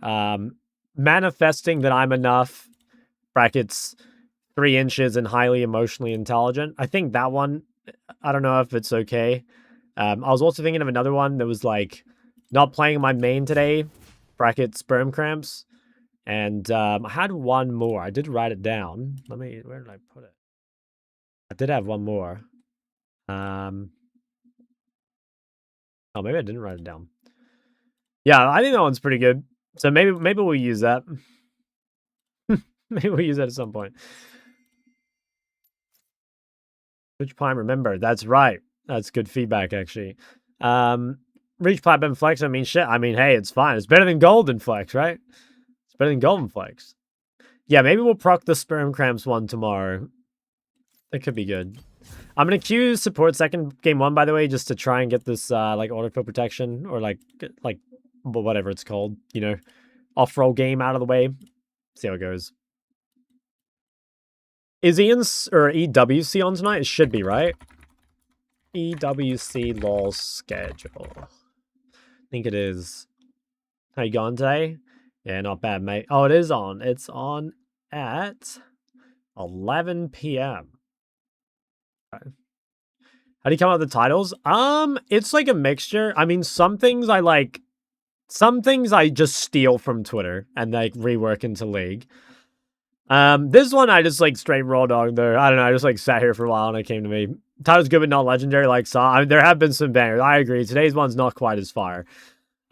Manifesting that I'm enough, brackets, 3 inches and highly emotionally intelligent. I think that one, I don't know if it's okay. I was also thinking of another one that was like, not playing my main today, bracket sperm cramps. And I had one more. I did write it down. Where did I put it? I did have one more. Oh, maybe I didn't write it down. Yeah, I think that one's pretty good. So maybe we'll use that. Maybe we'll use that at some point. Reach Prime, remember. That's right. That's good feedback, actually. Reach Platinum Flex, I mean, shit. I mean, hey, it's fine. It's better than Golden Flex, right? It's better than Golden Flex. Yeah, maybe we'll proc the Sperm Cramps one tomorrow. That could be good. I'm going to queue support second game 1, by the way, just to try and get this, like, autofill protection, or, like, whatever it's called, you know, off-roll game out of the way. See how it goes. Is Ian's, or EWC on tonight? It should be, right? EWC lol schedule. I think it is. How you going today? Yeah, not bad, mate. Oh, it is on. It's on at 11 p.m. Okay. How do you come up with the titles? It's like a mixture. I mean, some things I like. Some things I just steal from Twitter and like rework into League. This one I just like straight raw dog though. I don't know. I just like sat here for a while and it came to me. Title's good but not legendary. Like Saw. I mean, there have been some bangers. I agree. Today's one's not quite as fire.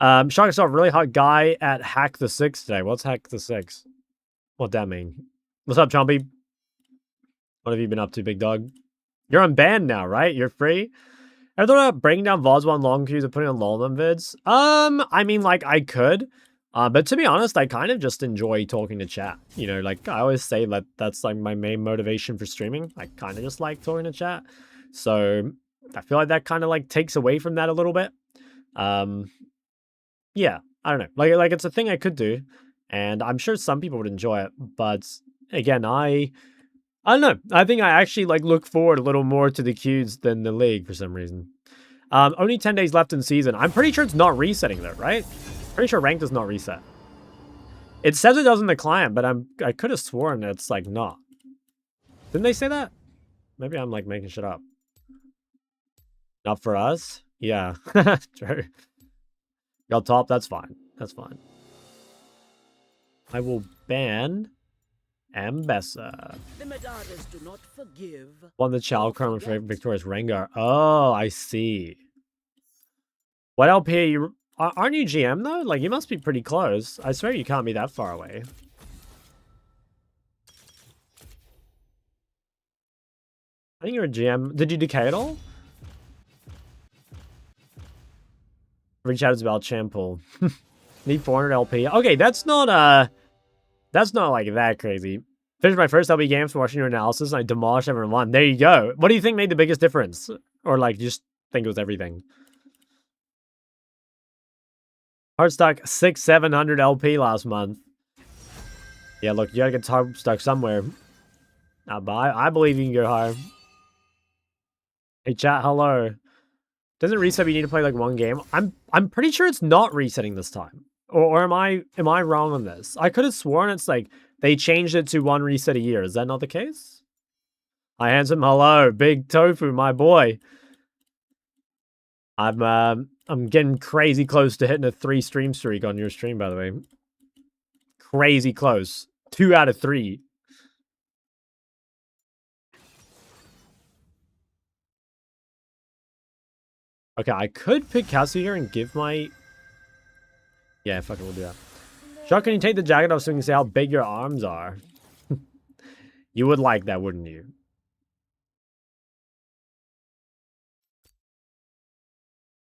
Shock saw a really hot guy at Hack the Six today. What's Hack the Six? What that mean? What's up, Chompy? What have you been up to, big dog? You're unbanned now, right? You're free? Ever thought about breaking down VODs on long queues and putting on LOL vids? I mean, like, I could. But to be honest, I kind of just enjoy talking to chat. You know, like, I always say that that's, like, my main motivation for streaming. I kind of just like talking to chat. So, I feel like that kind of, like, takes away from that a little bit. Yeah, I don't know. Like, it's a thing I could do. And I'm sure some people would enjoy it. But, again, I don't know. I think I actually like look forward a little more to the queues than the League for some reason. Only 10 days left in season. I'm pretty sure it's not resetting though, right? Pretty sure ranked does not reset. It says it does in the client, but I could have sworn that it's like not. Didn't they say that? Maybe I'm like making shit up. Not for us? Yeah. True. Y'all top, that's fine. That's fine. I will ban Ambessa. The Medardas do not forgive. Won the Child Crown for Victorious Rengar. Oh, I see. What LP are you? Aren't you GM though? Like, you must be pretty close. I swear you can't be that far away. I think you're a GM. Did you decay at all? Reach out as about Champool. Need 400 LP. Okay, that's not like that crazy. Finished my first LP game from watching your analysis and I demolished everyone. There you go. What do you think made the biggest difference? Or like just think it was everything? Heartstock 600-700 LP last month. Yeah, look, you gotta get Heartstock somewhere. But I believe you can go higher. Hey chat, hello. Doesn't it reset? You need to play like one game. I'm pretty sure it's not resetting this time. Or am I wrong on this? I could have sworn it's like they changed it to 1 reset a year. Is that not the case? Hi, handsome. Hello, big tofu, my boy. I'm getting crazy close to hitting a 3 stream streak on your stream, by the way. Crazy close. 2 out of 3. Okay, I could pick Cassie here and give my... Yeah, fuck it, we'll do that. Shock, can you take the jacket off so we can see how big your arms are? You would like that, wouldn't you?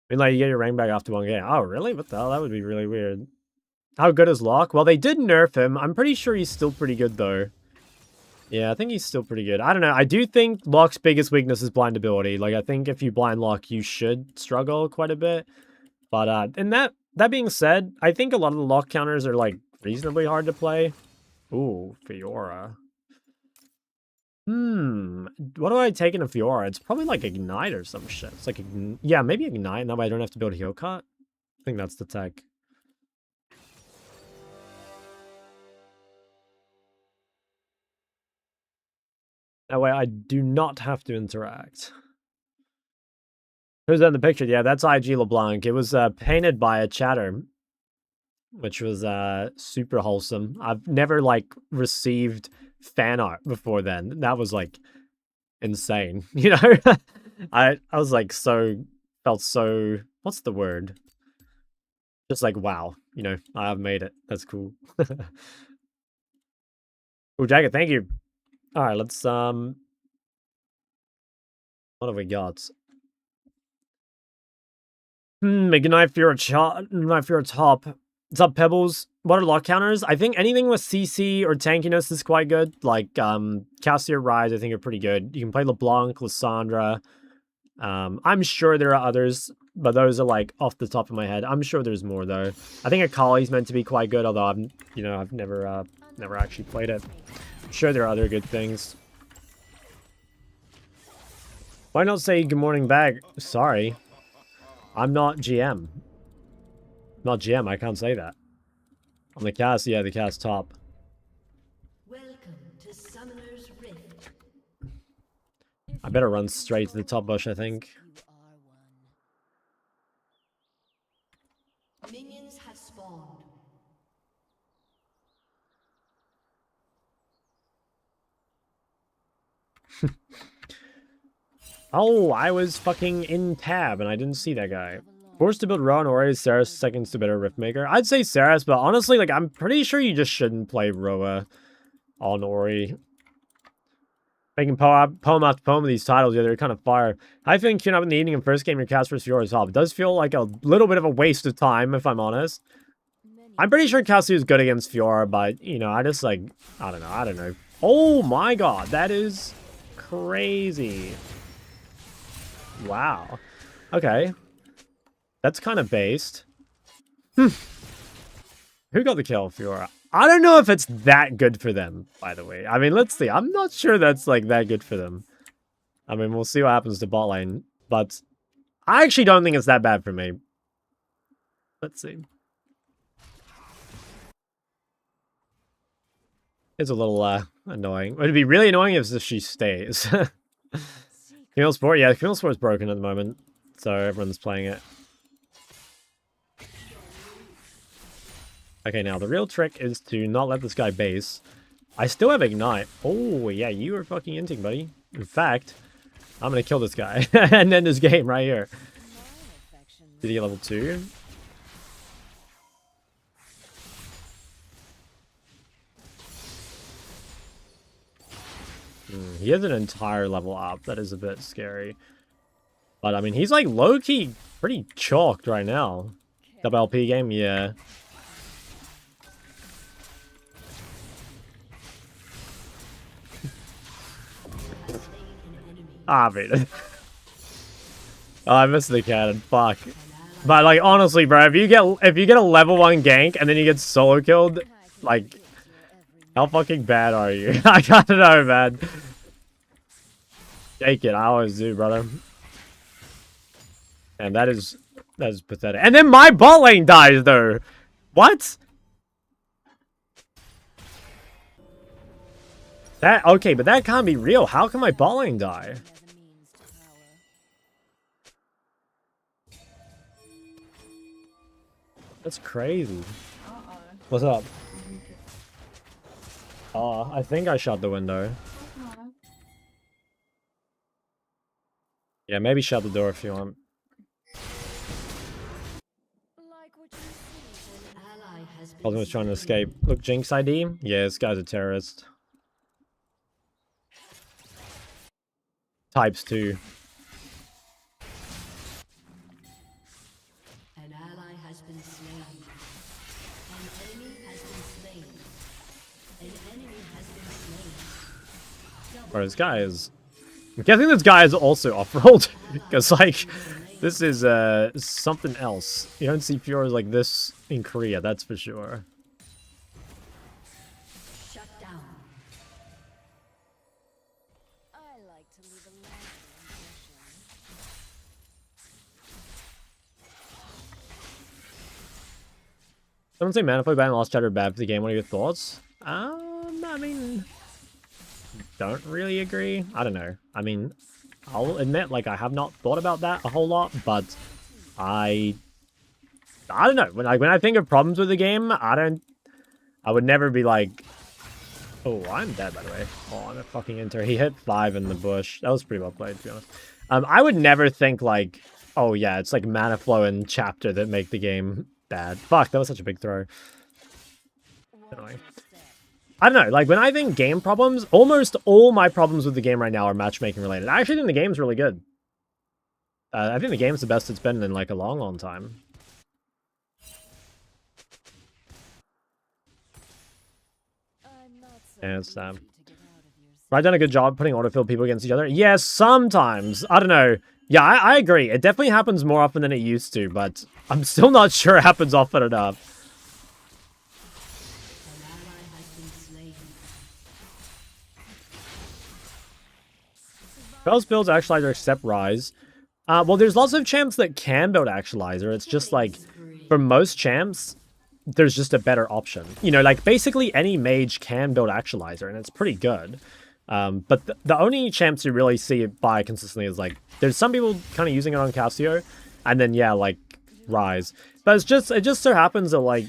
I mean, like, you get your rank back after 1 game. Oh, really? What the hell? That would be really weird. How good is Locke? Well, they did nerf him. I'm pretty sure he's still pretty good, though. Yeah, I think he's still pretty good. I don't know. I do think Locke's biggest weakness is blind ability. Like, I think if you blind Locke, you should struggle quite a bit. But, and that being said, I think a lot of the Locke counters are, like, reasonably hard to play. Ooh, Fiora. What do I take in a Fiora? It's probably like Ignite or some shit. It's like, yeah, maybe Ignite. That way I don't have to build a heal cut. I think that's the tech. That way I do not have to interact. Who's that in the picture? Yeah, that's IG LeBlanc. It was painted by a chatter, which was super wholesome. I've never like received fan art before then. That was like insane, you know? I was like felt so, what's the word? Just like wow, you know, I've made it. That's cool. Oh, Jacket, thank you. All right, let's what have we got? Make a knife for your top. What's up, Pebbles? What are lock counters? I think anything with CC or tankiness is quite good. Like Cassier Rise, I think are pretty good. You can play LeBlanc, Lissandra. I'm sure there are others, but those are like off the top of my head. I'm sure there's more though. I think Akali's meant to be quite good, although I've never actually played it. I'm sure there are other good things. Why not say good morning back? Sorry. I'm not GM. Not GM, I can't say that. On the cast, yeah, the cast top. Welcome to Summoner's Rift. I better run straight to the top bush, I think. Minions have spawned. Oh, I was fucking in tab and I didn't see that guy. Forced to build Ra and Ori, Saras seconds to better Riftmaker. I'd say Saras, but honestly, like, I'm pretty sure you just shouldn't play Roa on Ori. Making poem after poem of these titles, yeah, they're kind of fire. I think queuing up in the evening and first game your cast versus Fiora's top. It does feel like a little bit of a waste of time, if I'm honest. I'm pretty sure Cassie is good against Fiora, but, you know, I just, like, I don't know. Oh my god, that is crazy. Wow. Okay. That's kind of based. Who got the kill, Fiora? I don't know if it's that good for them, by the way. I mean, let's see. I'm not sure that's, like, that good for them. I mean, we'll see what happens to bot lane. But I actually don't think it's that bad for me. Let's see. It's a little, annoying. It'd be really annoying if she stays. Camille Sport? Yeah, Camille Sport's broken at the moment. So everyone's playing it. Okay, now the real trick is to not let this guy base. I still have Ignite. Oh, yeah, you are fucking inting, buddy. In fact, I'm gonna kill this guy and end this game right here. Did he get level 2? He has an entire level up. That is a bit scary. But, I mean, he's, like, low-key pretty chalked right now. Double LP game? Yeah. Ah, man. Oh, I missed the cannon. Fuck. But, like, honestly, bro, if you get a level 1 gank and then you get solo killed, like, how fucking bad are you? I gotta know, man. Take it. I always do, brother. And that is pathetic. And then my bot lane dies, though. What? Okay, but that can't be real. How can my bot lane die? That's crazy. What's up? Oh, I think I shut the window. Yeah, maybe shut the door if you want. Ultimate was trying to escape. Look, Jinx ID? Yeah, this guy's a terrorist. Types 2. An ally has been slain. An enemy has been slain. An enemy has been slain. Or this guy is... I'm guessing this guy is also off-rolled. Because, like, this is something else. You don't see Fioras like this in Korea, that's for sure. Shut down. I like to leave a lasting impression. Someone say Manifold ban Lost Chatter bad for the game. What are your thoughts? I mean... don't really agree. I don't know. I mean, I'll admit, like, I have not thought about that a whole lot, but I don't know. When I think of problems with the game, I would never be like, oh, I'm dead, by the way. Oh, I'm a fucking enter. He hit 5 in the bush. That was pretty well played, to be honest. I would never think like, oh yeah, it's like mana flow and chapter that make the game bad. Fuck, that was such a big throw. Annoying. I don't know, like when I think game problems, almost all my problems with the game right now are matchmaking related. I actually think the game's really good. I think the game's the best it's been in like a long, long time. I'm not so Yeah, it's easy to get out of your Have I done a good job putting autofill people against each other? Yes, sometimes. I don't know. Yeah, I agree. It definitely happens more often than it used to, but I'm still not sure it happens often enough. An ally has been slain. Most builds Actualizer except Rise. Well, there's lots of champs that can build Actualizer. It's just like, for most champs, there's just a better option. You know, like basically any mage can build Actualizer, and it's pretty good. But the only champs you really see it buy consistently is like, there's some people kind of using it on Cassio, and then yeah, like Rise. But it just so happens that like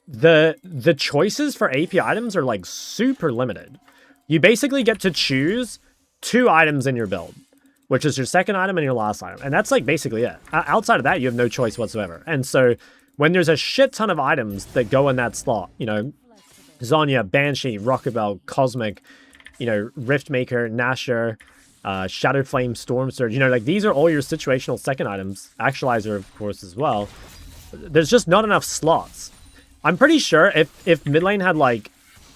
the choices for AP items are like super limited. You basically get to choose 2 items in your build, which is your second item and your last item, and that's like basically it. Outside of that, you have no choice whatsoever. And so when there's a shit ton of items that go in that slot, you know, Zhonya, Banshee, Rockabelle, Cosmic, you know, Riftmaker, Nashor, Shadow Flame, Storm Surge, you know, like these are all your situational second items. Actualizer, of course, as well. There's just not enough slots. I'm pretty sure if mid lane had like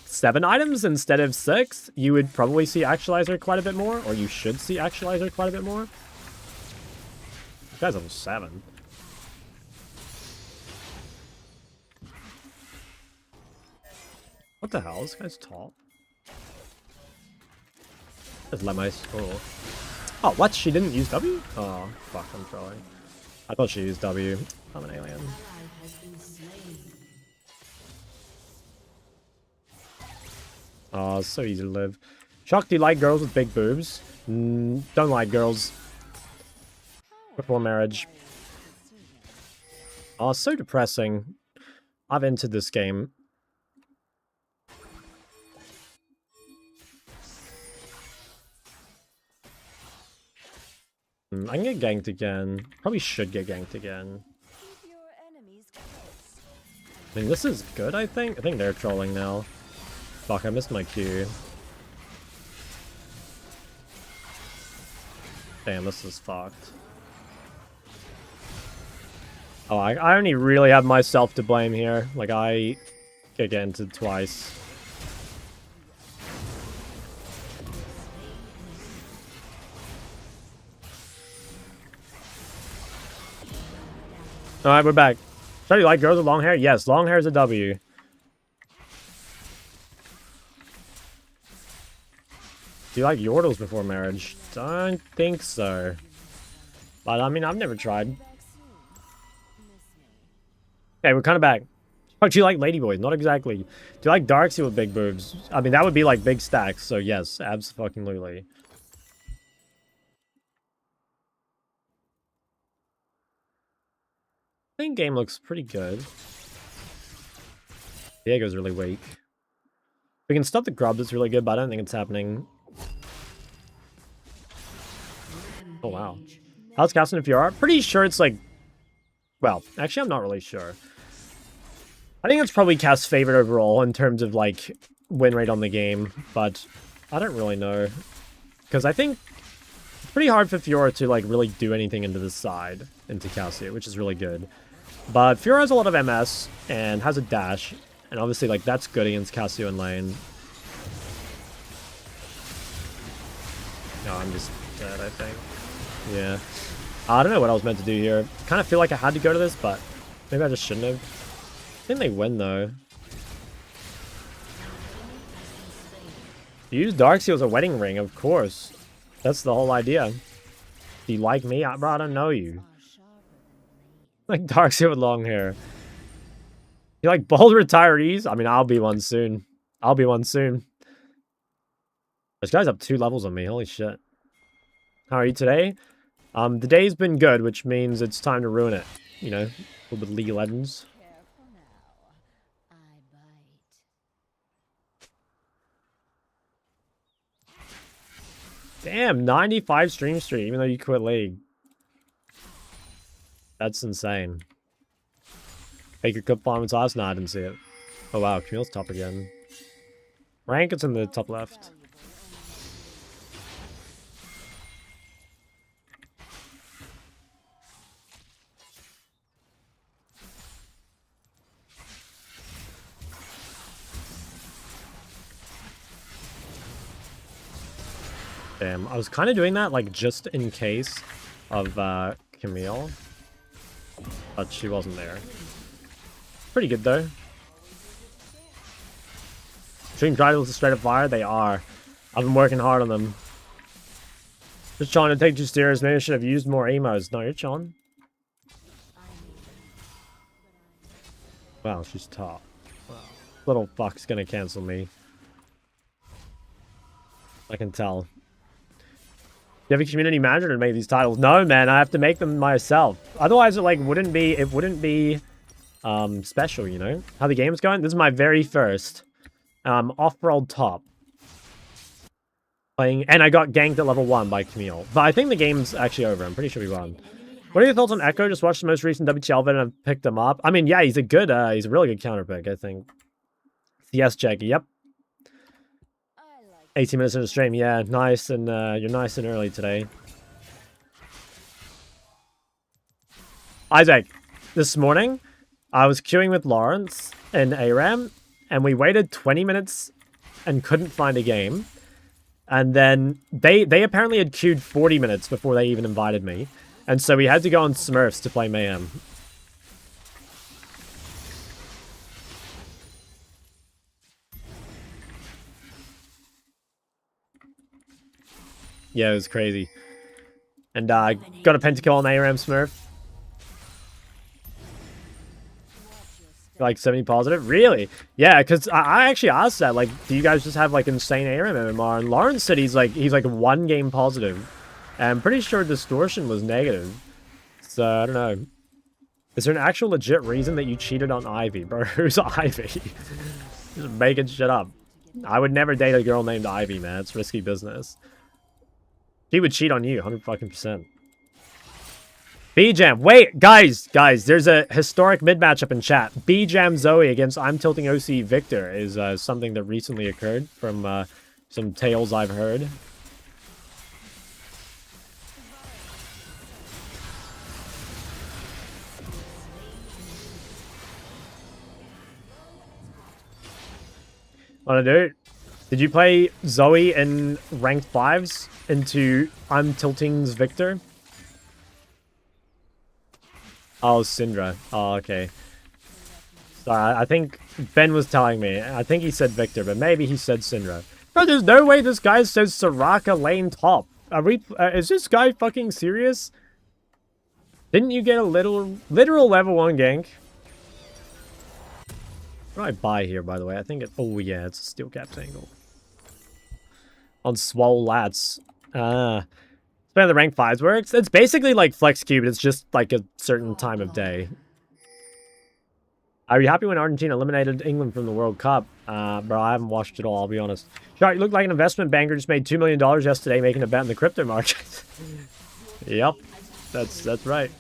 7 items instead of 6, you would probably see Actualizer quite a bit more, or you should see Actualizer quite a bit more. This guy's level 7. What the hell? This guy's top. Just let my oh. Oh, what? She didn't use W? Oh, fuck, I'm trolling. I thought she used W. I'm an alien. Ally has been slain. Oh, it's so easy to live. Chuck, do you like girls with big boobs? Don't like girls before marriage. Oh, so depressing. I've entered this game. I can get ganked again. Probably should get ganked again. keep your enemies close. I mean, this is good, I think. I think they're trolling now. Fuck, I missed my Q. Damn, this is fucked. Oh, I only really have myself to blame here. Like, I get ganked twice. Alright, we're back. So you like girls with long hair? Yes, long hair is a W. Do you like yordles before marriage? Don't think so. But I mean, I've never tried. Back soon. Miss me. Okay, we're kind of back. Oh, do you like ladyboys? Not exactly. Do you like Darkseid with big boobs? I mean, that would be like big stacks. So yes, abso-fucking-lutely. I think game looks pretty good. Diego's really weak. We can stop the grub. That's really good, but I don't think it's happening. Oh wow. How's casting if you are? Pretty sure it's like, well, actually I'm not really sure. I think it's probably Cast's favorite overall in terms of like win rate on the game, but I don't really know. Because I think it's pretty hard for Fiora to like really do anything into the side, into Cassio, which is really good. But Fiora has a lot of MS and has a dash, and obviously like that's good against Cassio in lane. No, I'm just dead, I think. Yeah. I don't know what I was meant to do here. Kind of feel like I had to go to this, but maybe I just shouldn't have. I think they win, though. You use Darkseid as a wedding ring, of course. That's the whole idea. Do you like me? Bro, I don't know you. Are sharper than blades. Like Darkseid with long hair. You like bald retirees? I mean, I'll be one soon. I'll be one soon. This guy's up 2 levels on me. Holy shit. How are you today? The day's been good, which means it's time to ruin it. You know, a little bit of League of Legends. Careful now. I bite. Damn, 95 stream streak, even though you quit League. That's insane. Baker Cup performance last night, I didn't see it. Oh wow, Camille's top again. Rank, it's in the top left. Damn, I was kind of doing that, like, just in case of, Camille. But she wasn't there. Pretty good, though. Stream titles are straight up fire? They are. I've been working hard on them. Just trying to take too serious. Maybe I should have used more emos. No, you're chilling. Wow, she's top. Wow. Little fuck's gonna cancel me. I can tell. You have a community manager to make these titles? No, man, I have to make them myself. Otherwise, it like wouldn't be special, you know? How the game's going? This is my very first off-world top. Playing, and I got ganked at level 1 by Camille. But I think the game's actually over. I'm pretty sure we won. What are your thoughts on Echo? Just watched the most recent WTL vid and I've picked him up. I mean, yeah, he's a really good counter pick, I think. Yes, Jackie, yep. 18 minutes into stream, yeah, nice, and you're nice and early today. Isaac, this morning, I was queuing with Lawrence in ARAM, and we waited 20 minutes and couldn't find a game. And then they apparently had queued 40 minutes before they even invited me. And so we had to go on Smurfs to play Mayhem. Yeah, it was crazy. And I got a pentakill on ARAM Smurf. Like 70 positive? Really? Yeah, because I actually asked that, like, do you guys just have like insane ARAM MMR? And Lawrence said he's like 1 game positive. And I'm pretty sure Distortion was negative. So I don't know. Is there an actual legit reason that you cheated on Ivy, bro? Who's Ivy? Just making shit up. I would never date a girl named Ivy, man. It's risky business. She would cheat on you, 100%. B-Jam. Wait, guys, there's a historic mid-matchup in chat. B-Jam Zoe against I'm Tilting OC Victor is something that recently occurred from some tales I've heard. Wanna do it? Did you play Zoe in ranked 5s into I'm Tilting's Victor? Oh, Syndra. Oh, okay. Sorry, I think Ben was telling me. I think he said Victor, but maybe he said Syndra. Bro, there's no way this guy says Soraka lane top. Are we? Is this guy fucking serious? Didn't you get a literal level 1 gank? What do I buy here, by the way? I think it... Oh, yeah, it's a Steel Cap Tangle. On Swole Lats. It's how the rank 5s works. It's basically like Flex Cube, it's just like a certain time of day. Are you happy when Argentina eliminated England from the World Cup? Bro, I haven't watched it all, I'll be honest. Shark, you look like an investment banker, just made $2 million yesterday making a bet in the crypto market. Yep, that's right.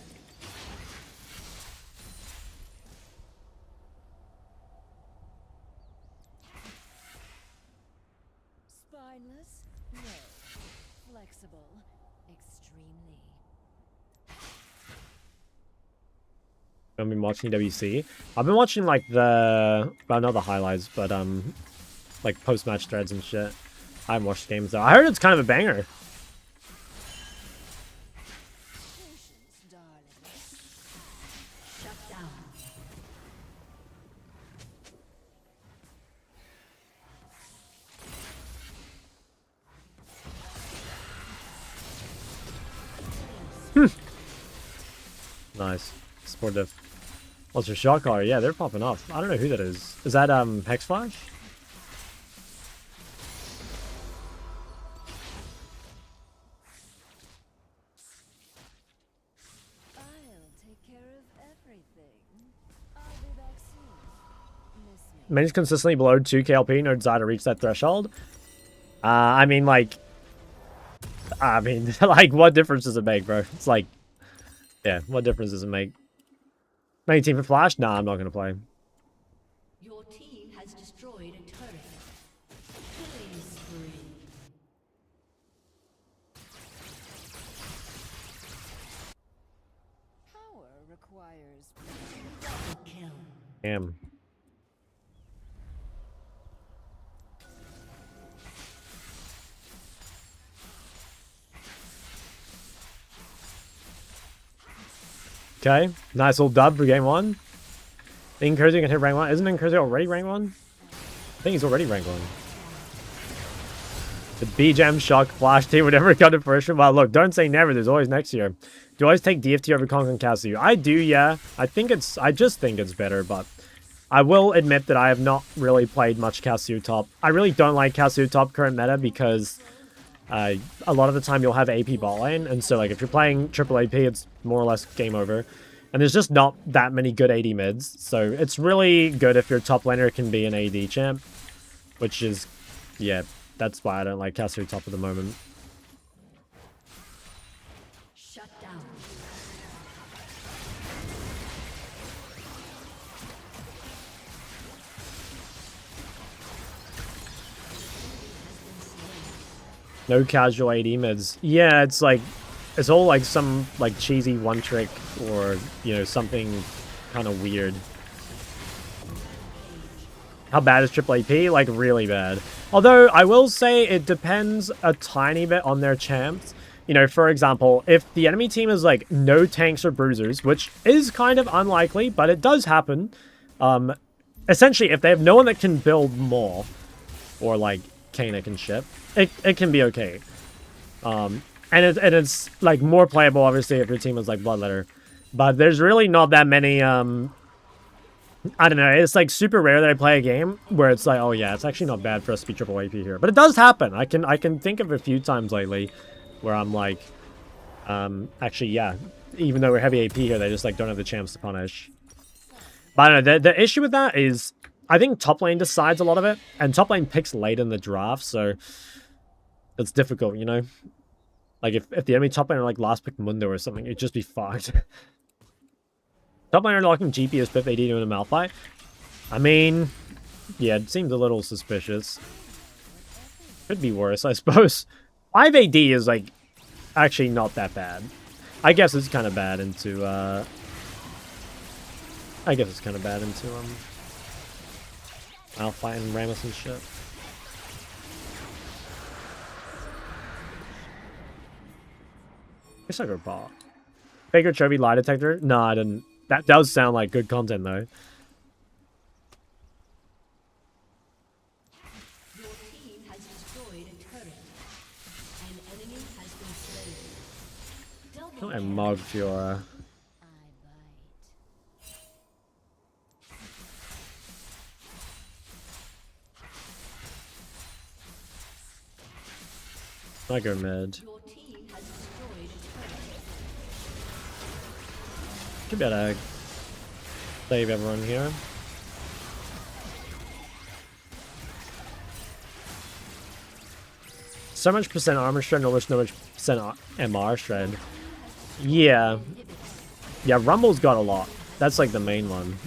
Spineless? No. Flexible? Extremely. I've been watching WC. I've been watching like the, well, not the highlights, but like post-match threads and shit. I haven't watched games though. I heard it's kind of a banger. Patience, darling. Shut down. Nice. Sportive. What's your shot caller? Yeah, they're popping off. I don't know who that is. Is that Hex Flash? Minions consistently below 2 KLP, no desire to reach that threshold. I mean, like, like, what difference does it make, bro? It's like, yeah, what difference does it make? 19 for Flash? Nah, I'm not gonna play. Your team has destroyed a turret. Killing spree. Power requires Double kill. Damn. Okay, nice little dub for game 1. Think Incursio can hit rank 1. Isn't Incursio already rank 1? I think he's already rank 1. The BGM Shock Flash team would never come to fruition. Well, look, don't say never. There's always next year. Do you always take DFT over Conquering Cassiu? I do, yeah. I just think it's better, but I will admit that I have not really played much Cassiu top. I really don't like Cassiu top current meta because a lot of the time you'll have AP bot lane, and so like if you're playing triple AP, it's more or less game over. And there's just not that many good AD mids, so it's really good if your top laner can be an AD champ, which is, yeah, that's why I don't like Cassiu top at the moment. Shut down. No casual AD mids. Yeah, it's like, it's all like some like cheesy one trick or, you know, something kind of weird. How bad is triple AP? Like, really bad. Although, I will say it depends a tiny bit on their champs. You know, for example, if the enemy team is like no tanks or bruisers, which is kind of unlikely, but it does happen. Essentially, if they have no one that can build more, or like Kana can ship, it can be okay. And it's like more playable, obviously, if your team is like Bloodletter. But there's really not that many, I don't know, it's like super rare that I play a game where it's like, oh yeah, it's actually not bad for us to be triple AP here. But it does happen. I can think of a few times lately where I'm like, actually, yeah, even though we're heavy AP here, they just like don't have the chance to punish. But I don't know, the issue with that is, I think top lane decides a lot of it, and top lane picks late in the draft, so it's difficult, you know? Like, if the enemy top laner, like, last pick Mundo or something, it'd just be fucked. Top laner locking GP is 5th AD doing a Malphite? I mean, yeah, it seems a little suspicious. Could be worse, I suppose. 5 AD is, like, actually not that bad. I guess it's kind of bad into, Malphite and Rammus and shit. I guess I go bot. Faker Chovy lie detector? No, I didn't. That does sound like good content though. Your team has destroyed a turret. An enemy has been slain. Double And Mog Fiora. I go mid. Your team has destroyed a turret. Could be able to save everyone here. So much percent armor shred, no much percent MR shred. Yeah. Yeah, Rumble's got a lot. That's like the main one.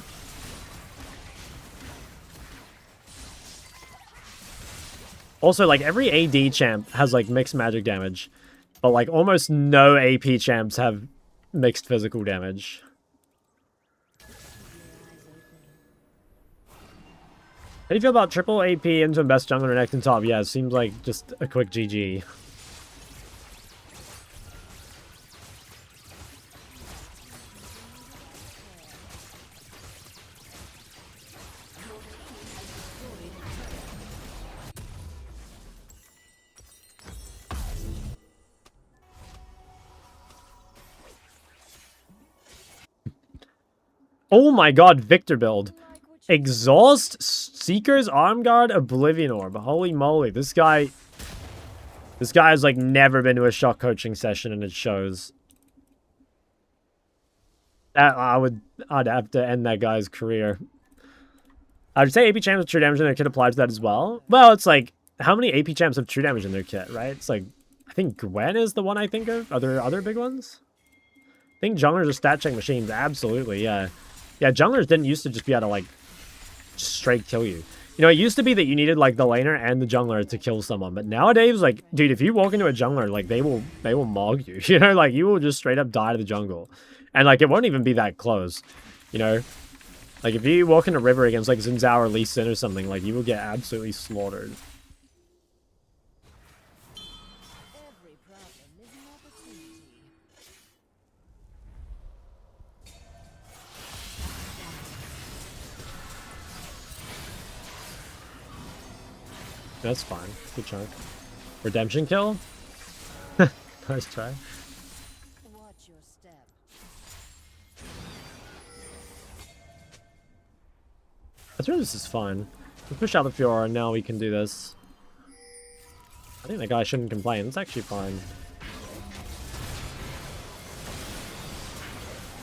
Also, like, every AD champ has, like, mixed magic damage. But, like, almost no AP champs have mixed physical damage. How do you feel about triple AP into best jungler next and top? Yeah, it seems like just a quick GG. Oh my god, Victor build. Exhaust, Seeker's Arm Guard, Oblivion Orb. Holy moly, this guy has like never been to a shock coaching session and it shows. I'd have to end that guy's career. I would say AP champs with true damage in their kit applies to that as well. Well, it's like, how many AP champs have true damage in their kit, right? It's like, I think Gwen is the one I think of. Are there other big ones? I think junglers are stat check machines. Absolutely, yeah. Yeah, junglers didn't used to just be able to, like, straight kill you. You know, it used to be that you needed, like, the laner and the jungler to kill someone. But nowadays, like, dude, if you walk into a jungler, like, they will mog you. You know, like, you will just straight up die to the jungle. And, like, it won't even be that close. You know? Like, if you walk into River against, like, Xin Zhao or Lee Sin or something, like, you will get absolutely slaughtered. Every problem is an opportunity. That's fine. Good chunk. Redemption kill? Nice try. Watch your step. That's where this is fine. We push out the Fiora and now we can do this. I think that guy shouldn't complain. It's actually fine.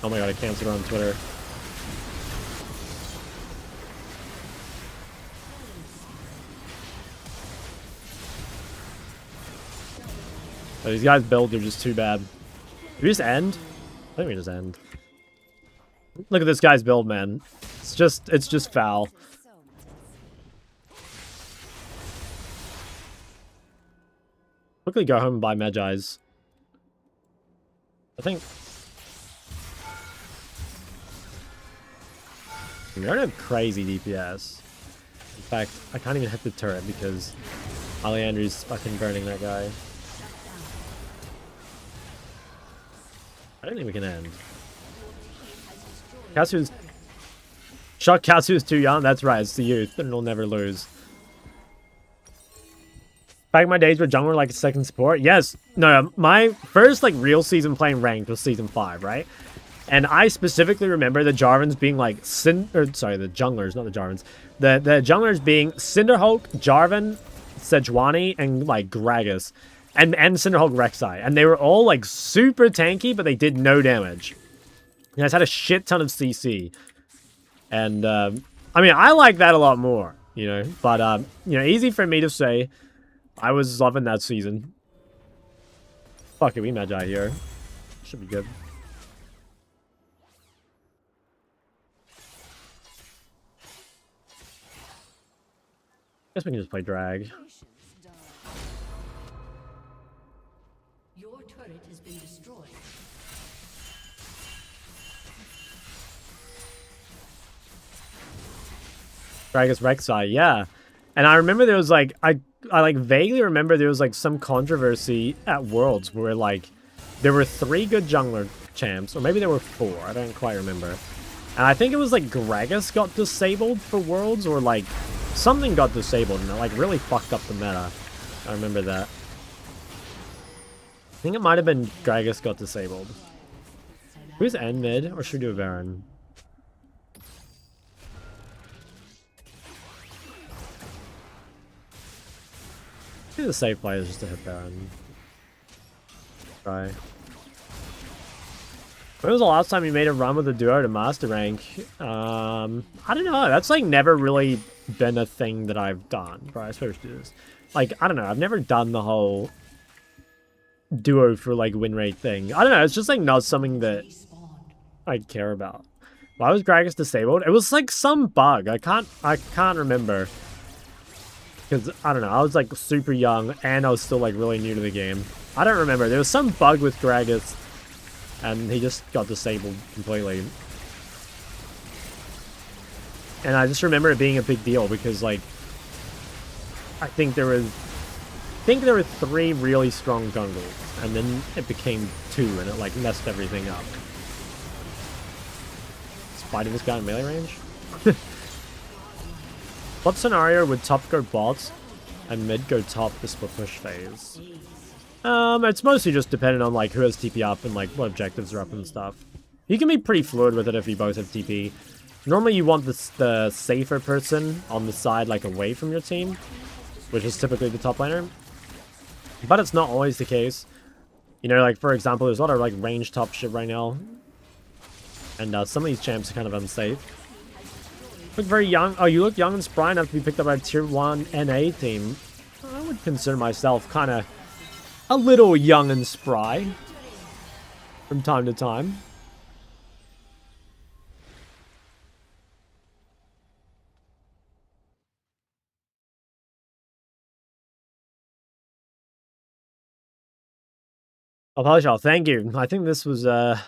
Oh my god, I canceled her on Twitter. Oh, these guys' builds are just too bad. Do we just end? I think we just end. Look at this guy's build, man. It's just foul. So much. Quickly go home and buy Magi's. I think... We don't have crazy DPS. In fact, I can't even hit the turret because Alejandro's fucking burning that guy. I don't think we can end. Kasu's... Shot Kasu's too young? That's right, it's the youth, and it'll never lose. Back in my days with jungler like a second support? Yes. No, my first like real season playing ranked was season 5, right? And I specifically remember the Jarvans being like the junglers, not the Jarvans. The junglers being Cinderhulk, Jarvan, Sejuani, and like Gragas. And Cinderhulk Rek'Sai. And they were all like super tanky, but they did no damage. You guys had a shit ton of CC. And I mean, I like that a lot more, you know. But you know, easy for me to say. I was loving that season. Fuck it, we Magi here. Should be good. Guess we can just play drag. Patience, darling. Your turret has been destroyed. Gragas Rek'Sai, yeah. And I remember there was like I like vaguely remember there was like some controversy at Worlds where like there were 3 good jungler champs, or maybe there were 4, I don't quite remember. And I think it was like Gragas got disabled for Worlds, or like something got disabled and it like really fucked up the meta. I remember that. I think it might have been Gragas got disabled. Who's end mid, or should we do a Baron? I think the safe play is just to hit Baron. Try. When was the last time you made a run with a duo to master rank? I don't know. That's like never really been a thing that I've done. Bro, I suppose to do this. Like, I don't know. I've never done the whole duo for like win rate thing. I don't know. It's just like not something that I care about. Why was Gragas disabled? It was like some bug. I can't remember. Because, I don't know, I was like super young and I was still like really new to the game. I don't remember. There was some bug with Gragas and he just got disabled completely. And I just remember it being a big deal because like, I think there were 3 really strong jungles and then it became 2 and it like messed everything up. Spider this guy in melee range? What scenario would top go bot and mid go top the split push phase? It's mostly just dependent on like who has TP up and like what objectives are up and stuff. You can be pretty fluid with it if you both have TP. Normally you want the safer person on the side like away from your team, which is typically the top laner. But it's not always the case. You know, like for example, there's a lot of like range top shit right now. And some of these champs are kind of unsafe. Look very young. Oh, you look young and spry enough to be picked up by a tier 1 NA team. I would consider myself kind of a little young and spry from time to time. Oh, Polishall, thank you. I think this was a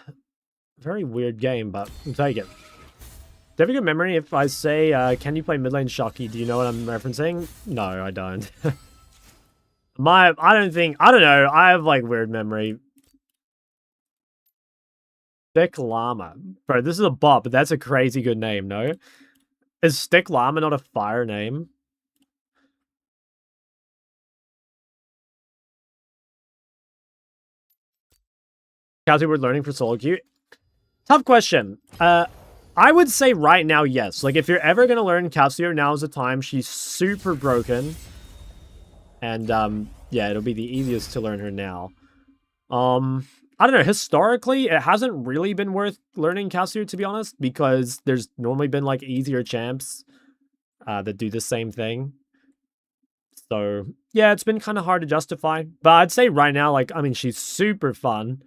very weird game, but I'll take it. Do you have a good memory if I say, can you play mid lane Shocky? Do you know what I'm referencing? No, I don't. I don't know. I have, like, weird memory. Stick Llama. Bro, this is a bot, but that's a crazy good name, no? Is Stick Llama not a fire name? How's we're learning for solo queue? Tough question. I would say right now, yes. Like, if you're ever going to learn Cassio, now is the time. She's super broken. And, yeah, it'll be the easiest to learn her now. I don't know. Historically, it hasn't really been worth learning Cassio, to be honest, because there's normally been, like, easier champs that do the same thing. So, yeah, it's been kind of hard to justify. But I'd say right now, like, I mean, she's super fun.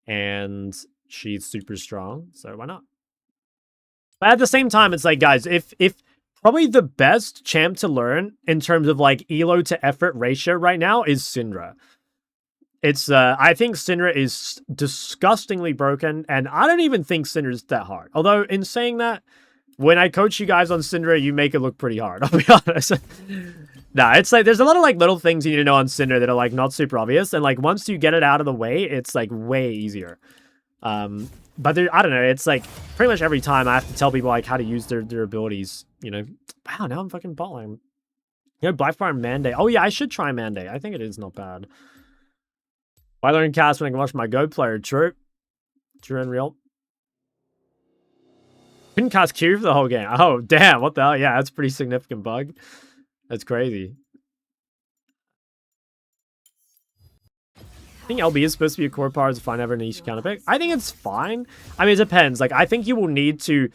And she's super strong, so why not? But at the same time, it's like, guys, if probably the best champ to learn in terms of like elo to effort ratio right now is Syndra. It's I think Syndra is disgustingly broken, and I don't even think Syndra's that hard. Although in saying that, when I coach you guys on Syndra, you make it look pretty hard, I'll be honest. Nah, it's like there's a lot of like little things you need to know on Syndra that are like not super obvious, and like once you get it out of the way, it's like way easier. But there, I don't know, it's like pretty much every time I have to tell people like how to use their abilities, you know. Wow, now I'm fucking balling. You know, Blackfire Mandate. Oh yeah, I should try Mandate. I think it is not bad. Why learn cast when I can watch my Go player? True. True and real. Couldn't cast Q for the whole game. Oh, damn, what the hell? Yeah, that's a pretty significant bug. That's crazy. I think LB is supposed to be a core part to find ever niche counter pick. I think it's fine. I mean, it depends. Like, I think you will need to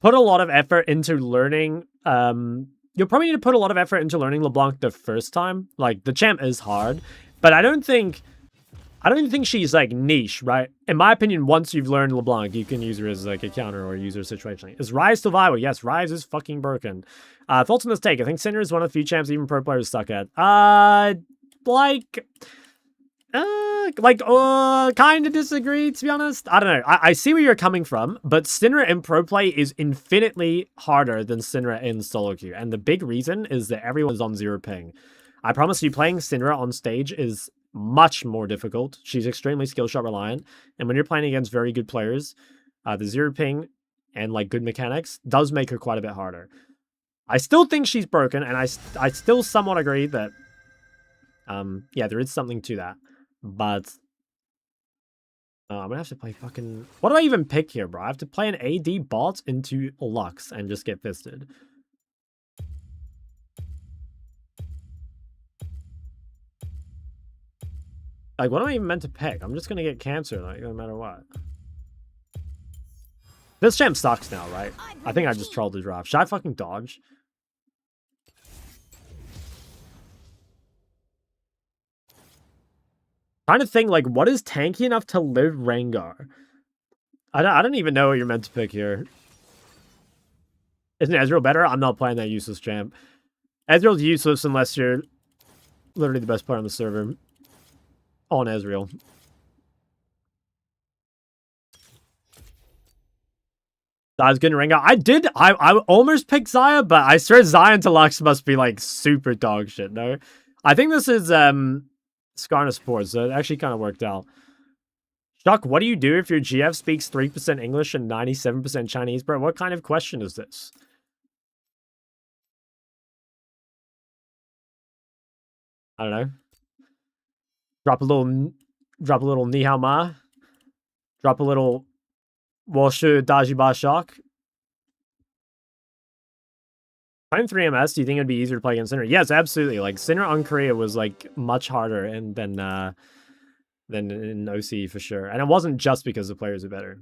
put a lot of effort into learning. You'll probably need to put a lot of effort into learning LeBlanc the first time. Like, the champ is hard, but I don't even think she's like niche, right? In my opinion, once you've learned LeBlanc, you can use her as like a counter or use her situationally. Is Ryze still viable? Yes, Ryze is fucking broken. Thoughts on this take? I think Syndra is one of the few champs even pro players suck at. Kind of disagree, to be honest. I don't know. I see where you're coming from, but Syndra in pro play is infinitely harder than Syndra in solo queue. And the big reason is that everyone's on 0 ping. I promise you, playing Syndra on stage is much more difficult. She's extremely skill shot reliant. And when you're playing against very good players, the 0 ping and like good mechanics does make her quite a bit harder. I still think she's broken, and I still somewhat agree that, yeah, there is something to that. But I'm gonna have to play fucking... What do I even pick here, bro? I have to play an AD bot into Lux and just get fisted. Like, what am I even meant to pick? I'm just gonna get cancer, like, no matter what. This champ sucks now, right? I think I just trolled the draft. Should I fucking dodge? Trying to think, like, what is tanky enough to live Rengar? I don't even know what you're meant to pick here. Isn't Ezreal better? I'm not playing that useless champ. Ezreal's useless unless you're literally the best player on the server. On Ezreal. Zaya's good in Rengar. I almost picked Zaya, but I swear Zion to Lux must be, like, super dog shit, no? I think this is, Skarna Sports, so it actually kind of worked out. Chuck, what do you do if your GF speaks 3% English and 97% Chinese, bro? What kind of question is this? I don't know. Drop a little Ni Hao Ma. Drop a little Woshu Dajiba Shock. Playing 3MS, do you think it'd be easier to play against Syndra? Yes, absolutely. Like, Syndra on Korea was, like, much harder than in OC, for sure. And it wasn't just because the players are better.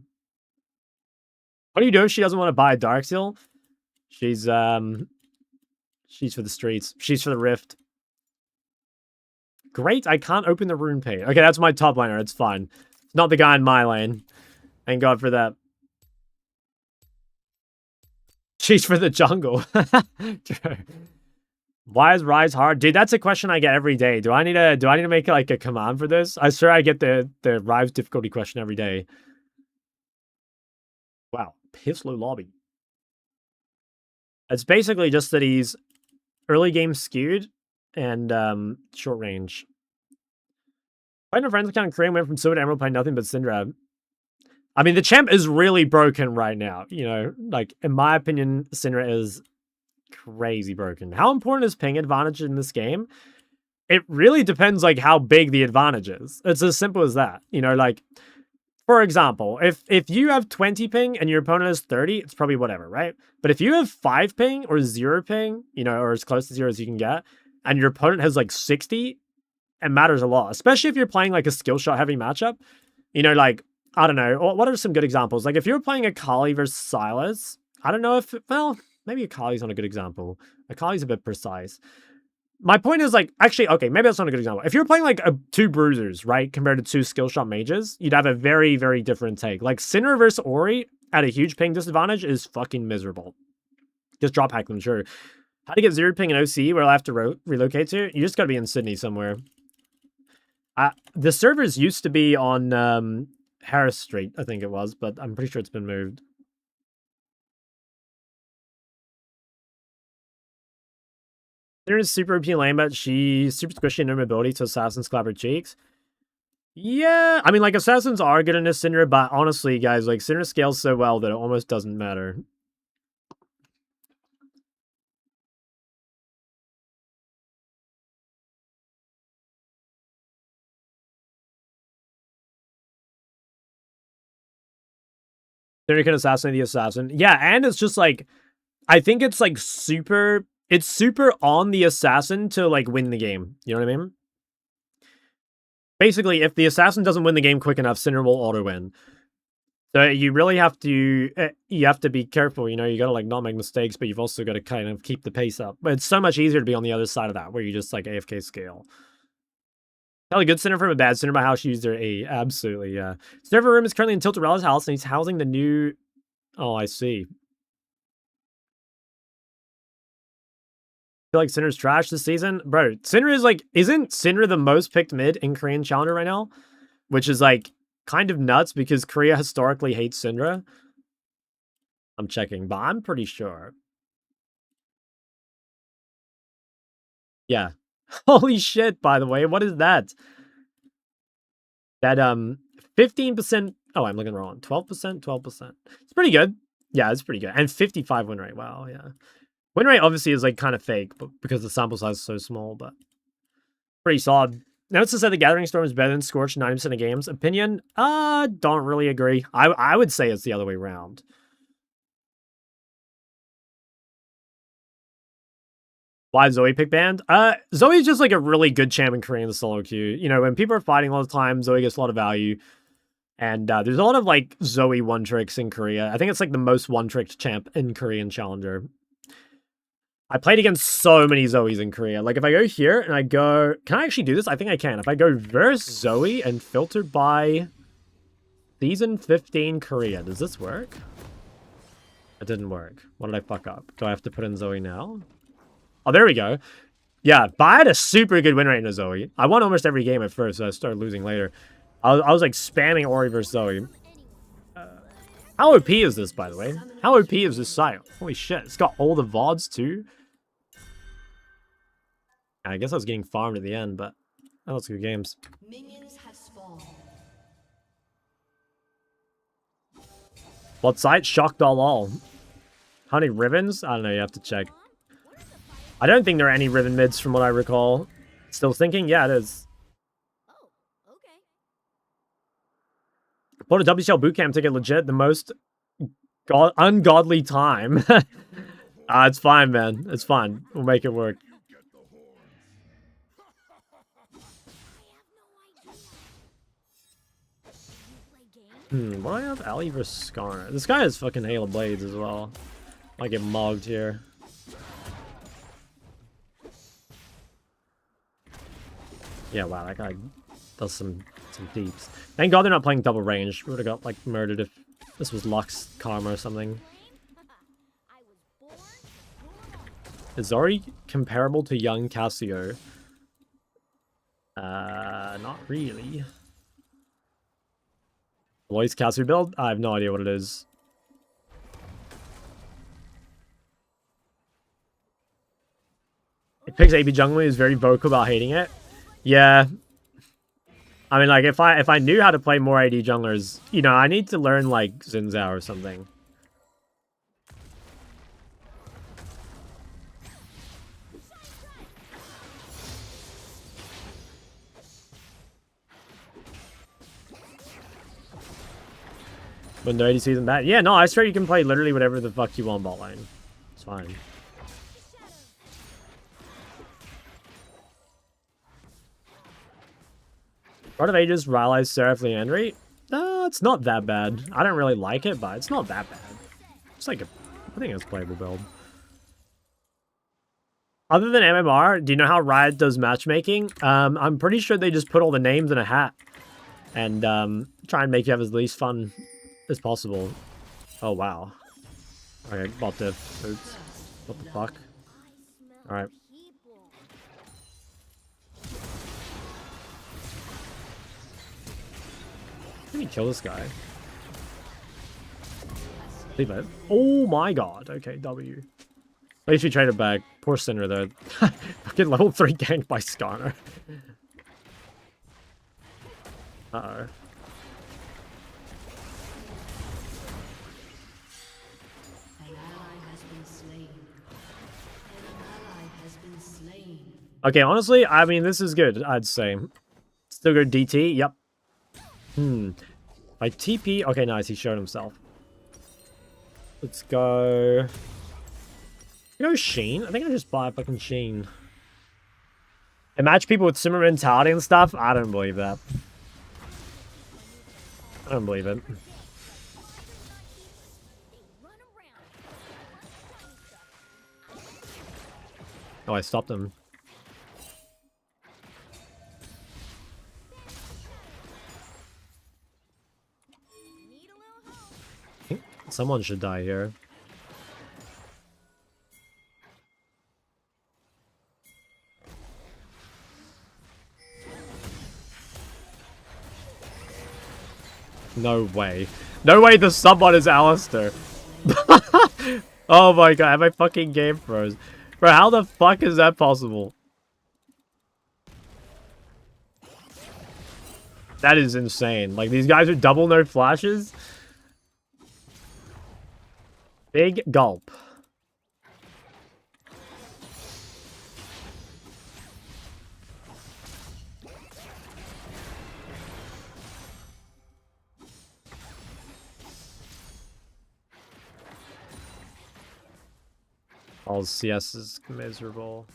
What do you do if she doesn't want to buy a Darksteel? She's for the streets. She's for the rift. Great, I can't open the rune page. Okay, that's my top laner. It's fine. It's not the guy in my lane. Thank God for that. She's for the jungle. Why is Rise hard? Dude, that's a question I get every day. Do I need to make like a command for this? I swear I get the Rise difficulty question every day. Wow, Pisslow lobby. It's basically just that he's early game skewed and short range. Fighting a friends account Korean went from Silver to Emerald playing nothing but Syndra. I mean, the champ is really broken right now. You know, like, in my opinion, Syndra is crazy broken. How important is ping advantage in this game? It really depends, like, how big the advantage is. It's as simple as that. You know, like, for example, if you have 20 ping and your opponent has 30, it's probably whatever, right? But if you have 5 ping or 0 ping, you know, or as close to 0 as you can get, and your opponent has, like, 60, it matters a lot. Especially if you're playing, like, a skill shot heavy matchup. You know, like, I don't know. What are some good examples? Like, if you're playing Akali versus Sylas, I don't know if, well, maybe Akali's not a good example. Akali's a bit precise. My point is, like, actually, okay, maybe that's not a good example. If you're playing, like, 2 bruisers, right, compared to 2 skill shot mages, you'd have a very, very different take. Like, Syndra versus Ori at a huge ping disadvantage is fucking miserable. Just drop hack them, sure. How to get 0 ping in OC where I'll have to relocate to? You just gotta be in Sydney somewhere. The servers used to be on Harris Street, I think it was, but I'm pretty sure it's been moved. There is super OP lane, but she's super squishy in her mobility, so assassins clap her cheeks. Yeah, I mean, like, assassins are good in this Syndra, but honestly, guys, like, Syndra scales so well that it almost doesn't matter. Syndra can assassinate the assassin. Yeah, and it's just, like, I think it's, like, super on the assassin to, like, win the game. You know what I mean? Basically, if the assassin doesn't win the game quick enough, Syndra will auto-win. So you really have to, be careful, you know, you gotta, like, not make mistakes, but you've also got to kind of keep the pace up. But it's so much easier to be on the other side of that, where you just, like, AFK scale. Tell a good Syndra from a bad Syndra by how she used their A. Absolutely, yeah. Server room is currently in Tiltarella's house, and he's housing the new... Oh, I see. I feel like Syndra's trash this season. Bro, Syndra is, like... Isn't Syndra the most picked mid in Korean Challenger right now? Which is, like, kind of nuts, because Korea historically hates Syndra. I'm checking, but I'm pretty sure. Yeah. Holy shit, by the way. What is that? That, 15%... Oh, I'm looking wrong. 12%? 12%. It's pretty good. Yeah, it's pretty good. And 55 win rate. Wow, yeah. Win rate obviously is, like, kind of fake, but because the sample size is so small, but pretty solid. Notes to say the Gathering Storm is better than Scorch 90% of games. Opinion? Don't really agree. I would say it's the other way around. Why Zoe pick banned? Zoe's just, like, a really good champ in Korean solo queue. You know, when people are fighting all the time, Zoe gets a lot of value. And there's a lot of, like, Zoe one-tricks in Korea. I think it's, like, the most one-tricked champ in Korean Challenger. I played against so many Zoes in Korea. Like, if I go here and I go... Can I actually do this? I think I can. If I go versus Zoe and filter by Season 15 Korea, does this work? It didn't work. What did I fuck up? Do I have to put in Zoe now? Oh, there we go. Yeah, but I had a super good win rate in a Zoe. I won almost every game at first, so I started losing later. I was like, spamming Ori versus Zoe. How OP is this, by the way? How OP is this site? Holy shit, it's got all the VODs, too. I guess I was getting farmed at the end, but that was good games. Minions have spawned. What site? Shocked all. How many ribbons? I don't know, you have to check. I don't think there are any ribbon mids from what I recall. Still thinking? Yeah, it is. Oh, okay. Bought a WCL bootcamp ticket legit the most ungodly time. It's fine, man. It's fine. We'll make it work. What do I have? Ali versus Skarner. This guy has fucking Hail of Blades as well. Might get mugged here. Yeah, wow, that guy does some deeps. Thank God they're not playing double range. We would have got like murdered if this was Lux Karma or something. Is Zori comparable to young Cassio? Not really. Aloy's Cassio build? I have no idea what it is. It picks AP jungler, is very vocal about hating it. Yeah. I mean, like, if I knew how to play more AD junglers, you know, I need to learn, like, Xin Zhao or something. But no ADC isn't bad. Yeah, no, I swear you can play literally whatever the fuck you want bot lane. It's fine. Part of Aegis, Rylai's Seraph Leandry? It's not that bad. I don't really like it, but it's not that bad. It's like I think it's a playable build. Other than MMR, do you know how Riot does matchmaking? I'm pretty sure they just put all the names in a hat and try and make you have as least fun as possible. Oh, wow. Okay, bot diff. Oops. What the fuck? Alright. Can you kill this guy? Leave it. Oh my god. Okay, W. At least we traded back. Poor Sinner though. Fucking level 3 ganked by Skarner. Uh-oh. Okay, honestly, I mean, this is good, I'd say. Still good DT, yep. My TP, okay, nice, he showed himself. Let's go... Go Sheen? I think I just buy a fucking Sheen. And match people with similar mentality and stuff? I don't believe that. I don't believe it. Oh, I stopped him. Someone should die here. No way. No way the someone is Alistair. Oh my god, my fucking game froze. Bro, how the fuck is that possible? That is insane. Like, these guys are double no flashes? Big gulp. All CS is miserable.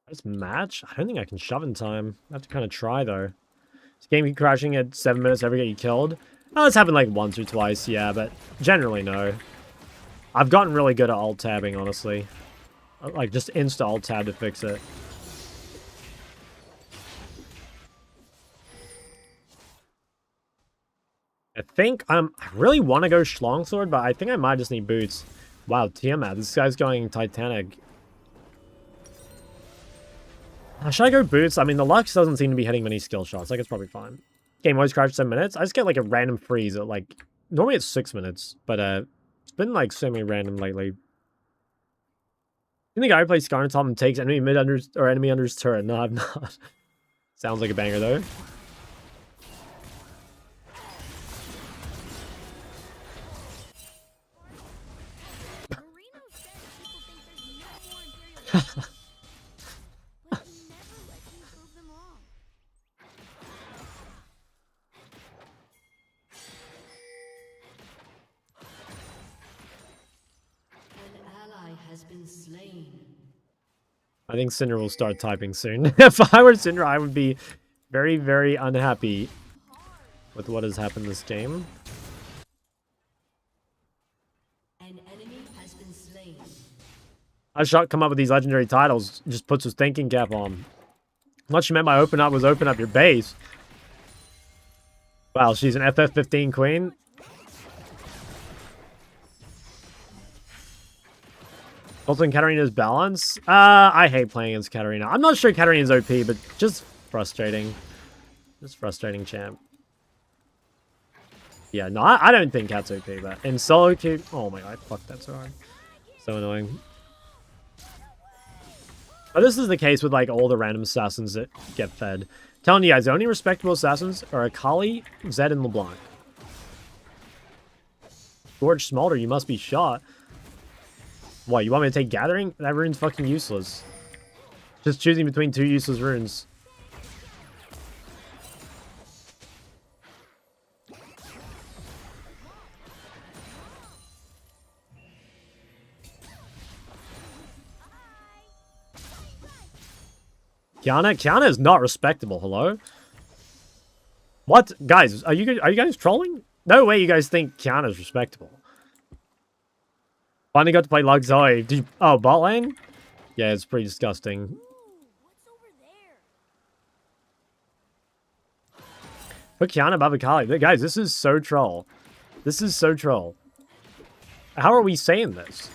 This match? I don't think I can shove in time. I have to kind of try, though. This game keep crashing at 7 minutes every get you killed. Oh, it's happened like once or twice, yeah, but generally no. I've gotten really good at alt-tabbing, honestly. Like, just insta-alt-tab to fix it. I think I really want to go Schlongsword, but I think I might just need boots. Wow, Tiamat, this guy's going Titanic. Should I go boots? I mean, the Lux doesn't seem to be hitting many skill shots. Like, it's probably fine. Game always crashed 7 minutes. I just get, like, a random freeze at, like... Normally it's 6 minutes, but, it's been, like, semi-random lately. I think the guy who plays Skarner top and takes enemy mid-under... Or enemy under his turret. No, I'm not. Sounds like a banger, though. I think Syndra will start typing soon. If I were Syndra, I would be Very, very unhappy with what has happened this game. An enemy has been slain. I shot come up with these legendary titles, just puts his thinking cap on. What she meant by open up was open up your base. Wow, she's an FF15 queen. Bolton Katarina's balance? I hate playing against Katarina. I'm not sure Katarina's OP, but just frustrating. Just frustrating champ. Yeah, no, I don't think Cat's OP, but in solo queue... Oh my god, fuck, that's so hard. So annoying. But this is the case with like all the random assassins that get fed. Telling you guys, the only respectable assassins are Akali, Zed, and LeBlanc. George Smolder, you must be shot. What, you want me to take Gathering? That rune's fucking useless. Just choosing between two useless runes. Kiana is not respectable. Hello? What? Guys, are you guys trolling? No way you guys think Kiana is respectable. Finally got to play Luxoi. Did you... Oh, bot lane? Yeah, it's pretty disgusting. What's over there? Put Kiana above Akali. Guys, this is so troll. This is so troll. How are we saying this?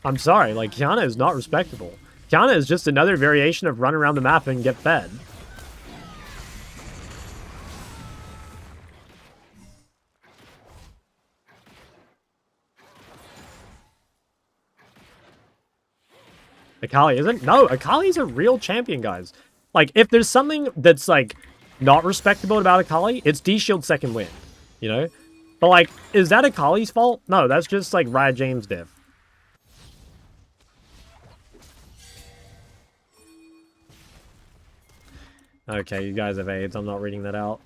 I'm sorry, like, Kiana is not respectable. Kiana is just another variation of run around the map and get fed. Akali isn't? No, Akali's a real champion, guys. Like, if there's something that's, like, not respectable about Akali, it's D-Shield second win, you know? But, like, is that Akali's fault? No, that's just, like, Riot James diff. Okay, you guys have AIDS. I'm not reading that out.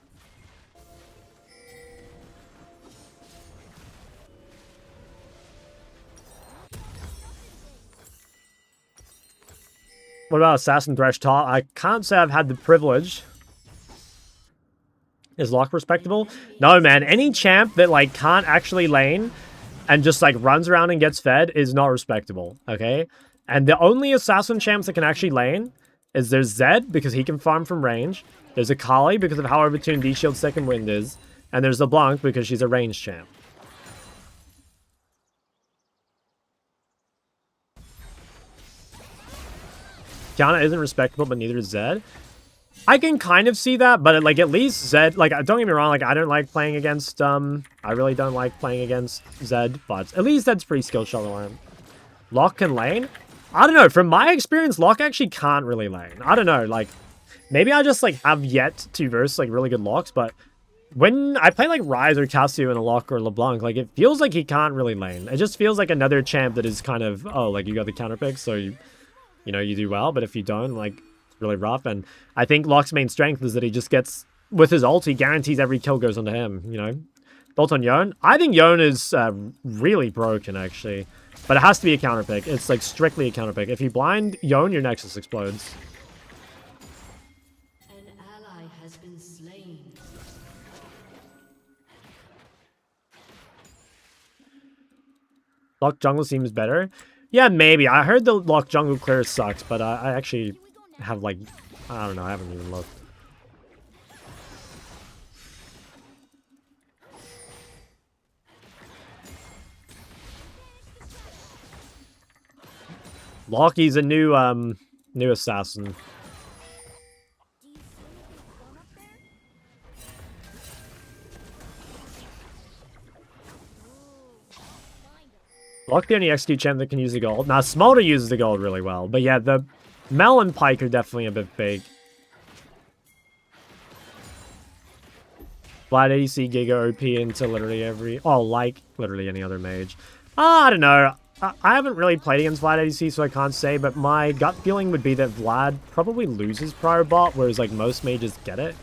What about Assassin Thresh top? I can't say I've had the privilege. Is Locke respectable? No, man. Any champ that, like, can't actually lane and just, like, runs around and gets fed is not respectable, okay? And the only assassin champs that can actually lane is there's Zed, because he can farm from range. There's Akali, because of how overtuned D-Shield's second wind is. And there's LeBlanc, because she's a range champ. Kiana isn't respectable, but neither is Zed. I can kind of see that, but, like, at least Zed... Like, don't get me wrong, like, I don't like playing against, I really don't like playing against Zed, but at least Zed's pretty skill shot reliant. Locke can lane? I don't know, from my experience, Locke actually can't really lane. I don't know, like, maybe I just, like, have yet to verse, like, really good Locks, but when I play, like, Ryze or Cassio in a Locke or LeBlanc, like, it feels like he can't really lane. It just feels like another champ that is kind of, oh, like, you got the counter pick, so you know, you do well, but if you don't, like, it's really rough. And I think Locke's main strength is that he just gets, with his ult, he guarantees every kill goes onto him, you know? Built on Yone? I think Yone is really broken, actually. But it has to be a counter pick. It's, like, strictly a counter pick. If you blind Yone, your Nexus explodes. An ally has been slain. Locke jungle seems better. Yeah, maybe. I heard the Locke jungle clear sucks, but I actually have, like, I don't know. I haven't even looked. Lockie's a new assassin. Locke the only XQ champ that can use the gold. Now, Smolder uses the gold really well. But yeah, the Mel and Pyke are definitely a bit fake. Vlad ADC Giga OP into literally every... Oh, like literally any other mage. I don't know. I haven't really played against Vlad ADC, so I can't say. But my gut feeling would be that Vlad probably loses prior bot, whereas like most mages get it.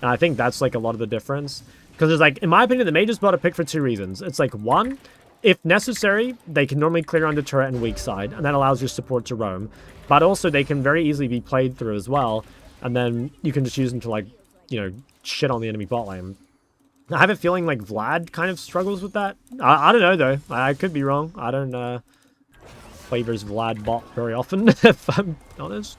And I think that's like a lot of the difference. Because there's like, in my opinion, the mages bot are picked for two reasons. It's like, one, if necessary, they can normally clear on the turret and weak side, and that allows your support to roam. But also, they can very easily be played through as well, and then you can just use them to, like, you know, shit on the enemy bot lane. I have a feeling like Vlad kind of struggles with that. I don't know though. I could be wrong. I don't play versus Vlad bot very often, if I'm honest.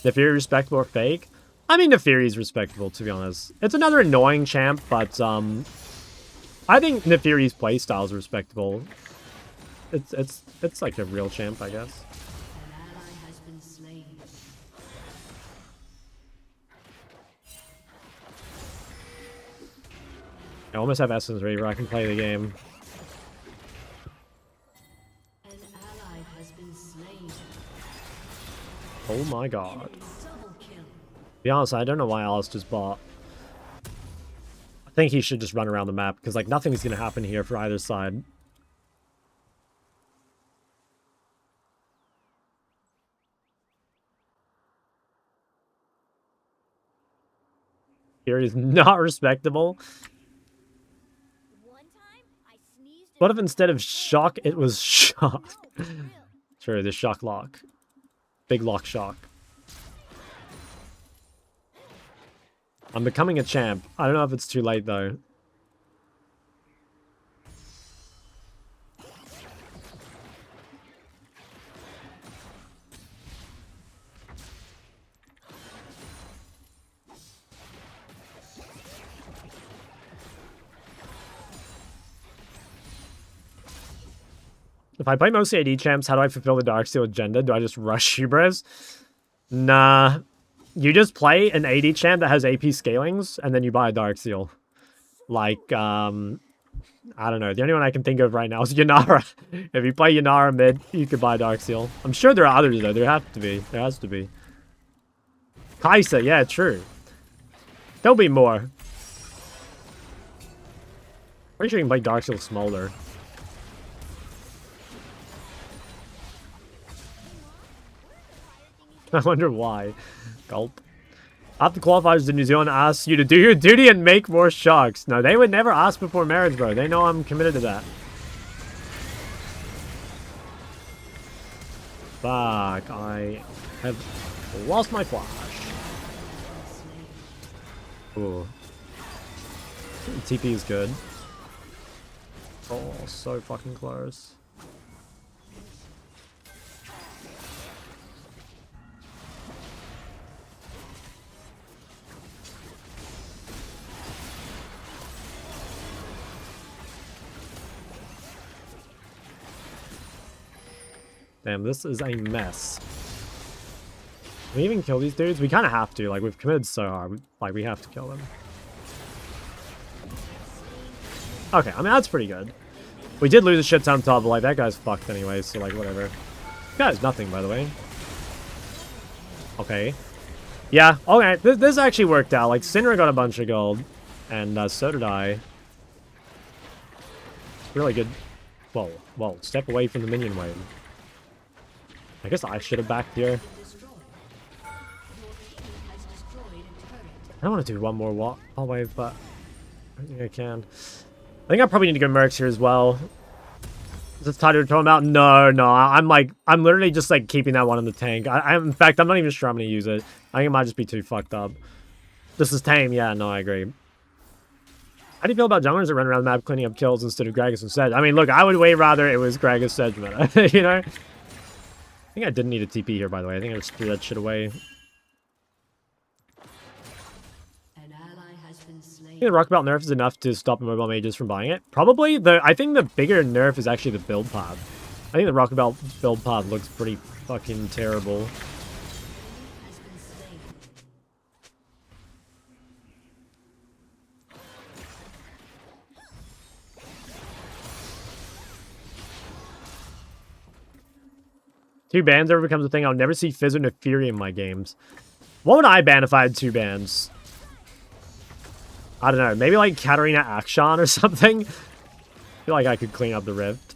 Neferi respectable or fake? I mean, Neferi is respectable, to be honest. It's another annoying champ, but I think Neferi's playstyle is respectable. It's like a real champ, I guess. An ally has been slain. I almost have Essence ready where I can play the game. An ally has been slain. Oh my god. Double kill. To be honest, I don't know why Alice just bought. I think he should just run around the map, because like nothing's gonna happen here for either side. Here is not respectable. One time, I sneezed What and if instead of shock, it was shock? no, for real. Sure, the shock lock. Big lock shock. I'm becoming a champ. I don't know if it's too late though. If I play mostly AD champs, how do I fulfill the Darksteel agenda? Do I just rush Hubris? Nah. You just play an AD champ that has AP scalings, and then you buy a Darksteel. Like, I don't know. The only one I can think of right now is Yanara. If you play Yanara mid, you could buy Darksteel. I'm sure there are others, though. There have to be. There has to be. Kaisa, yeah, true. There'll be more. Pretty sure you can play Darksteel Smolder. I wonder why. Gulp. After qualifiers, did New Zealand ask you to do your duty and make more shocks? No, they would never ask before marriage, bro. They know I'm committed to that. Fuck, I have lost my flash. Ooh. TP is good. Oh, so fucking close. Damn, this is a mess. Can we even kill these dudes? We kind of have to. Like, we've committed so hard. Like, we have to kill them. Okay, I mean, that's pretty good. We did lose a shit ton top, but, like, that guy's fucked anyway, so, like, whatever. That guy's nothing, by the way. Okay. Yeah, okay. This actually worked out. Like, Sinra got a bunch of gold, and so did I. Really good. Whoa, step away from the minion wave. I guess I should have backed here. I don't want to do one more wall wave, but I think I can. I think I probably need to go Mercs here as well. Is this Tiger talking about? No, I'm literally just like keeping that one in the tank. In fact, I'm not even sure I'm gonna use it. I think it might just be too fucked up. This is tame, yeah, no, I agree. How do you feel about junglers that run around the map cleaning up kills instead of Gragas and Sedge? I mean, look, I would way rather it was Gragas Sedge meta, you know? I think I didn't need a TP here, by the way. I think I just threw that shit away. An ally has been slain. I think the Rockabelt nerf is enough to stop mobile mages from buying it. Probably. I think the bigger nerf is actually the build path. I think the Rockabelt build path looks pretty fucking terrible. Has been slain. Two bans ever becomes a thing. I'll never see Fizz or Neferi in my games. What would I ban if I had two bans? I don't know. Maybe like Katarina Akshan or something. I feel like I could clean up the Rift.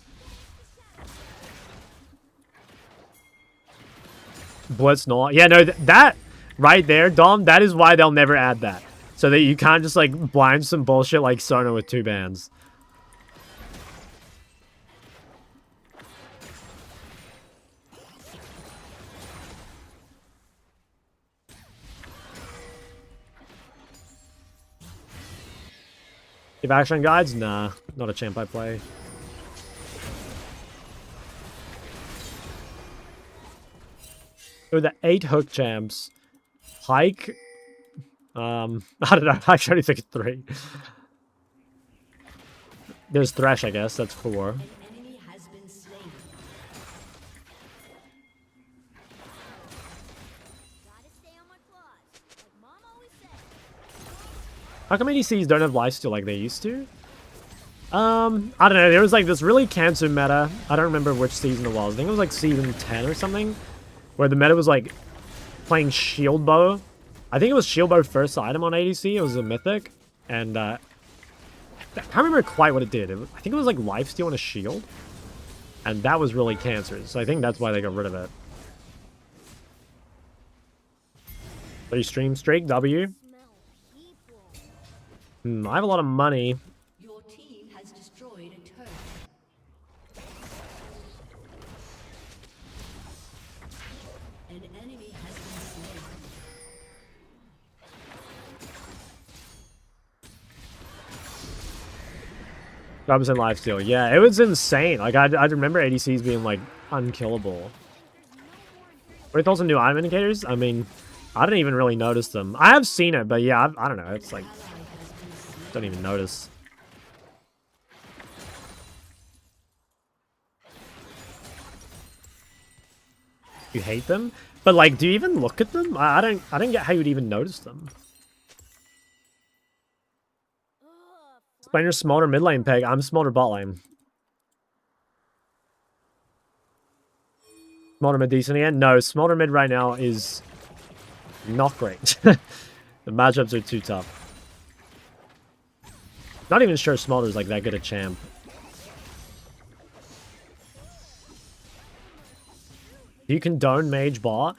Blitz not. Yeah, no, that right there, Dom, that is why they'll never add that. So that you can't just like blind some bullshit like Sona with two bans. If action guides? Nah, not a champ I play. Oh, the 8 hook champs. Pike. I don't know. I actually think it's 3. There's Thresh, I guess. That's 4. An enemy has been slain. Gotta stay on my claws, like Mom always said. How come ADCs don't have lifesteal like they used to? I don't know. There was like this really cancer meta. I don't remember which season it was. I think it was like season 10 or something, where the meta was like playing shield bow. I think it was shield bow first item on ADC. It was a mythic, and I can't remember quite what it did. I think it was like lifesteal and a shield, and that was really cancerous. So I think that's why they got rid of it. 3 stream streak W. Smell people. I have a lot of money. Your team has destroyed a turret. An enemy has been slain. 5% lifesteal. Yeah, it was insane. Like, I remember ADCs being, like, unkillable. What are your thoughts on new item indicators? I mean, I didn't even really notice them. I have seen it, but yeah, I don't know. It's like, don't even notice. You hate them? But, like, do you even look at them? I don't get how you'd even notice them. Explain your Smolder mid lane peg. I'm Smolder bot lane. Smolder mid decent again? No, Smolder mid right now is not great. The matchups are too tough. Not even sure Smolder's like that good a champ. Do you condone mage bot?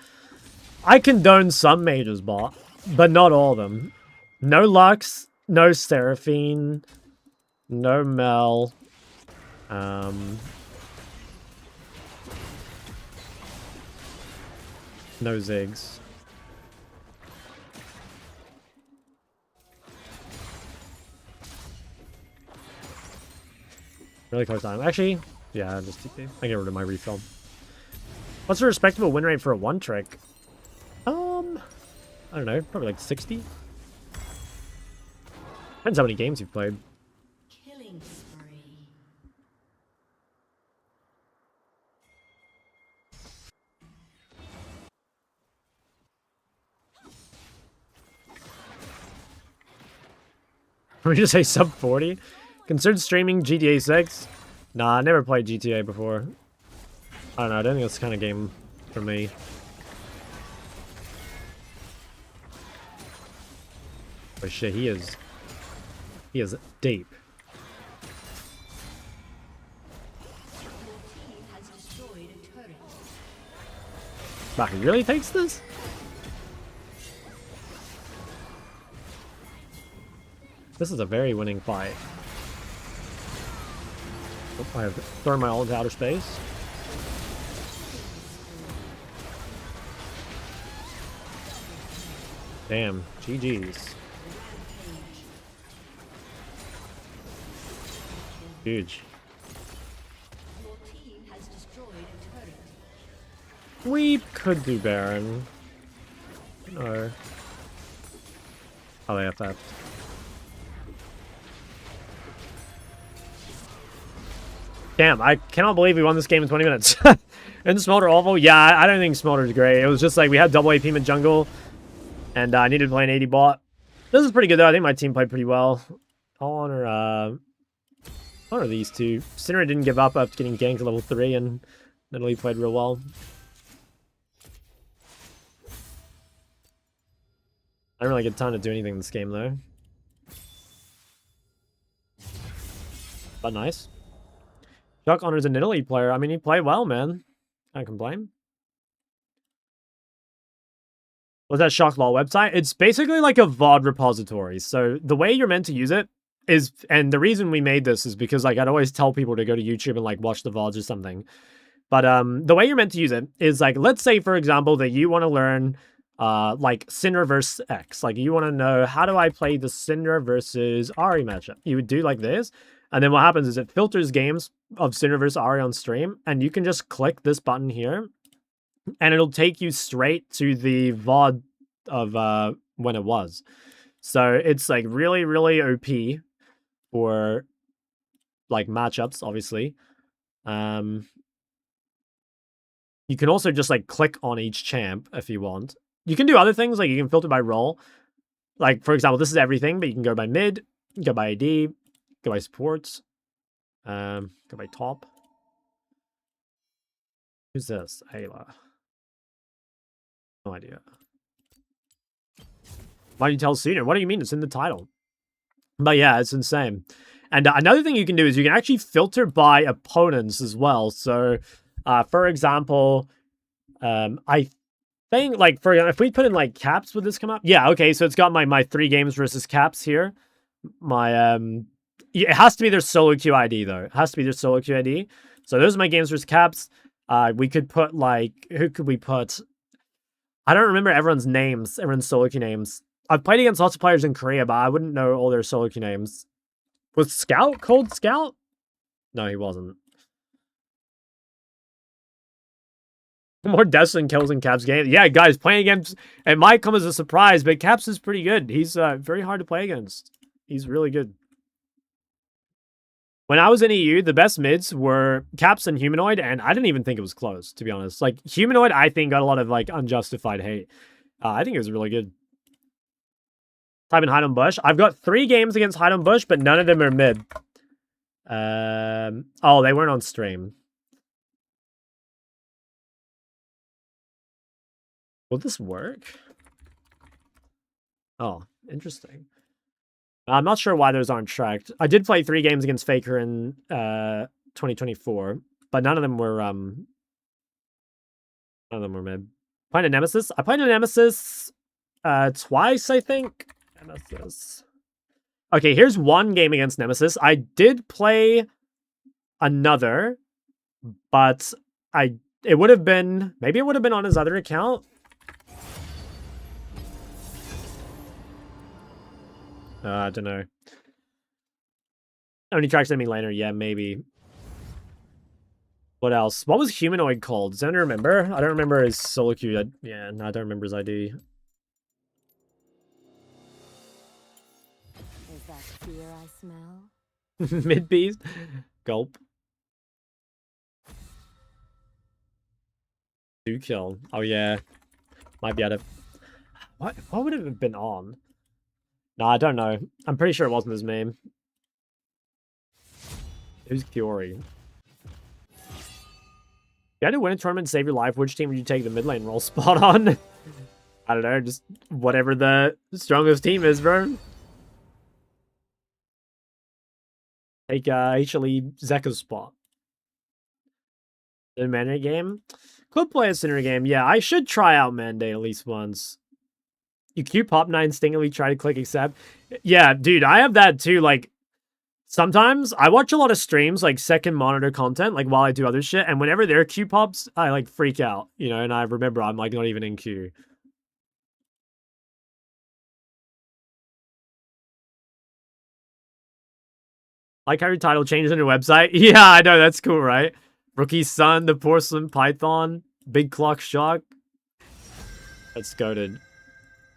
I condone some mages bot, but not all of them. No Lux, no Seraphine, no Mel. No Ziggs. Really close time. Actually, yeah, just TP. I get rid of my refill. What's a respectable win rate for a one trick? I don't know, probably like 60. Depends how many games you've played. Killing spree. We just say sub 40. Consider streaming GTA 6. Nah, I never played GTA before. I don't know. I don't think it's the kind of game for me. But shit, he is deep. Your team has destroyed a turret. Wow, he really takes this? This is a very winning fight. Oh, I have thrown my ult into outer space. Damn, GG's. Huge. Your team has destroyed a turret. We could do Baron. No. Oh, they have that. Damn, I cannot believe we won this game in 20 minutes. And Smolder awful? Yeah, I don't think Smolder's great. It was just like we had double AP mid jungle, and I needed to play an 80 bot. This is pretty good though. I think my team played pretty well. I'll honor these two. Sinner didn't give up after getting ganked to level 3, and Nidalee played real well. I didn't really get time to do anything in this game though. But nice. Chuck honors a Nidalee player. I mean, he played well, man. Can't complain. What's that Shock Law website? It's basically like a VOD repository. So the way you're meant to use it is, and the reason we made this is because like I'd always tell people to go to YouTube and like watch the VODs or something. But the way you're meant to use it is like, let's say for example that you want to learn like Syndra versus X. Like you want to know, how do I play the Syndra versus Ahri matchup? You would do like this, and then what happens is it filters games of Syndra versus Ahri on stream, and you can just click this button here, and it'll take you straight to the VOD of when it was. So it's like really, really OP for like matchups, obviously. You can also just like click on each champ if you want. You can do other things, like you can filter by role. Like, for example, this is everything, but you can go by mid, go by AD, go by supports, go by top. Who's this? Ayla. No idea. Why don't you tell sooner? What do you mean? It's in the title. But yeah, it's insane. And another thing you can do is you can actually filter by opponents as well. So, for example, I think, like, if we put in, like, Caps, would this come up? Yeah, okay, so it's got my 3 games versus Caps here. It has to be their solo queue ID, though. It has to be their solo queue ID. So those are my games versus Caps. We could put, like, who could we put? I don't remember everyone's names, everyone's solo queue names. I've played against lots of players in Korea, but I wouldn't know all their solo queue names. Was Scout called Scout? No, he wasn't. More deaths and kills in Caps game. Yeah, guys, playing against... It might come as a surprise, but Caps is pretty good. He's very hard to play against. He's really good. When I was in EU, the best mids were Caps and Humanoid, and I didn't even think it was close, to be honest. Like, Humanoid, I think, got a lot of, like, unjustified hate. I think it was really good. Type in Hydon Bush. I've got 3 games against Hydon Bush, but none of them are mid. Oh, they weren't on stream. Will this work? Oh, interesting. I'm not sure why those aren't tracked. I did play 3 games against Faker in 2024, but none of them were mid. Playing a Nemesis. I played a Nemesis twice, I think. Nemesis. Okay, here's 1 game against Nemesis. I did play another, but it would have been, maybe it would have been on his other account. I don't know. Only tracks enemy laner. Yeah, maybe. What else? What was Humanoid called? Does anyone remember? I don't remember his solo queue. Yeah, no, I don't remember his ID. Is that fear I smell? Mid beast. Gulp. 2 kill. Oh yeah. Might be able to. What would it have been on? No, I don't know. I'm pretty sure it wasn't his name. Who's Fiori? You had to win a tournament and save your life. Which team would you take the mid lane role spot on? I don't know. Just whatever the strongest team is, bro. Take actually Zeka's spot. The Mandate game? Could play a Sinner game. Yeah, I should try out Mandate at least once. You Q pop 9 instinctively try to click accept. Yeah, dude, I have that too. Like, sometimes I watch a lot of streams, like second monitor content, like while I do other shit. And whenever there are Q pops, I like freak out, you know, and I remember I'm like not even in Q. Like how your title changed on your website. Yeah, I know, that's cool, right? Rookie Sun, the Porcelain Python, Big Clock Shock. Let's go to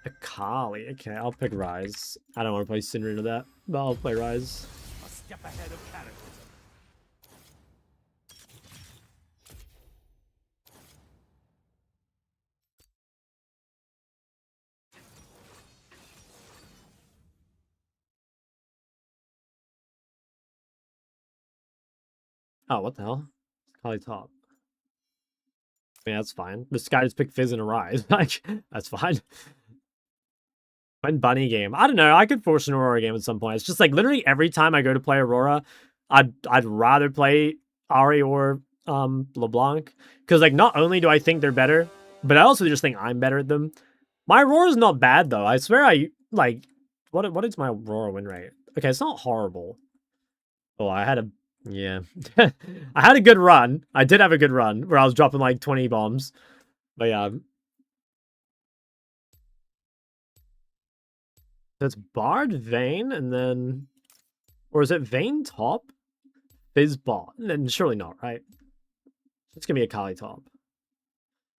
Akali. Okay, I'll pick Rise. I don't want to play Syndra into that, but I'll play Rise. A step ahead of Cataclysm. Oh, what the hell? Akali top. I mean, that's fine. This guy just picked Fizz and a Rise. Like, that's fine. When Bunny game. I don't know. I could force an Aurora game at some point. It's just like literally every time I go to play Aurora, I'd rather play Ahri or LeBlanc. Because like not only do I think they're better, but I also just think I'm better at them. My Aurora's not bad though. I swear I like what is my Aurora win rate? Okay, it's not horrible. Oh, I had a yeah. I had a good run. I did have a good run where I was dropping like 20 bombs. But yeah. So it's Bard, Vayne, and then... Or is it Vayne top? Fizz bot? And surely not, right? It's gonna be a Kali top.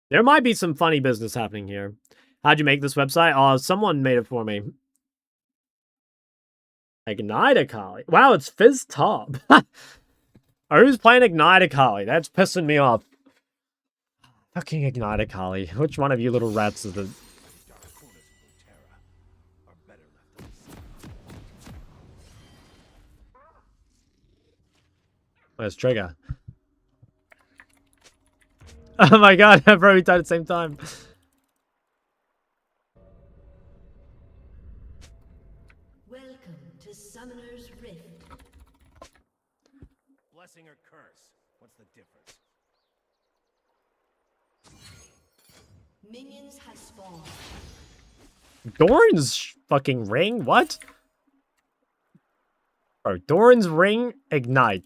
There might be some funny business happening here. How'd you make this website? Oh, someone made it for me. Ignite Akali. Wow, it's Fizz top. Who's playing Ignite Akali? That's pissing me off. Fucking Ignite Akali. Which one of you little rats is the... Dark corners of Runeterra are better left unseen. Where's Trigger? Oh my god, bro, we died at the same time. Welcome to Summoner's Rift. Blessing or curse? What's the difference? Minions have spawned. Doran's fucking ring? What? Bro, Doran's ring, ignite.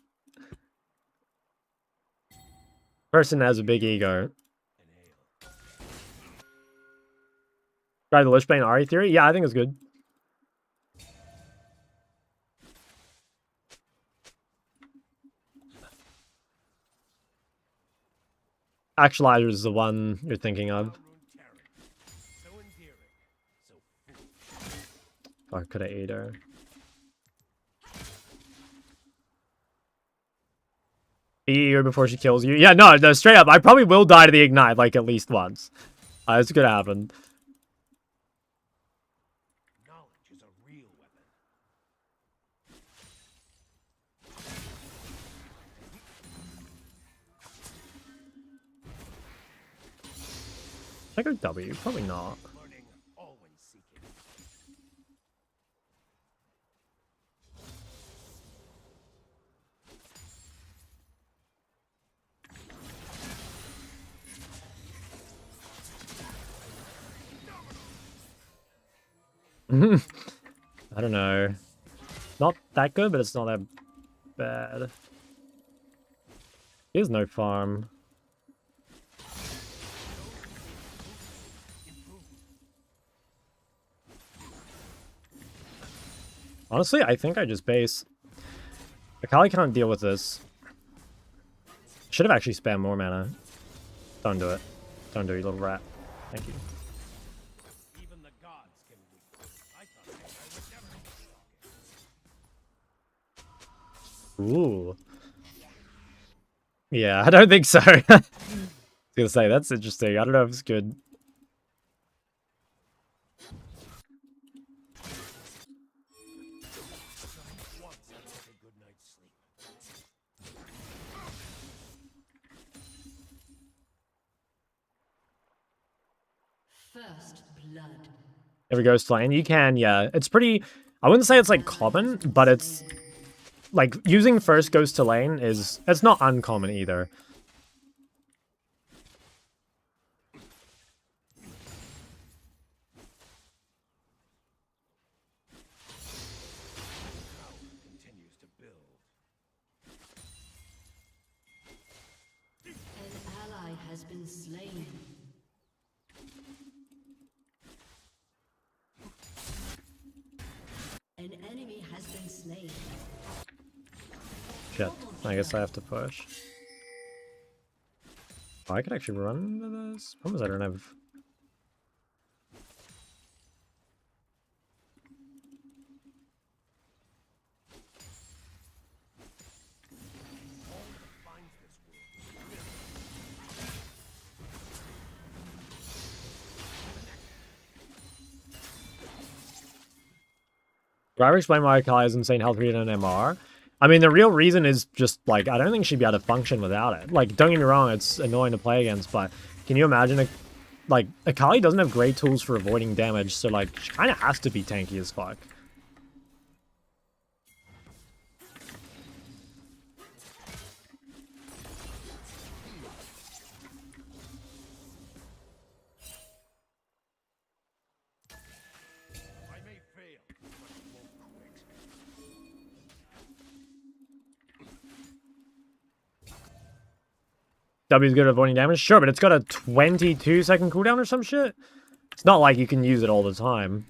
Person has a big ego. Try the Lishbane Ari theory? Yeah, I think it's good. Actualizer is the one you're thinking of. So endearing, so foolish. Fuck, could have ate her. Be eager before she kills you. Yeah, no, straight up. I probably will die to the Ignite, like, at least once. It's gonna happen. Knowledge is a real weapon. Should I go W? Probably not. Learning, always seeking. I don't know. Not that good, but it's not that bad. Here's no farm. Honestly, I think I just base. Akali can't deal with this. Should have actually spammed more mana. Don't do it. Don't do it, you little rat. Thank you. Even the gods can weep. I thought I would never be Ooh. Yeah, I don't think so. I was gonna say, that's interesting. I don't know if it's good. once I took a good night's sleep. First blood. Every ghost lane, you can, yeah. It's pretty, I wouldn't say it's like common, but it's like using first ghost to lane is, it's not uncommon either. Continues to build. An ally has been slain. An enemy has been slain. Shit, I guess I have to push. Oh, I could actually run into this. Problem is I don't have... Finds this world. Do I ever explain why Akali has insane health read and MR? I mean, the real reason is just, like, I don't think she'd be able to function without it. Like, don't get me wrong, it's annoying to play against, but can you imagine, like, Akali doesn't have great tools for avoiding damage, so, like, she kind of has to be tanky as fuck. I may fail, but won't quit. W is good at avoiding damage? Sure, but it's got a 22-second cooldown or some shit. It's not like you can use it all the time.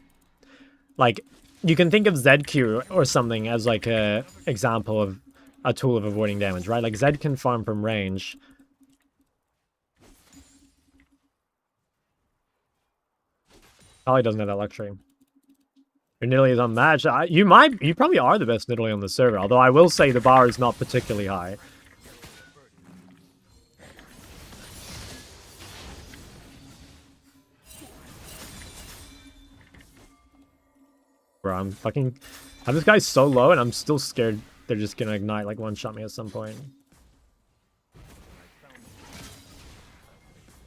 Like, you can think of ZQ or something as like a example of a tool of avoiding damage, right? Like Zed can farm from range. Probably doesn't have that luxury. Your Nidalee is unmatched. You probably are the best Nidalee on the server, although I will say the bar is not particularly high. Bro, I'm fucking... this guy's so low and I'm still scared they're just gonna ignite, like one-shot me at some point.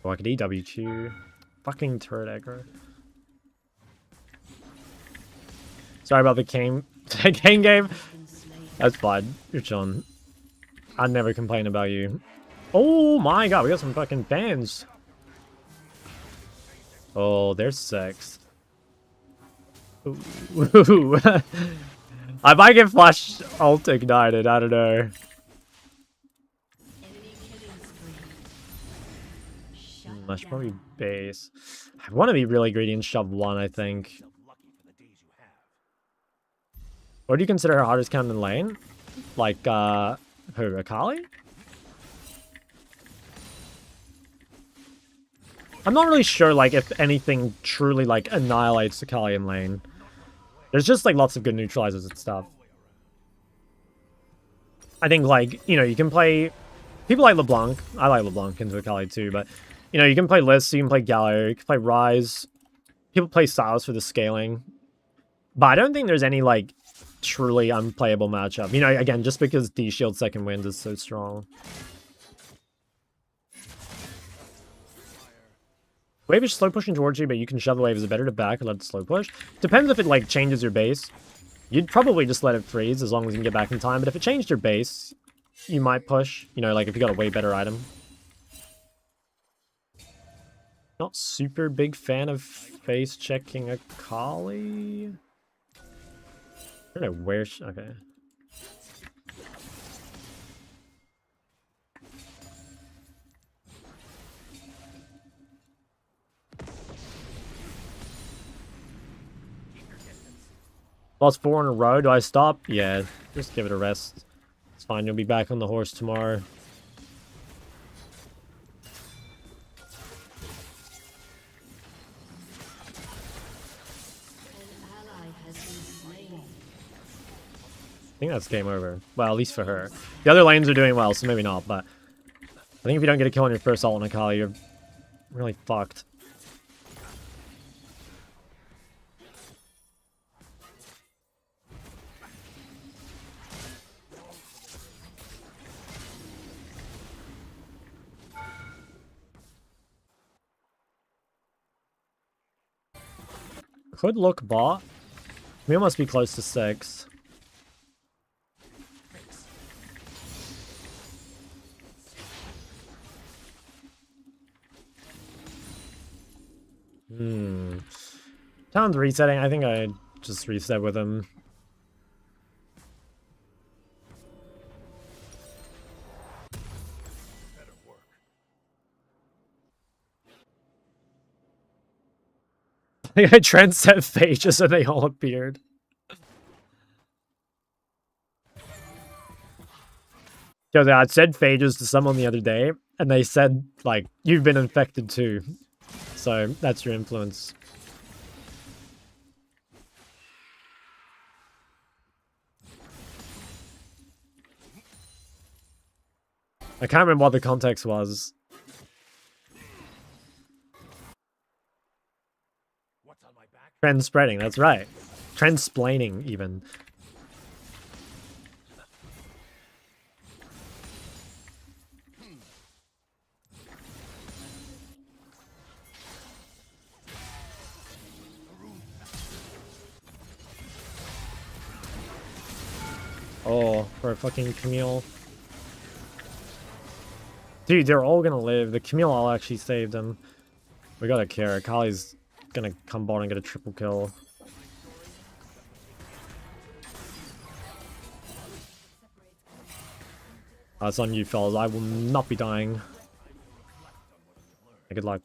Oh, I could EWQ. Fucking turret aggro. Sorry about the Kane game. That's fine. You're chilling. I'd never complain about you. Oh my god, we got some fucking fans. Oh, there's sex. Ooh. I might get flash ult ignited, I don't know. I should probably base. I want to be really greedy and shove one, I think. What do you consider her hardest count in lane? Like, who, Akali? I'm not really sure, like, if anything truly, like, annihilates Akali in lane. There's just, like, lots of good neutralizers and stuff. I think, like, you know, you can play... People like LeBlanc. I like LeBlanc into Akali too, but... You know, you can play Liz, you can play Galio, you can play Ryze. People play Sylas for the scaling. But I don't think there's any, like, truly unplayable matchup. You know, again, just because D-Shield second wind is so strong. Wave is slow pushing towards you, but you can shove the wave. Is it better to back or let it slow push? Depends if it, like, changes your base. You'd probably just let it freeze as long as you can get back in time. But if it changed your base, you might push. You know, like, if you got a way better item. Not super big fan of face checking Akali. I don't know where okay. Lost 4 in a row. Do I stop? Yeah, just give it a rest. It's fine. You'll be back on the horse tomorrow. I think that's game over. Well, at least for her. The other lanes are doing well, so maybe not, but... I think if you don't get a kill on your first ult on Akali, you're really fucked. Could look bot. We must be close to 6. Town's resetting. I think I just reset with him. I think I trendset phages and they all appeared. Yo, I said phages to someone the other day, and they said, like, you've been infected too. So, that's your influence. I can't remember what the context was. Trend spreading, that's right. Trend splaining, even. Oh, for a fucking Camille. Dude, they're all gonna live. The Camille all actually saved them. We gotta care. Akali's gonna come bot and get a triple kill. That's on you, fellas. I will not be dying. Good luck.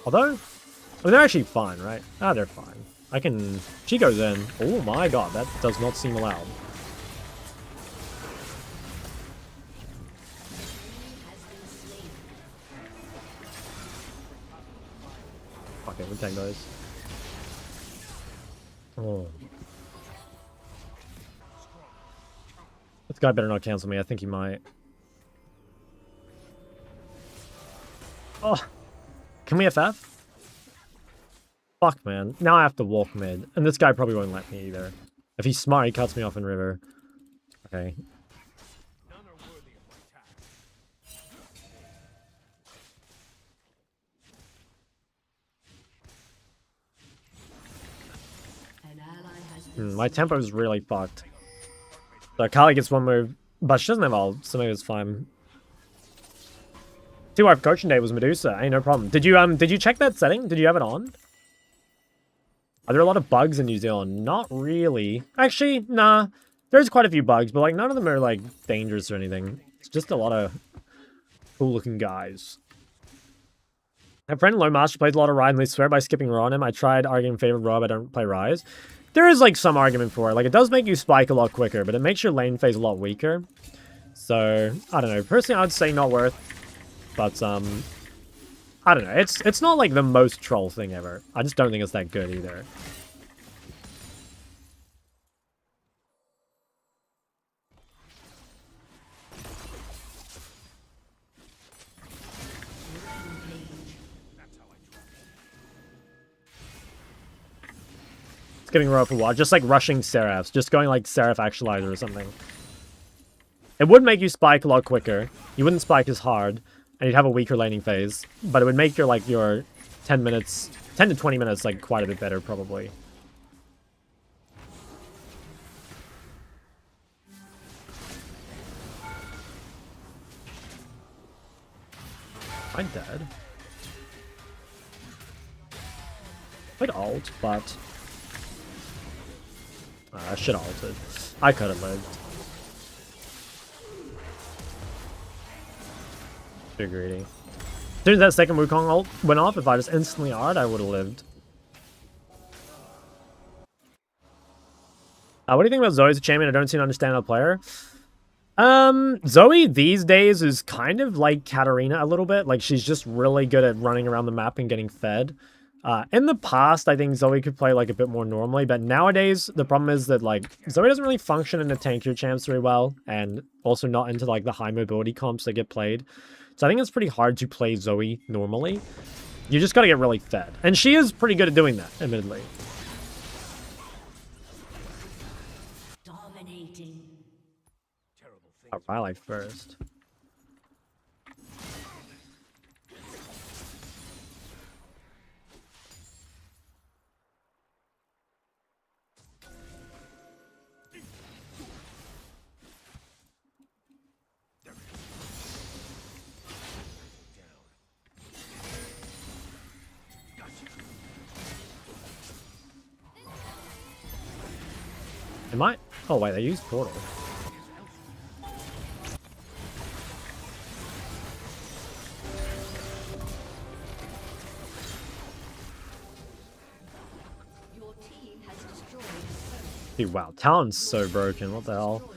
Although, they're actually fine, right? Ah, they're fine. I can... She goes in. Oh my god, that does not seem allowed. Okay, we take those. Oh. This guy better not cancel me. I think he might. Oh. Can we FF? Fuck, man. Now I have to walk mid. And this guy probably won't let me either. If he's smart, he cuts me off in river. Okay. None are worthy of my task. An ally has been My tempo is really fucked. So Kali gets one move, but she doesn't have ult, so maybe it's fine. See why coaching day was Medusa. Ain't no problem. Did you check that setting? Did you have it on? Are there a lot of bugs in New Zealand? Not really. Actually, nah. There's quite a few bugs, but like none of them are like dangerous or anything. It's just a lot of cool looking guys. My friend Low Master plays a lot of Ride and they swear by skipping Raw on him. I tried arguing in favor of Raw, but I don't play Rise. There is like some argument for it. Like it does make you spike a lot quicker, but it makes your lane phase a lot weaker. So I don't know. Personally, I'd say not worth. But I don't know. It's not like the most troll thing ever. I just don't think it's that good either. It's getting rough for a while. Just like rushing Seraphs. Just going like Seraph Actualizer or something. It would make you spike a lot quicker. You wouldn't spike as hard. And you'd have a weaker laning phase. But it would make your 10 minutes, 10 to 20 minutes like quite a bit better probably. I'm dead. I'd ult, but... I should have ulted. I could have lived. Too greedy. As soon as that second Wukong ult went off, if I just instantly R'd, I would have lived. What do you think about Zoe as a champion? I don't seem to understand the player. Zoe these days is kind of like Katarina a little bit. Like, she's just really good at running around the map and getting fed. In the past, I think Zoe could play, like, a bit more normally. But nowadays, the problem is that, like, Zoe doesn't really function in the tankier champs very well. And also not into, like, the high mobility comps that get played. So I think it's pretty hard to play Zoe normally. You just gotta get really fed. And she is pretty good at doing that, admittedly. dominating. Terrible things. Oh, Rylai first. Am I? Oh wait, they used Portal. Your team has destroyed Dude, wow, Talon's so broken. What the hell?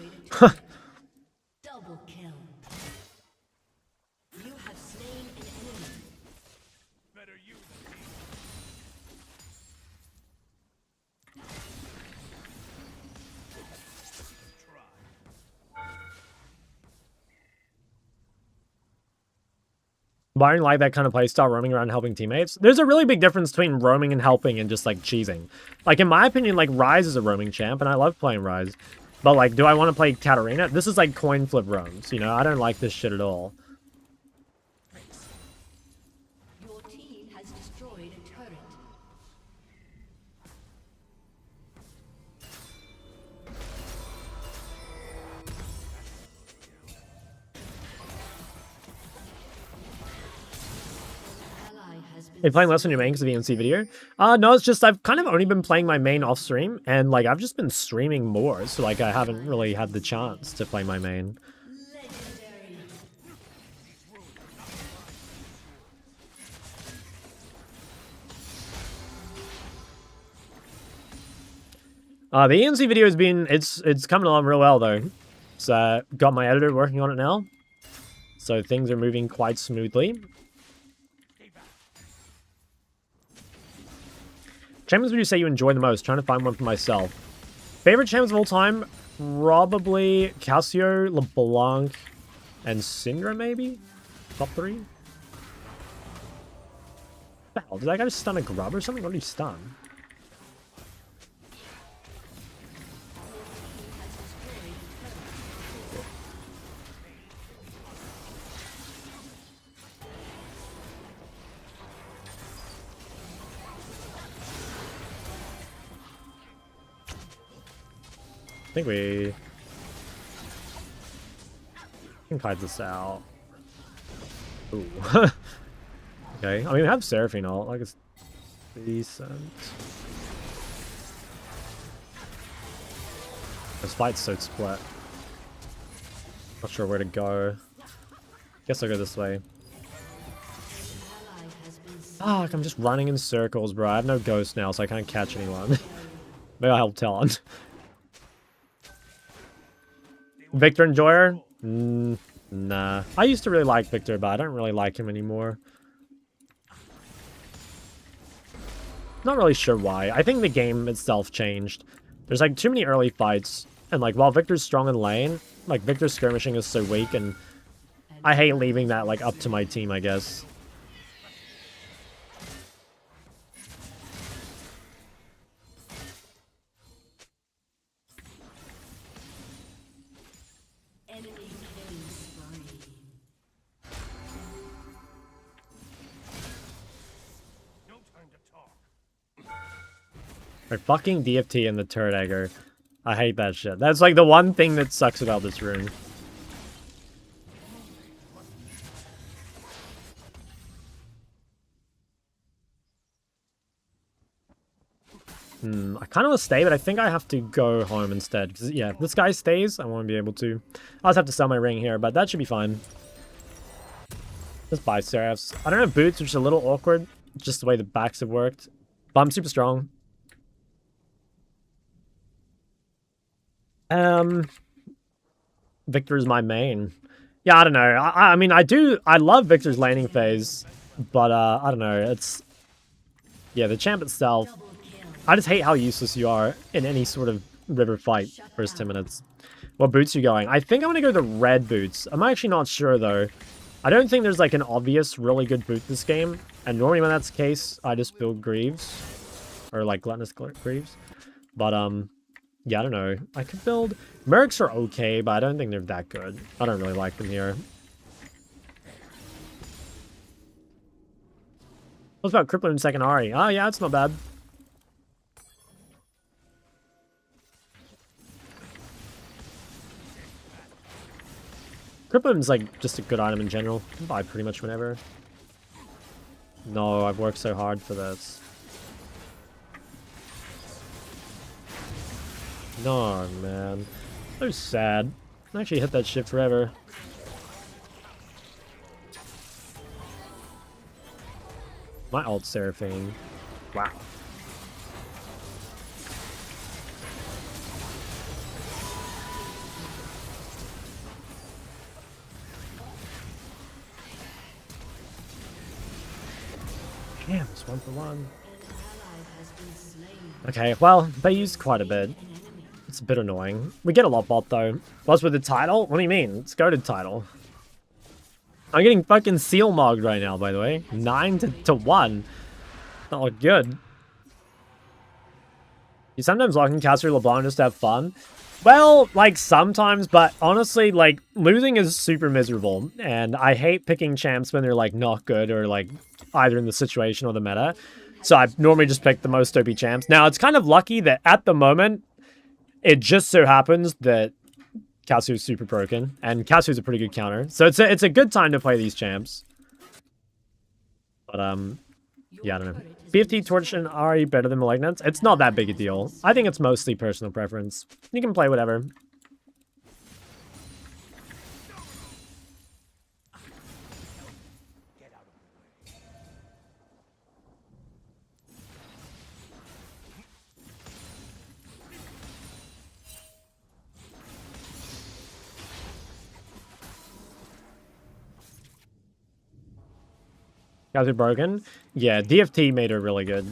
double kill. You have slain an enemy. Better you than me. Try. Byron like that kind of playstyle, roaming around helping teammates. There's a really big difference between roaming and helping and just like cheesing. Like in my opinion, like Ryze is a roaming champ and I love playing Ryze. But like, do I want to play Katarina? This is like coin flip roams, you know? I don't like this shit at all. Your team has destroyed a turret. Ally has been Are you playing less on your main because of the ENC video? No, it's just I've kind of only been playing my main off stream and like I've just been streaming more. So like I haven't really had the chance to play my main. legendary. The ENC video has been, it's coming along real well though. So got my editor working on it now. So things are moving quite smoothly. Champions would you say you enjoy the most? Trying to find one for myself. Favorite champions of all time? Probably Cassio, LeBlanc, and Syndra maybe? Top 3? What the hell? Did that guy just stun a grub or something? What did he stun? I think we can hide this out. Ooh. Okay. I mean, we have Seraphine ult. Like, it's decent. This fight's so split. Not sure where to go. Guess I'll go this way. Fuck, I'm just running in circles, bro. I have no ghost now, so I can't catch anyone. Maybe I'll help Talon. Victor Enjoyer? Nah. I used to really like Victor, but I don't really like him anymore. Not really sure why. I think the game itself changed. There's like too many early fights. And like while Victor's strong in lane, like Victor's skirmishing is so weak, and I hate leaving that like up to my team, I guess. Or fucking DFT and the turret egger. I hate that shit. That's like the one thing that sucks about this rune. I kind of want to stay, but I think I have to go home instead. Because, yeah, if this guy stays, I won't be able to. I'll just have to sell my ring here, but that should be fine. Just buy Seraphs. I don't have boots, which is a little awkward. Just the way the backs have worked. But I'm super strong. Victor's my main. Yeah, I don't know. I mean, I love Victor's laning phase. But, I don't know. It's... Yeah, the champ itself... I just hate how useless you are in any sort of river fight first 10 minutes. What boots are you going? I think I'm going to go the red boots. I'm actually not sure, though. I don't think there's, like, an obvious, really good boot this game. And normally when that's the case, I just build Greaves. Or, like, Gluttonous Greaves. But, yeah, I don't know. I could build... Mercs are okay, but I don't think they're that good. I don't really like them here. What's about Crippler and second Ahri? Oh, yeah, it's not bad. Cripplin's like just a good item in general. You can buy pretty much whenever. No, I've worked so hard for this. No, man. So sad. I actually hit that shit forever. My ult Seraphine. Wow. Damn, it's 1 for 1. Okay, well, they used quite a bit. It's a bit annoying. We get a lot bot though. What's with the title? What do you mean? Let's go to title. I'm getting fucking seal mogged right now, by the way. 9 to 1. Not look good. You sometimes lock in Cassio LeBlanc just to have fun. Well, like sometimes, but honestly, like losing is super miserable. And I hate picking champs when they're like not good or like either in the situation or the meta. So I normally just pick the most OP champs. Now, it's kind of lucky that at the moment, it just so happens that Cassio's super broken, and Cassio's a pretty good counter. So it's a good time to play these champs. But, yeah, I don't know. BFT, Torch, and Ahri better than Malignant? It's not that big a deal. I think it's mostly personal preference. You can play whatever. Guys are broken. Yeah, DFT made her really good.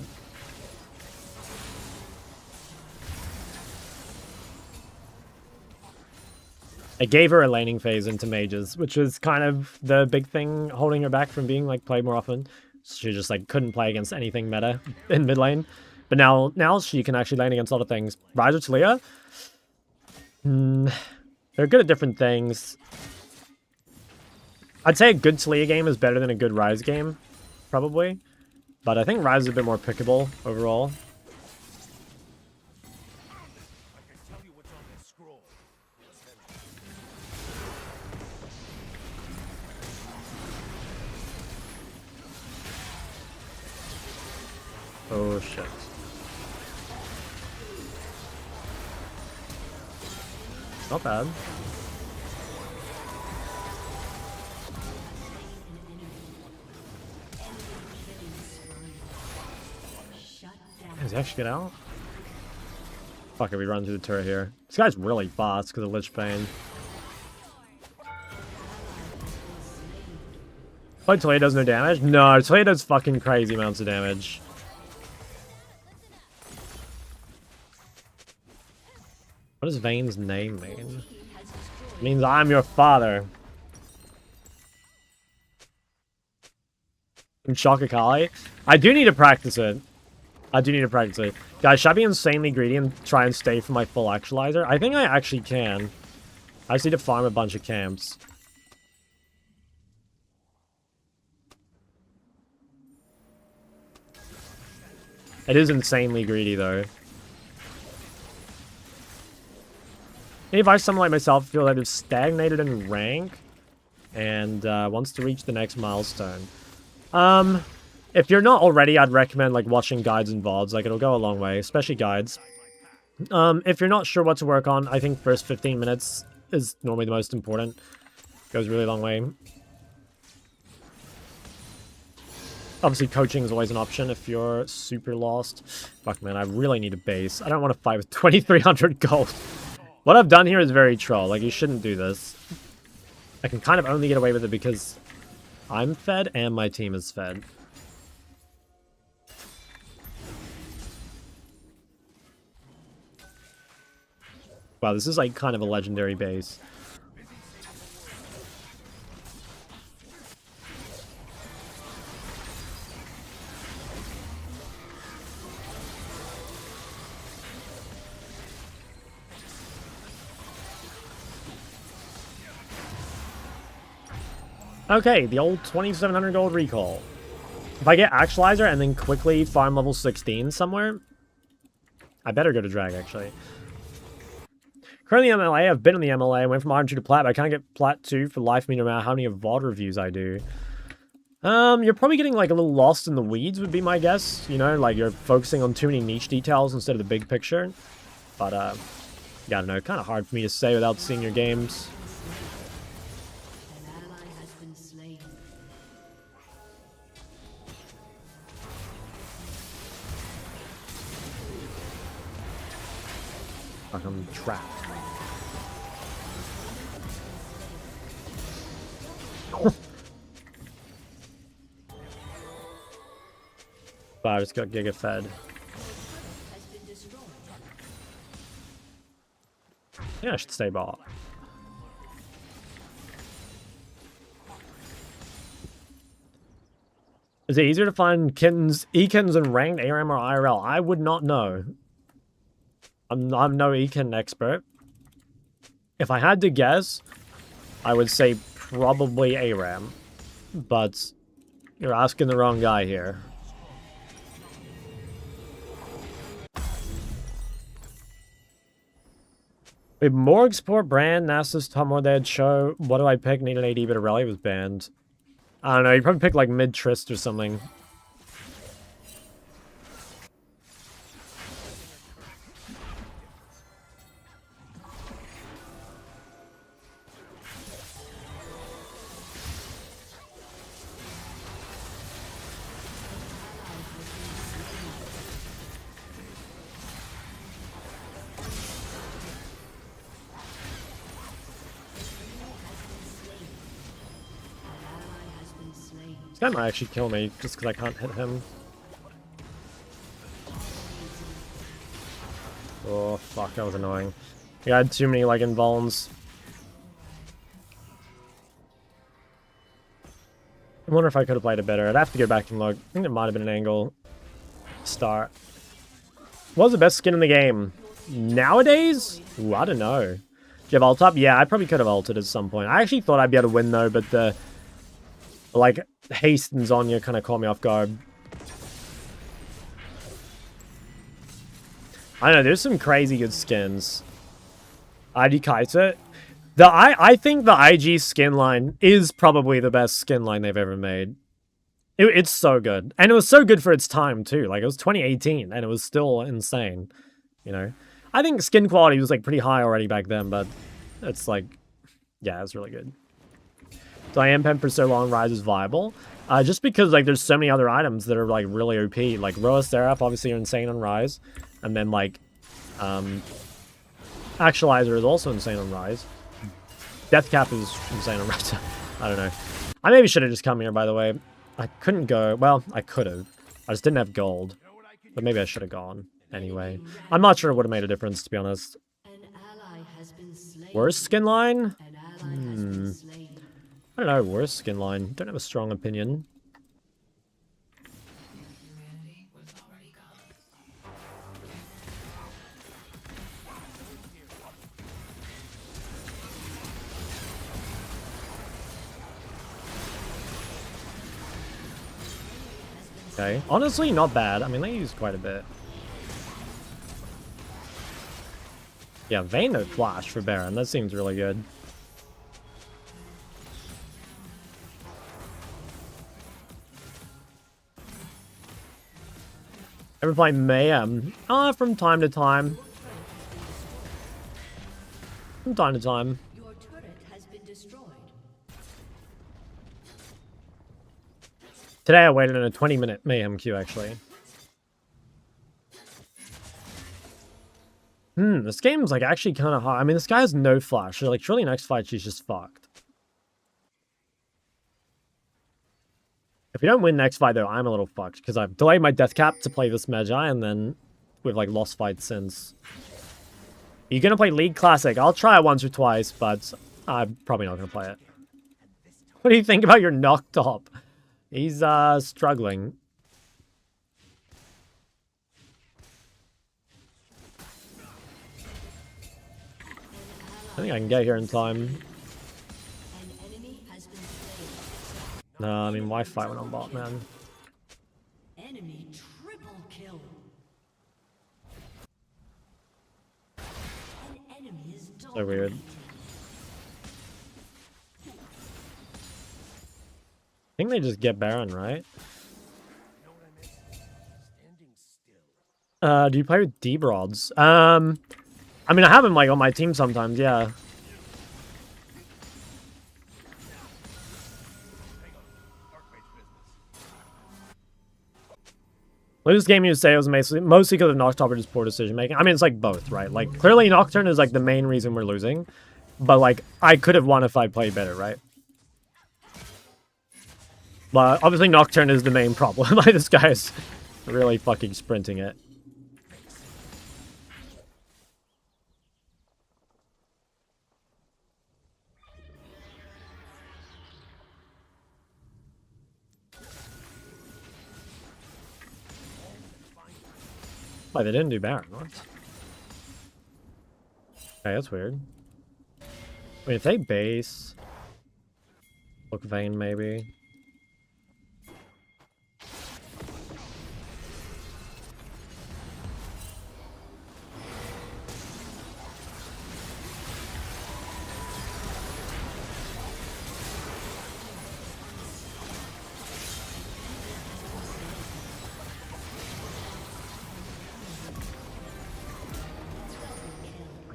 It gave her a laning phase into mages, which was kind of the big thing holding her back from being like played more often. She just like couldn't play against anything meta in mid lane. But now she can actually lane against a lot of things. Ryze or Taliyah? They're good at different things. I'd say a good Taliyah game is better than a good Ryze game, probably. But I think Ryze is a bit more pickable overall. I can tell you what's on this scroll. Oh shit. Not bad. Does he actually get out? Fuck it, we run through the turret here. This guy's really fast because of Lich Bane. Wait, Taliyah does no damage? No, Taliyah does fucking crazy amounts of damage. What does Vayne's name mean? It means I'm your father. In Shaka Kali? I do need to practice it. Guys, should I be insanely greedy and try and stay for my full actualizer? I think I actually can. I just need to farm a bunch of camps. It is insanely greedy, though. If I, someone like myself, feel that it's stagnated in rank and wants to reach the next milestone. If you're not already, I'd recommend like watching guides and VODs. Like, it'll go a long way, especially guides. If you're not sure what to work on, I think first 15 minutes is normally the most important. Goes a really long way. Obviously, coaching is always an option if you're super lost. Fuck, man, I really need a base. I don't want to fight with 2,300 gold. What I've done here is very troll. Like, you shouldn't do this. I can kind of only get away with it because I'm fed and my team is fed. Wow, this is like kind of a legendary base. Okay, the old 2,700 gold recall. If I get Actualizer and then quickly farm level 16 somewhere, I better go to Drag, actually. Currently MLA, I've been in the MLA, I went from Iron 2 to Plat, but I can't get Plat 2 for life me no matter how many VOD reviews I do. You're probably getting like a little lost in the weeds would be my guess. You know, like you're focusing on too many niche details instead of the big picture. But, yeah, I don't know, kind of hard for me to say without seeing your games. Fuck, I'm trapped. Wow, I just got Giga fed. Yeah, I should stay bot. Is it easier to find kittens, E-kittens in ranked ARM or IRL? I would not know. I'm no E-kitten expert. If I had to guess, I would say probably ARAM. But you're asking the wrong guy here. Wait, Morgsport brand, Nasus, Tom Dead show. What do I pick? Need an AD, but Aurelia was banned. I don't know, you probably pick like mid-Trist or something. This guy might actually kill me just because I can't hit him. Oh, fuck, that was annoying. I had too many, like, invulns. I wonder if I could have played it better. I'd have to go back and look. I think it might have been an angle. Start. What was the best skin in the game? Nowadays? Ooh, I don't know. Do you have ult up? Yeah, I probably could have ulted at some point. I actually thought I'd be able to win, though, but the... like, haste and Zhonya kind of caught me off guard. I don't know, there's some crazy good skins. ID Kaiser. I think the IG skin line is probably the best skin line they've ever made. It's so good. And it was so good for its time, too. Like, it was 2018, and it was still insane. You know? I think skin quality was, like, pretty high already back then, but it's, like... yeah, it's really good. So I am Pemp for so long, Rise is viable. Just because, like, there's so many other items that are, like, really OP. Like, Roa Seraph, obviously, are insane on Rise. And then, like, Actualizer is also insane on Rise. Deathcap is insane on Rise. I don't know. I maybe should have just come here, by the way. I couldn't go. Well, I could have. I just didn't have gold. But maybe I should have gone anyway. I'm not sure it would have made a difference, to be honest. Worst skin line? I don't know, worst skin line. Don't have a strong opinion. Okay, honestly, not bad. I mean, they use quite a bit. Yeah, Vayne no flash for Baron. That seems really good. Ever play Mayhem? From time to time. From time to time. Your turret has been destroyed. Today I waited in a 20-minute Mayhem queue, actually. This game's, like, actually kind of hard. I mean, this guy has no flash. So, like, surely next fight she's just fucked. If we don't win next fight, though, I'm a little fucked. Because I've delayed my death cap to play this Magi, and then we've, like, lost fights since. Are you going to play League Classic? I'll try it once or twice, but I'm probably not going to play it. What do you think about your Noctop? He's, struggling. I think I can get here in time. No, I mean, why fight when I'm bot, man? Enemy triple kill. An enemy is So weird. I think they just get Baron, right? Do you play with D-Broads? I mean, I have him, like, on my team sometimes, yeah. Well, this game you say it was mostly because of Nocturne or just poor decision making. I mean, it's like both, right? Like, clearly Nocturne is, like, the main reason we're losing. But, like, I could have won if I played better, right? But obviously Nocturne is the main problem. Like, this guy is really fucking sprinting it. Why, they didn't do Baron, what? Okay, that's weird. Wait, if they base... Look Vayne, maybe.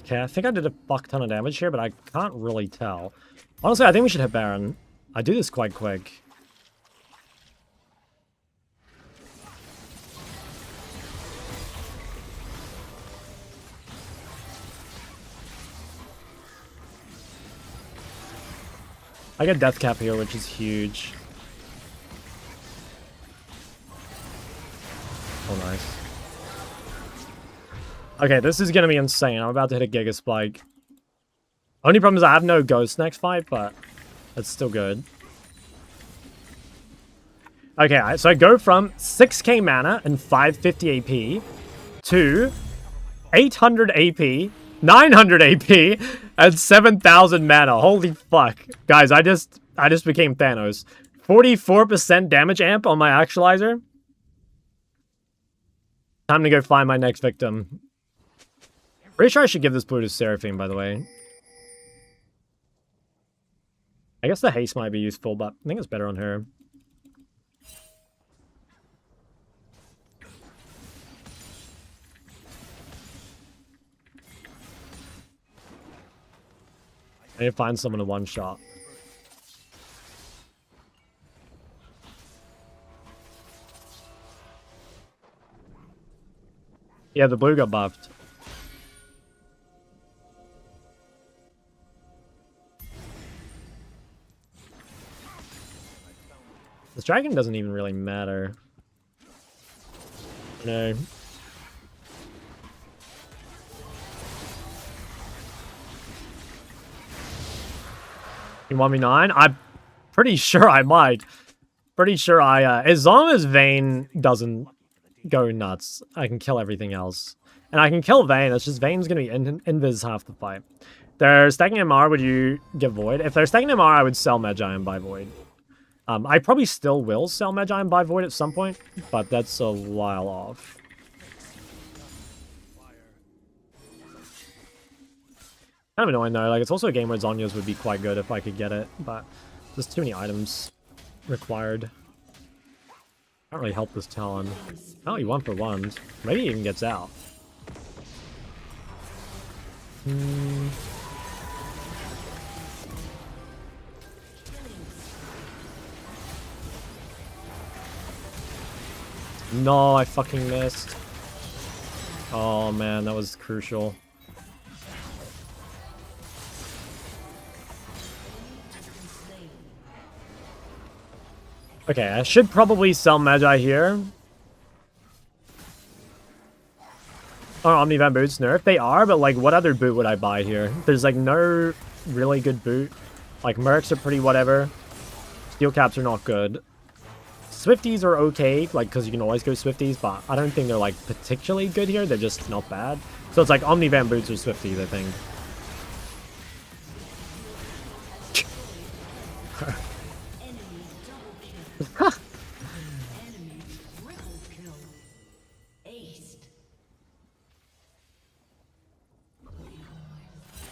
Okay, I think I did a fuck ton of damage here, but I can't really tell. Honestly, I think we should hit Baron. I do this quite quick. I get death cap here, which is huge. Oh, nice. Okay, this is gonna be insane. I'm about to hit a Giga Spike. Only problem is I have no Ghost next fight, but it's still good. Okay, so I go from 6k mana and 550 AP to 800 AP, 900 AP, and 7,000 mana. Holy fuck. Guys, I just became Thanos. 44% damage amp on my actualizer. Time to go find my next victim. Pretty sure I should give this blue to Seraphine, by the way. I guess the haste might be useful, but I think it's better on her. I need to find someone to one-shot. Yeah, the blue got buffed. This dragon doesn't even really matter. No. You want me 9? I'm pretty sure I might. Pretty sure as long as Vayne doesn't go nuts, I can kill everything else. And I can kill Vayne, it's just Vayne's gonna be invis half the fight. They're stacking MR, would you get Void? If they're stacking MR, I would sell Magi and buy Void. I probably still will sell Magi and buy Void at some point, but that's a while off. Kind of annoying though, like it's also a game where Zhonya's would be quite good if I could get it, but there's too many items required. Can't really help this Talon. Oh, he 1-for-1'd. Maybe he even gets out. No, I fucking missed. Oh man, that was crucial. Okay, I should probably sell Magi here. Oh, Omni-Van boots nerf? They are, but like, what other boot would I buy here? There's like no really good boot. Like, Mercs are pretty whatever. Steel Caps are not good. Swifties are okay, like, because you can always go Swifties, but I don't think they're like particularly good here. They're just not bad. So it's like Omni-Van boots or Swifties, I think.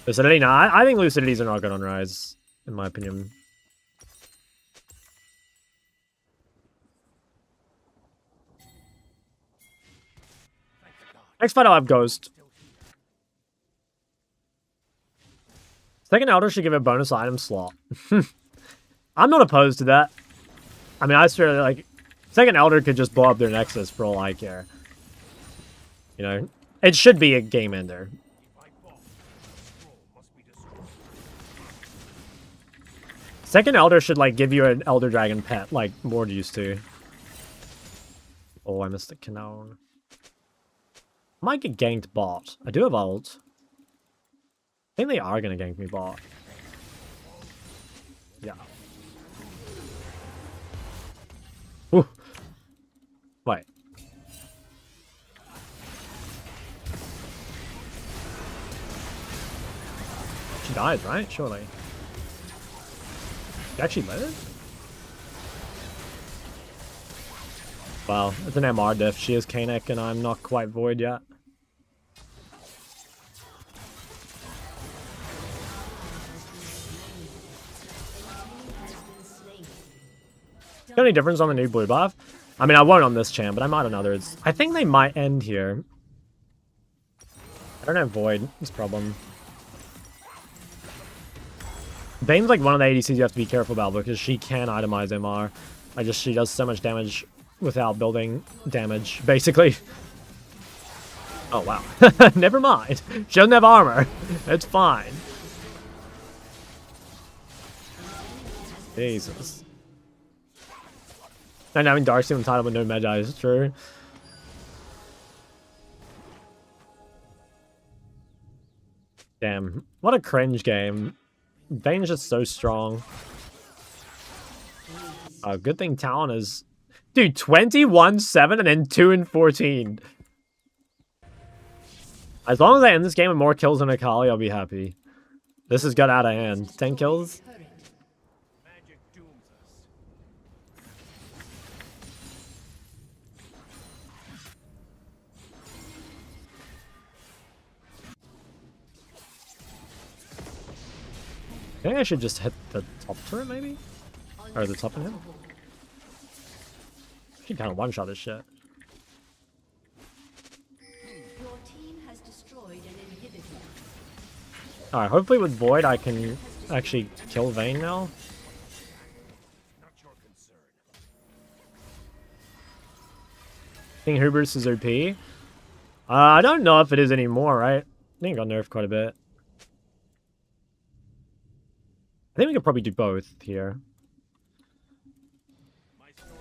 Lucidity? Nah, I think Lucidities are not good on Rise, in my opinion. Next fight I'll have Ghost. Second Elder should give a bonus item slot. I'm not opposed to that. I mean, I swear, like, Second Elder could just blow up their Nexus for all I care. You know? It should be a game ender. Second Elder should, like, give you an Elder Dragon pet, like Mord used to. Oh, I missed the Canon. I might get ganked bot. I do have ult. I think they are going to gank me bot. Yeah. Ooh. Wait. She dies, right? Surely. She actually live? Well, it's an MR diff. She is Kanek and I'm not quite Void yet. Got any difference on the new blue buff? I mean, I won't on this champ, but I might on others. I think they might end here. I don't have Void. This problem. Vayne's like one of the ADCs you have to be careful about because she can itemize MR. She does so much damage without building damage, basically. Oh, wow. Never mind. She doesn't have armor. It's fine. Jesus. And having Darksteel entitled with no Magi is true. Damn, what a cringe game. Vayne's just so strong. Oh, good thing Talon is... Dude, 21-7 and then 2-14. As long as I end this game with more kills than Akali, I'll be happy. This has got out of hand. 10 kills? Magic dooms us. I think I should just hit the top turret, maybe? Or the top of him? Should kind of one-shot this shit. Your team has destroyed an inhibitor. Alright, hopefully with Void I can actually kill Vayne now. Not your concern. I think Hubris is OP. I don't know if it is anymore, right? I think it got nerfed quite a bit. I think we could probably do both here. My story.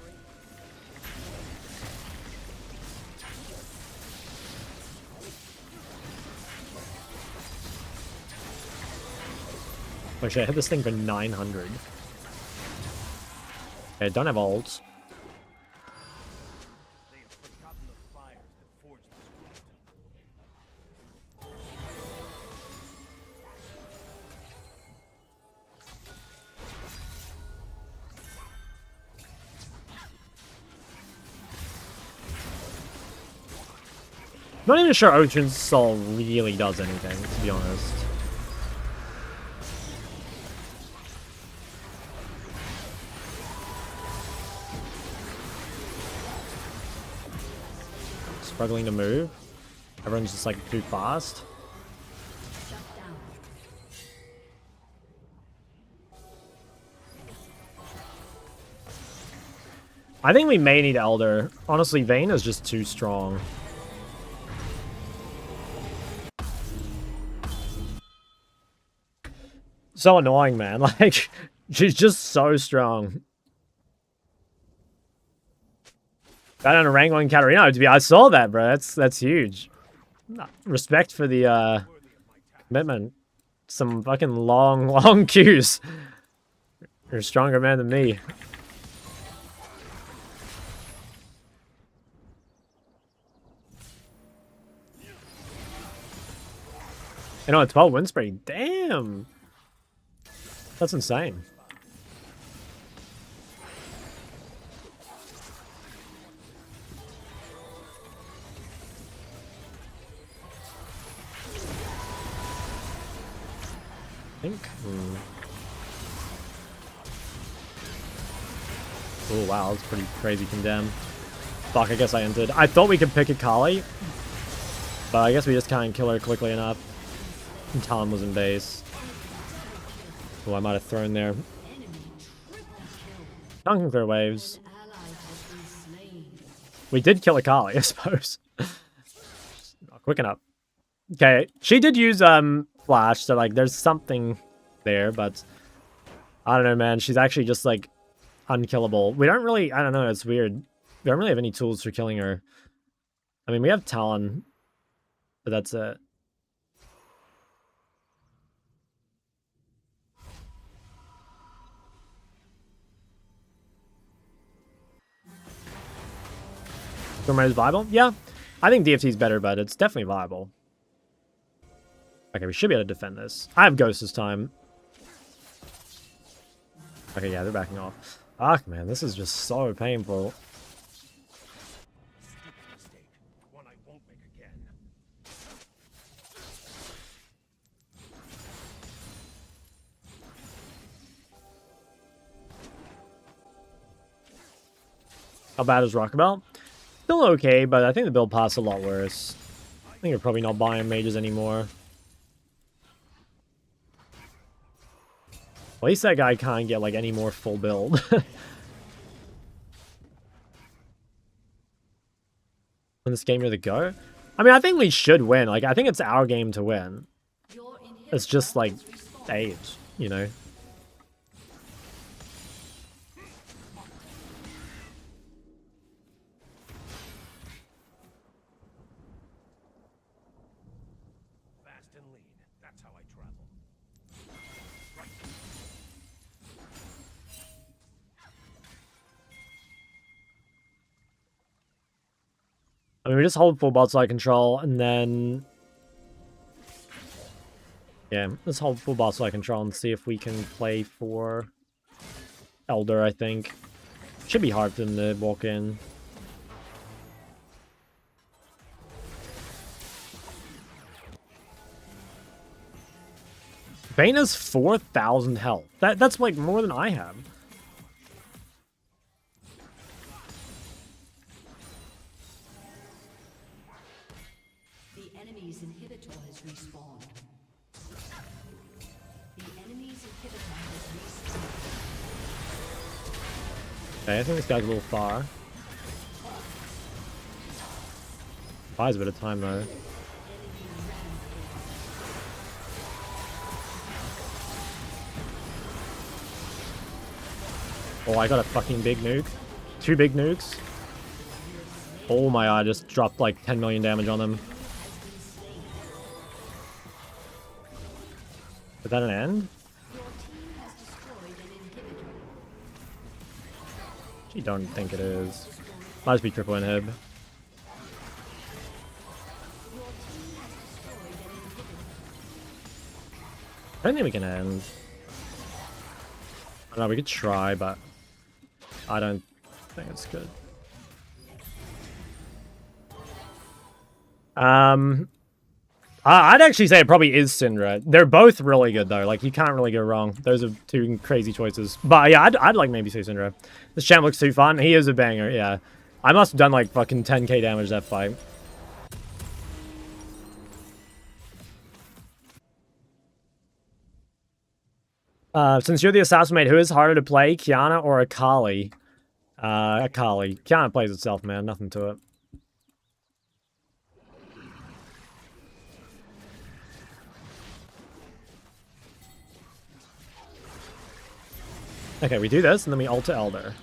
Oh shit, I hit this thing for 900. Okay, don't have ults. They have forgotten the fires that forged this world. Not even sure Ocean's Soul really does anything, to be honest. Struggling to move. Everyone's just like too fast. Shut down. I think we may need Elder. Honestly, Vayne is just too strong. So annoying, man. Like, she's just so strong. Got on a rank 1 Katarina. To be, I saw that, bro. That's huge. Respect for the commitment. Some fucking long queues. You're a stronger man than me. You know, a 12 win spree. Damn. That's insane. I think. Oh wow, that's pretty crazy condemn. Fuck, I guess I entered. I thought we could pick Akali, but I guess we just can't kill her quickly enough. And Talon was in base. Oh, I might have thrown there. Talon can clear waves. An ally has been slain. We did kill Akali, I suppose. Not quick enough. Okay, she did use flash, so like there's something there, but I don't know, man. She's actually just like unkillable. We don't really, I don't know, it's weird. We don't really have any tools for killing her. I mean, we have Talon, but that's it. Stormlight is viable? Yeah. I think DFT is better, but it's definitely viable. Okay, we should be able to defend this. I have Ghost this time. Okay, yeah, they're backing off. Fuck, man, this is just so painful. Stupid mistake. One I won't make again. How bad is Rockabelle? Still okay, but I think the build pass a lot worse. I think you're probably not buying mages anymore. At least that guy can't get like any more full build. In this game, you're the go. I mean, I think we should win. Like, I think it's our game to win. Your inhibitor It's just like has respawned. age, you know. Fast and lean. That's That's how I travel. I mean, we just hold full bot side control, and then... Yeah, let's hold full bot side control and see if we can play for Elder, I think. Should be hard for them to walk in. Vayne has 4,000 health. That's like more than I have. The enemy's inhibitor has respawned. The enemy's inhibitor has respawned. Okay, I think this guy's a little far. Buys a bit of time though. Oh, I got a fucking big nuke. 2 big nukes. Oh my god, I just dropped like 10 million damage on them. Is that an end? I don't think it is. Might just be triple inhib. I don't think we can end. I don't know, we could try, but I don't think it's good. I'd actually say it probably is Syndra. They're both really good though. Like you can't really go wrong. Those are 2 crazy choices. But yeah, I'd like maybe say Syndra. This champ looks too fun. He is a banger. Yeah, I must have done like fucking 10k damage that fight. Since you're the assassin mate, who is harder to play, Qiyana or Akali? Akali. Qiyana plays itself, man. Nothing to it. Okay, we do this, and then we ult to Elder.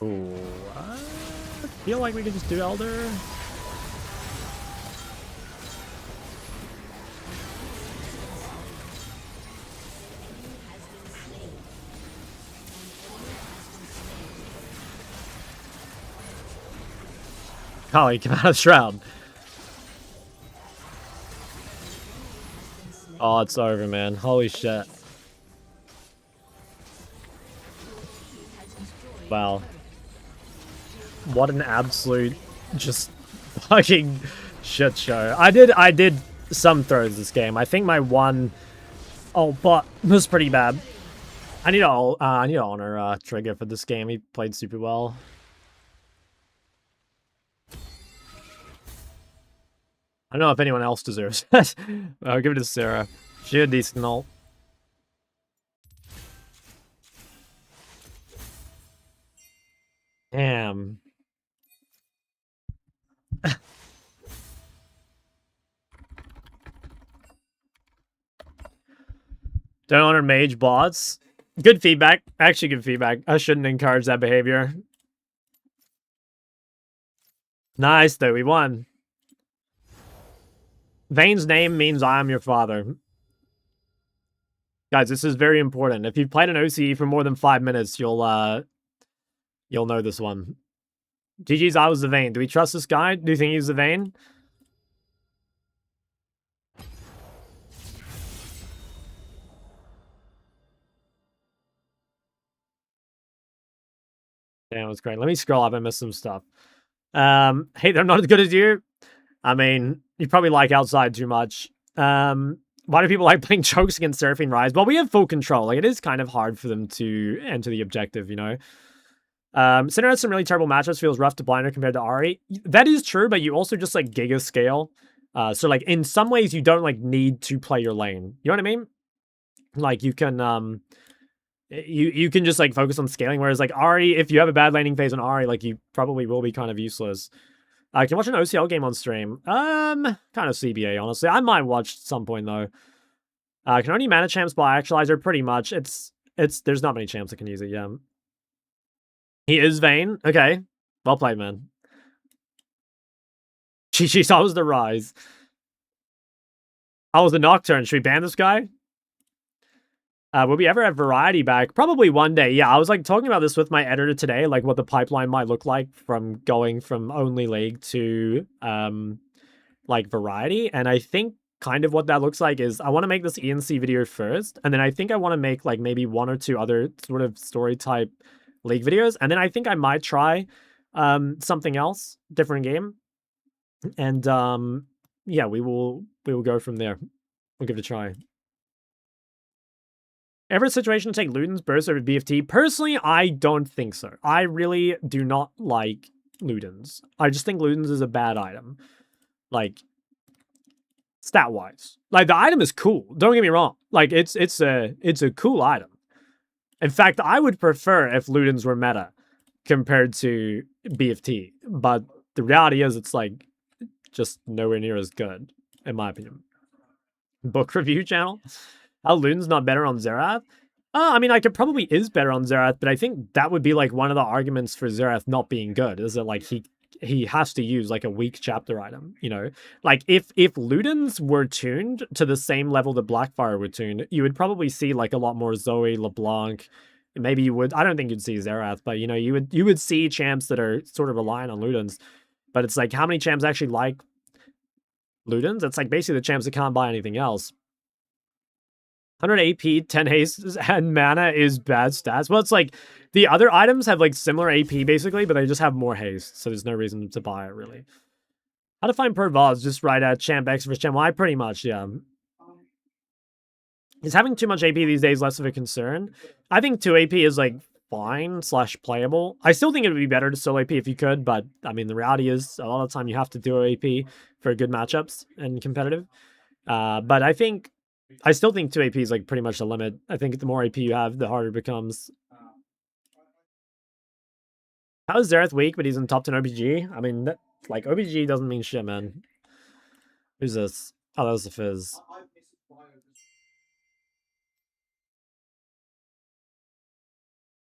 Ooh, I feel like we could just do Elder. Oh, he came out of the shroud. Oh, it's over, man. Holy shit. Wow. What an absolute just fucking shit show. I did some throws this game. I think my one but was pretty bad. I need to honor Trigger for this game. He played super well. I don't know if anyone else deserves it. I'll give it to Sarah. She had a decent ult. Damn. Don't honor mage bots. Good feedback. Actually, good feedback. I shouldn't encourage that behavior. Nice, though. We won. Vayne's name means I am your father. Guys, this is very important. If you've played an OCE for more than 5 minutes, you'll know this one. GG's I was the Vayne. Do we trust this guy? Do you think he's the Vayne? Damn, it's great. Let me scroll up. I missed some stuff. Hey, they're not as good as you. I mean, you probably like Outside too much. Why do people like playing chokes against Seraphine Rise? Well, we have full control. Like, it is kind of hard for them to enter the objective, you know? Cinder has some really terrible matchups. Feels rough to blinder compared to Ahri. That is true, but you also just, like, giga scale. So, like, in some ways, you don't, like, need to play your lane. You know what I mean? Like, you can, you can just, like, focus on scaling. Whereas, like, Ahri, if you have a bad laning phase on Ahri, like, you probably will be kind of useless. I can watch an OCL game on stream. Kind of CBA, honestly. I might watch at some point, though. Can only mana champs buy Actualizer? Pretty much. There's not many champs that can use it, yeah. He is Vayne. Okay. Well played, man. Chi Chi was the Rise. I was the Nocturne. Should we ban this guy? Will we ever have Variety back? Probably one day. Yeah, I was like talking about this with my editor today, like what the pipeline might look like from going from only League to like Variety. And I think kind of what that looks like is I want to make this ENC video first, and then I think I want to make like maybe 1 or 2 other sort of story type League videos, and then I think I might try something else, different game. And yeah, we will go from there. We'll give it a try. Ever a situation to take Luden's burst over BFT? Personally, I don't think so. I really do not like Luden's. I just think Luden's is a bad item. Like, stat-wise. Like, the item is cool. Don't get me wrong. Like, it's a cool item. In fact, I would prefer if Luden's were meta compared to BFT. But the reality is it's like just nowhere near as good, in my opinion. Book review channel? How Luden's not better on Xerath? I mean, like, it probably is better on Xerath, but I think that would be, like, one of the arguments for Xerath not being good, is that, like, he has to use, like, a weak chapter item, you know? Like, if Luden's were tuned to the same level that Blackfire were tuned, you would probably see, like, a lot more Zoe, LeBlanc. Maybe you would... I don't think you'd see Xerath, but, you know, you would see champs that are sort of relying on Luden's. But it's like, how many champs actually like Luden's? It's, like, basically the champs that can't buy anything else. 100 AP, 10 haste, and mana is bad stats. Well, it's like the other items have like similar AP basically, but they just have more haste, so there's no reason to buy it really. How to find per VODs? Just right at champ X versus champ Y, pretty much, yeah. Is having too much AP these days less of a concern? I think 2 AP is like fine / playable. I still think it would be better to solo AP if you could, but I mean the reality is a lot of the time you have to do AP for good matchups and competitive. But I still think 2 AP is like pretty much the limit. I think the more AP you have, the harder it becomes. How is Xerath weak, but he's in top 10 OBG? I mean, like, OBG doesn't mean shit, man. Who's this? Oh, that was the Fizz.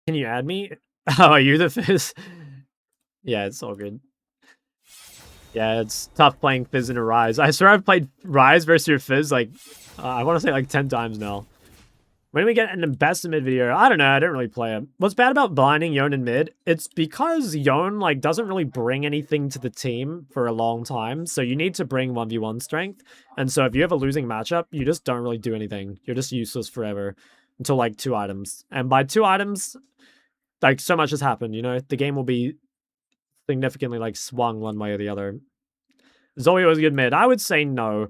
Can you add me? Oh, are you the Fizz? Yeah, it's all good. Yeah, it's tough playing Fizz in a Rise. I swear I've played Rise versus your Fizz, like, I want to say like 10 times now. When do we get an best in mid video? I don't know. I don't really play it. What's bad about blinding Yone in mid? It's because Yone like doesn't really bring anything to the team for a long time. So you need to bring 1v1 strength. And so if you have a losing matchup, you just don't really do anything. You're just useless forever until like 2 items. And by 2 items, like so much has happened, you know? The game will be significantly like swung one way or the other. Zoe was a good mid. I would say no.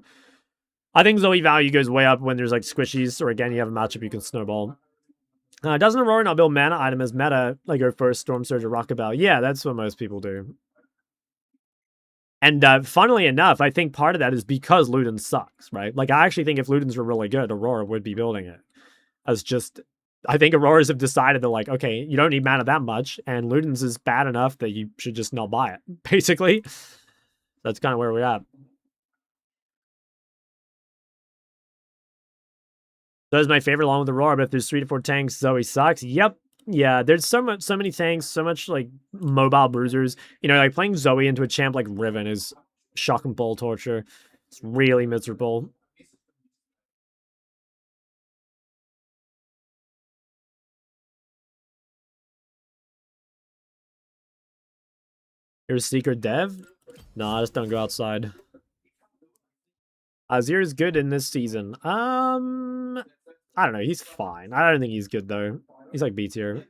I think Zoe value goes way up when there's like squishies, or again, you have a matchup you can snowball. Doesn't Aurora not build mana item as meta, like go first Storm Surge or Rockabelle? Yeah, that's what most people do. And funnily enough, I think part of that is because Luden sucks, right? Like, I actually think if Ludens were really good, Aurora would be building it. As just, I think Auroras have decided that, like, okay, you don't need mana that much, and Ludens is bad enough that you should just not buy it, basically. That's kind of where we're at. That is my favorite along with Aurora, but if there's 3 to 4 tanks, Zoe sucks. Yep. Yeah, there's so many tanks, so much like mobile bruisers. You know, like playing Zoe into a champ like Riven is shock and ball torture. It's really miserable. Here's Secret Dev? No, I just don't go outside. Azir is good in this season. I don't know. He's fine. I don't think he's good, though. He's like B tier.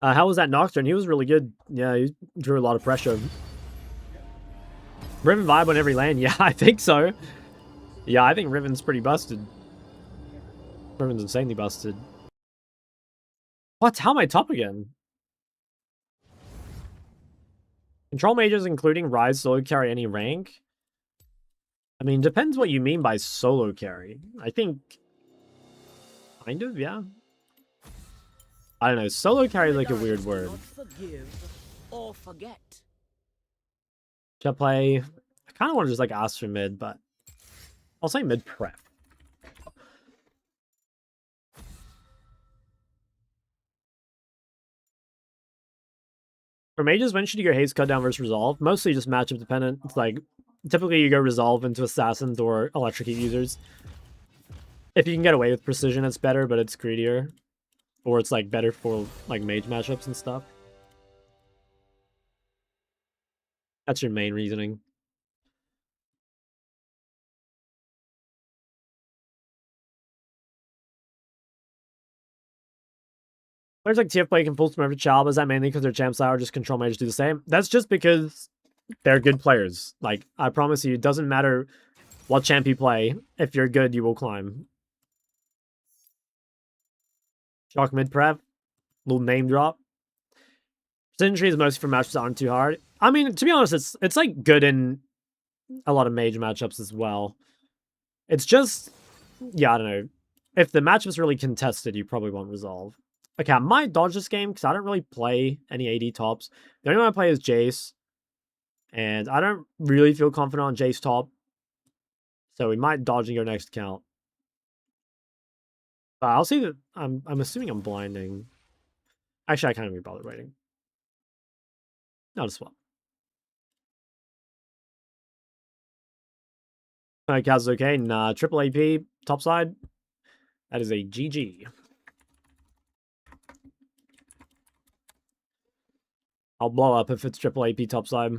How was that Nocturne? He was really good. Yeah, he drew a lot of pressure. Riven vibe on every lane. Yeah, I think so. Yeah, I think Riven's pretty busted. Riven's insanely busted. What? How am I top again? Control mages, including Rise, solo carry any rank? I mean, depends what you mean by solo carry. I Kind of, yeah. I don't know. Solo carry is like a The weird goddess do word. not forgive or forget. Should I play? I kind of want to just like ask for mid, but I'll say mid prep. For mages, when should you go haste cut down versus resolve? Mostly just matchup dependent. It's like typically you go resolve into assassins or electrocute users. If you can get away with precision, it's better, but it's greedier. Or it's like better for like mage matchups and stuff. That's your main reasoning. Players like TF play can pull from every child, but is that mainly because their champ style or just control mages do the same? That's just because they're good players. Like, I promise you, it doesn't matter what champ you play. If you're good, you will climb. Shock mid prep. Little name drop. Precision tree is mostly for matchups that aren't too hard. I mean, to be honest, it's like good in a lot of mage matchups as well. It's just, yeah, I don't know. If the matchup's really contested, you probably won't resolve. Okay, I might dodge this game because I don't really play any AD tops. The only one I play is Jace. And I don't really feel confident on Jace top. So we might dodge and go next count. But I'll see that I'm assuming I'm blinding. Actually, I can't even be bothered waiting. Not a swap. Alright, Kaz is okay. Nah, triple AP, top side. That is a GG. I'll blow up if it's triple AP topside.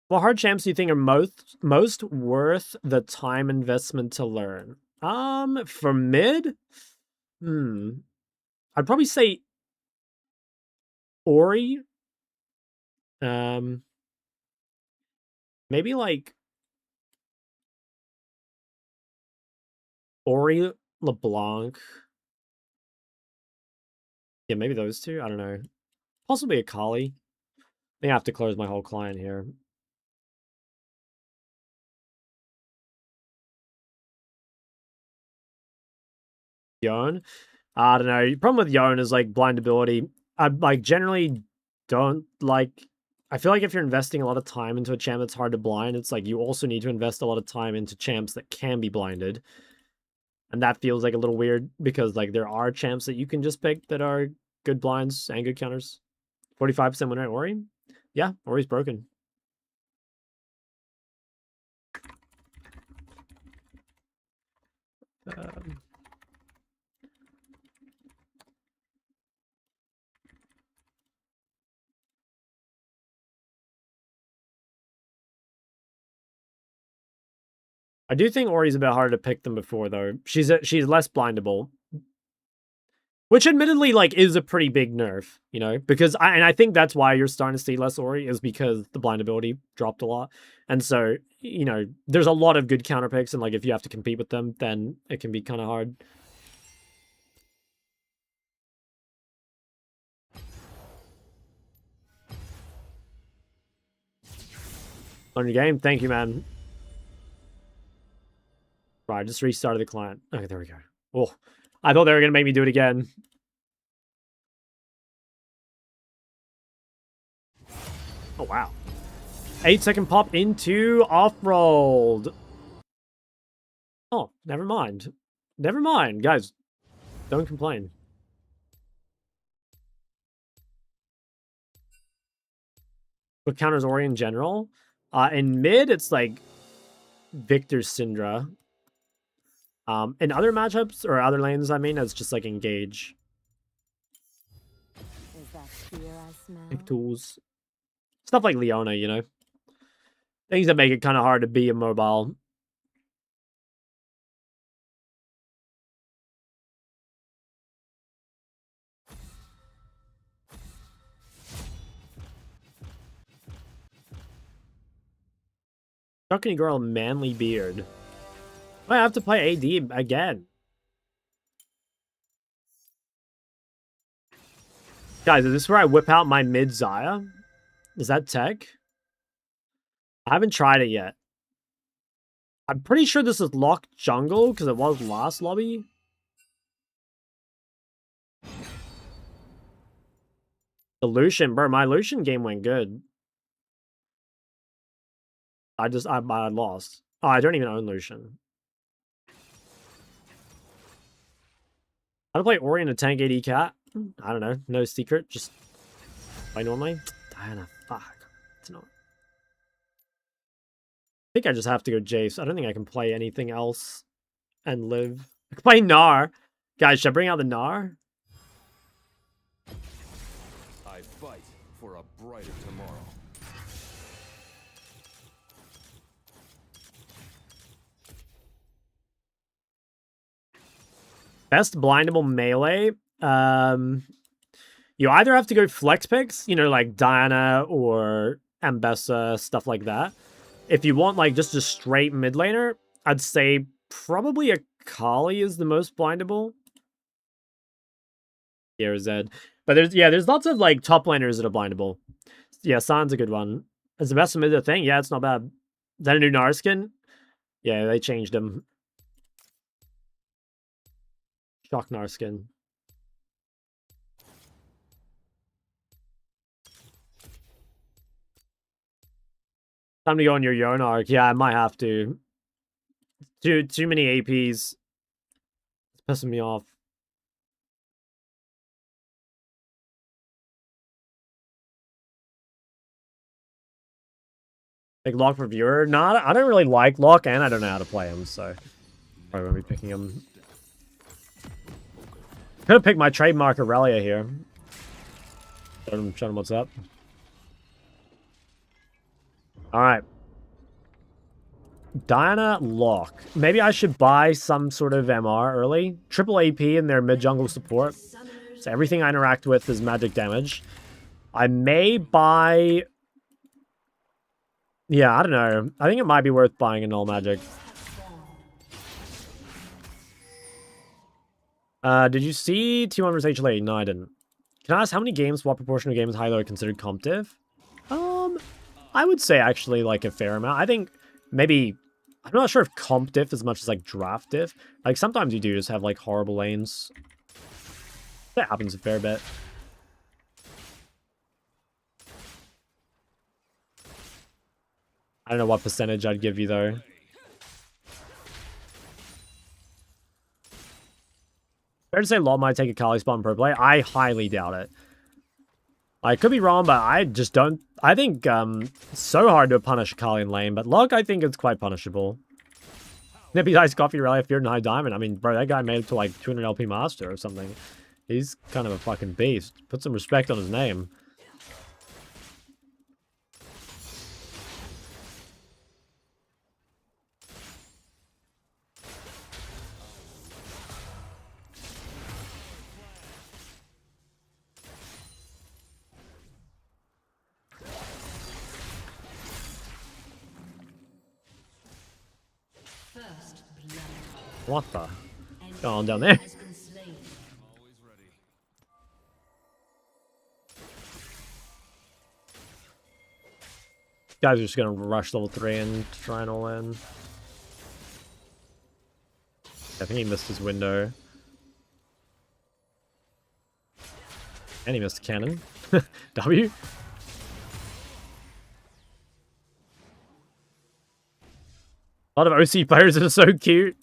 What hard champs do you think are most worth the time investment to learn? For mid? I'd probably say Ori. Maybe like Ori, LeBlanc. Yeah, maybe those two. I don't know. Possibly a Kali. I think I have to close my whole client here. Yone. I don't know. The problem with Yone is like blind ability. I like generally don't like. I feel like if you're investing a lot of time into a champ that's hard to blind, it's like you also need to invest a lot of time into champs that can be blinded. And that feels like a little weird because like there are champs that you can just pick that are good blinds and good counters. 45% win rate Ori? Yeah, Ori's broken. I do think Ori's a bit harder to pick than before, though. She's less blindable, which admittedly like is a pretty big nerf, you know. Because I think that's why you're starting to see less Ori is because the blind ability dropped a lot, and so you know there's a lot of good counter picks, and like if you have to compete with them, then it can be kind of hard. On your game, thank you, man. Right, I just restarted the client. Okay, there we go. Oh, I thought they were gonna make me do it again. Oh wow. 8-second pop into off-rolled. Oh, never mind. Never mind, guys. Don't complain. What counters Ori in general? In mid, it's like Victor Syndra. In other matchups, or other lanes, I mean, it's just like Engage. Is that fear I smell? Pick tools. Stuff like Leona, you know? Things that make it kind of hard to be immobile. How can you grow a manly beard? I have to play AD again. Guys, is this where I whip out my mid Xayah? Is that tech? I haven't tried it yet. I'm pretty sure this is locked jungle because it was last lobby. The Lucian, bro, my Lucian game went good. I lost. Oh, I don't even own Lucian. How to play Ori in a tank AD cat? I don't know. No secret. Just play normally. Diana, fuck. It's not. I think I just have to go Jace. I don't think I can play anything else and live. I can play Gnar. Guys, should I bring out the Gnar? I fight for a brighter tomorrow. Best blindable melee. You either have to go flex picks, you know, like Diana or Ambessa, stuff like that. If you want like just a straight mid laner, I'd say probably Akali is the most blindable. Yeah, Zed. But there's lots of like top laners that are blindable. Yeah, San's a good one. Is the best mid a thing? Yeah, it's not bad. Is that a new Gnar skin? Yeah, they changed him. Shock Gnar skin. Time to go on your Yone arc. Yeah, I might have to. Too many APs. It's pissing me off. Like Locke for viewer? Nah, I don't really like Locke, and I don't know how to play him, so probably won't be picking him. Could have picked my trademark Aurelia here. Show him what's up. Alright. Diana, Locke. Maybe I should buy some sort of MR early. Triple AP in their mid-jungle support. So everything I interact with is magic damage. I may buy... Yeah, I don't know. I think it might be worth buying a null magic. Did you see T1 vs HLA? No, I didn't. Can I ask how many games, what proportion of games high low are considered comp div? I would say actually like a fair amount. I think maybe, I'm not sure if comp diff as much as like draft diff. Like sometimes you do just have like horrible lanes. That happens a fair bit. I don't know what percentage I'd give you though. Fair to say LoL might take a Kali spot in pro play? I highly doubt it. I could be wrong, but I just don't... I think it's so hard to punish Kali in lane, but Locke, I think it's quite punishable. Nippy Ice Coffee Rally if you're in high diamond. I mean, bro, that guy made it to like 200 LP master or something. He's kind of a fucking beast. Put some respect on his name. First blood. What the? Going on down there? Has been slain. Always ready. Guys are just gonna rush level 3 and try and all in. I think he missed his window. And he missed cannon. W? A lot of OC players that are so cute.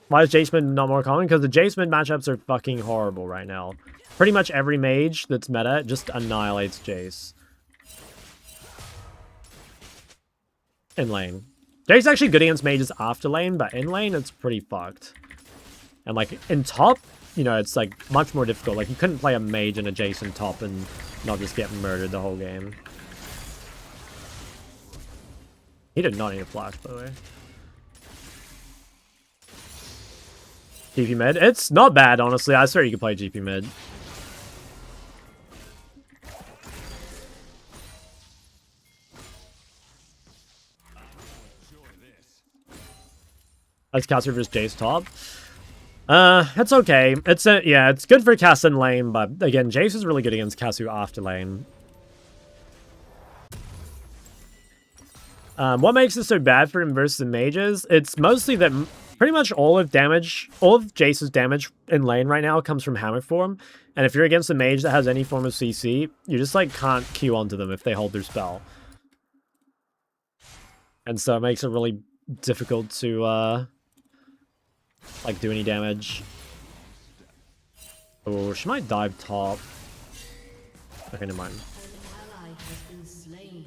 Why is Jace mid not more common? Because the Jace mid matchups are fucking horrible right now. Pretty much every mage that's meta just annihilates Jace. In lane. Jace is actually good against mages after lane, but in lane it's pretty fucked. And like in top, you know, it's like much more difficult. Like you couldn't play a mage and a Jace in top and not just get murdered the whole game. He did not need a flash, by the way. GP mid. It's not bad, honestly. I swear you could play GP mid. That's Caster vs Jace top. It's okay. Yeah, it's good for Cass in lane, but again, Jace is really good against Casu after lane. What makes it so bad for him versus the mages? It's mostly that pretty much all of Jace's damage in lane right now comes from Hammer form. And if you're against a mage that has any form of CC, you just like can't Q onto them if they hold their spell. And so it makes it really difficult to like do any damage. Oh, she might dive top. Okay, never mind. An ally has been slain.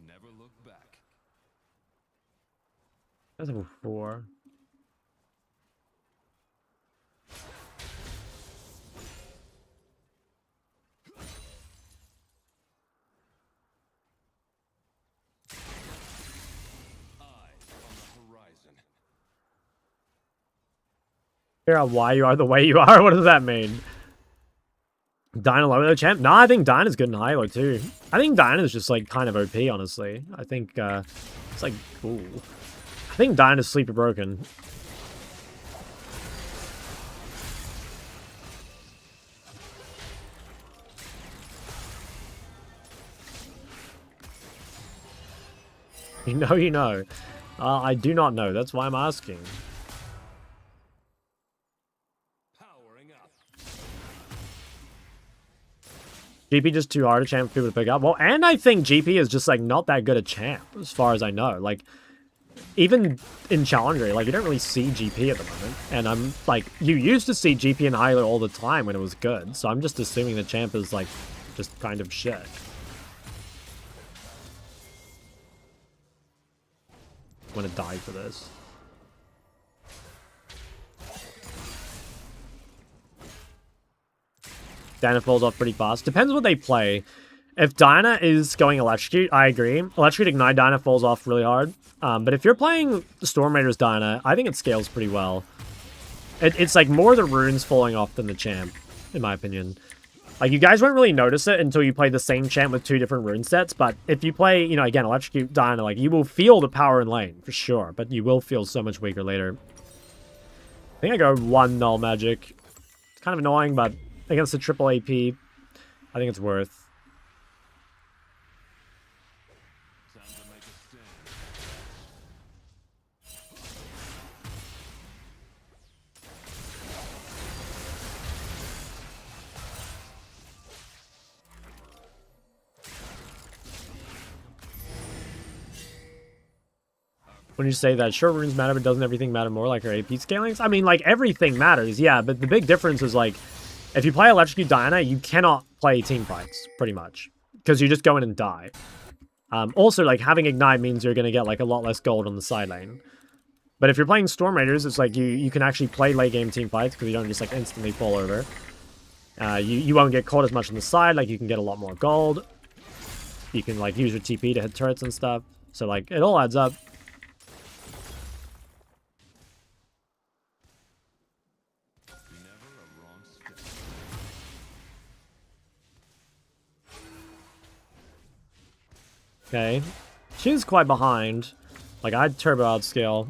Never look back. That's level 4. Figure out why you are the way you are. What does that mean? Dyna low though, champ? No, I think Dyna's good in high-low too. I think Dyna's just like kind of OP, honestly. I think it's like cool. I think Dyna's sleeper broken. You know, you know. I do not know. That's why I'm asking. GP just too hard a champ for people to pick up. Well, and I think GP is just like not that good a champ, as far as I know. Like, even in Challenger, like you don't really see GP at the moment. And I'm like, you used to see GP in high-low all the time when it was good. So I'm just assuming the champ is like just kind of shit. I'm gonna die for this. Dyna falls off pretty fast. Depends what they play. If Dyna is going Electrocute, I agree. Electrocute Ignite Dyna falls off really hard. But if you're playing Storm Raiders Dyna, I think it scales pretty well. It's like more the runes falling off than the champ, in my opinion. Like, you guys won't really notice it until you play the same champ with 2 different rune sets. But if you play, you know, again, Electrocute Dyna, like, you will feel the power in lane, for sure. But you will feel so much weaker later. I think I go 1 Null Magic. It's kind of annoying, but against the triple AP, I think it's worth. When you say that, sure, runes matter, but doesn't everything matter more, like our AP scalings? I mean, like, everything matters, yeah, but the big difference is, like, if you play Electrocute Dyna, you cannot play team fights, pretty much. Because you just go in and die. Also, like, having Ignite means you're going to get, like, a lot less gold on the side lane. But if you're playing Storm Raiders, it's like you can actually play late-game team fights because you don't just, like, instantly fall over. You won't get caught as much on the side, like, you can get a lot more gold. You can, like, use your TP to hit turrets and stuff. So, like, it all adds up. Okay. She's quite behind. Like, I'd turbo outscale.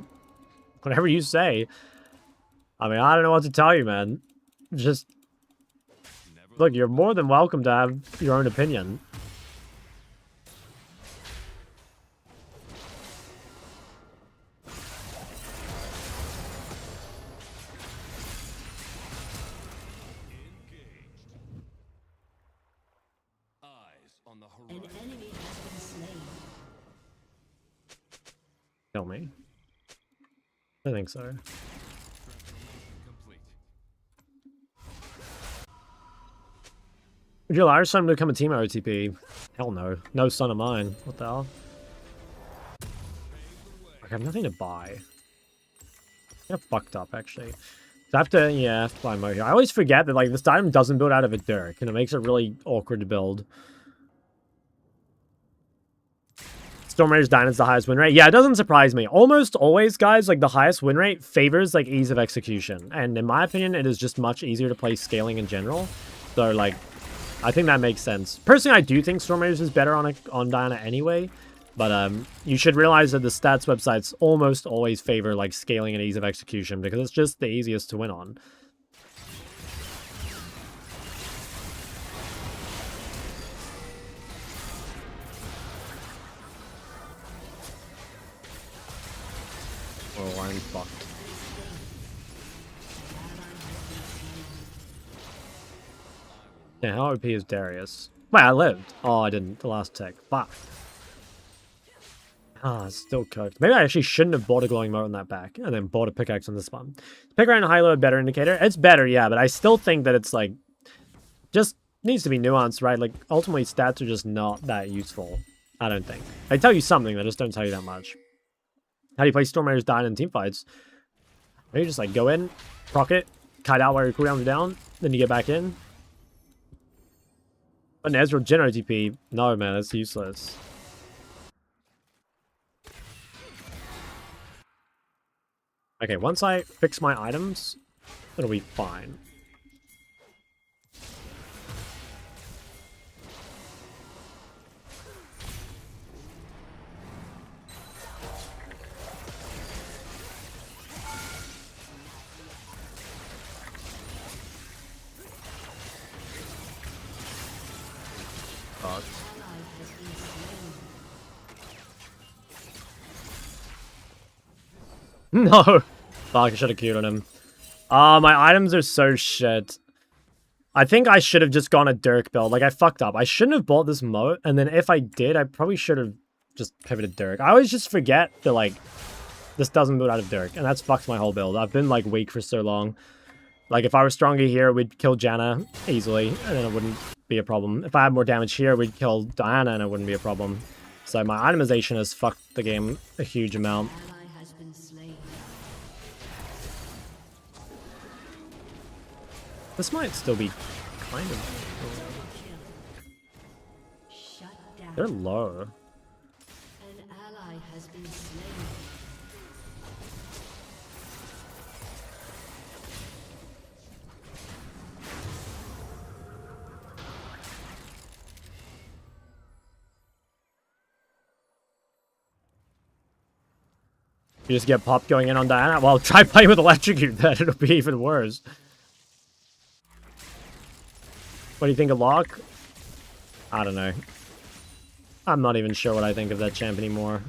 Whatever you say. I mean, I don't know what to tell you, man. Just... Look, you're more than welcome to have your own opinion. An enemy has been slain. Kill me. I think so. Would you allow your son to become a team OTP? Hell no. No son of mine. What the hell? I have nothing to buy. I'm fucked up, actually. So I have to, yeah, I have to buy Mo here. I always forget that, like, this item doesn't build out of a Dirk, and it makes it really awkward to build. Storm Raiders Dyna is the highest win rate. Yeah, it doesn't surprise me. Almost always, guys, like, the highest win rate favors, like, ease of execution. And in my opinion, it is just much easier to play scaling in general. So, like, I think that makes sense. Personally, I do think Storm Raiders is better on Dyna anyway. But you should realize that the stats websites almost always favor, like, scaling and ease of execution because it's just the easiest to win on. Oh, I'm fucked. Yeah, how OP is Darius? Wait, I lived. Oh, I didn't. The last tick. Fuck. Ah, still cooked. Maybe I actually shouldn't have bought a glowing mote on that back and then bought a pickaxe on this one. Pick around high low better indicator. It's better, yeah, but I still think that it's like just needs to be nuanced, right? Like ultimately stats are just not that useful. I don't think. They tell you something, they just don't tell you that much. How do you play Storm Raiders dying in team fights? Maybe just like go in, proc it, kite out while your cooldowns are down, then you get back in. But an Ezreal General TP, no man, that's useless. Okay, once I fix my items, it'll be fine. Fuck. No! Fuck, I should have queued on him. My items are so shit. I think I should have just gone a Dirk build. Like, I fucked up. I shouldn't have bought this moat, and then if I did, I probably should have just pivoted Dirk. I always just forget that, like, this doesn't boot out of Dirk, and that's fucked my whole build. I've been, like, weak for so long. Like, if I were stronger here, we'd kill Janna easily, and then it wouldn't be a problem. If I had more damage here, we'd kill Diana, and it wouldn't be a problem. So my itemization has fucked the game a huge amount. This might still be kind of... Shut down. They're low. An ally has been slain. You just get popped going in on Diana? Well, try playing with Electrocute then, it'll be even worse. What do you think of Locke? I don't know. I'm not even sure what I think of that champ anymore.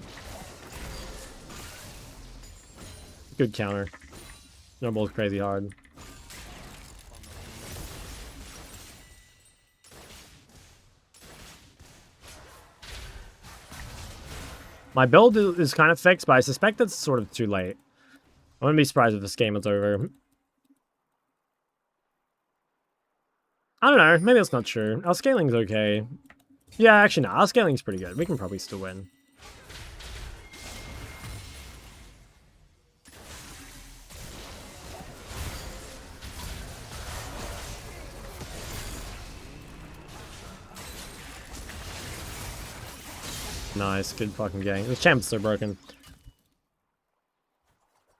Good counter. They're both crazy hard. My build is kind of fixed, but I suspect it's sort of too late. I wouldn't be surprised if this game is over. I don't know, maybe that's not true. Our scaling's okay. Yeah, actually no, our scaling's pretty good. We can probably still win. Nice, good fucking game. This champ's so broken.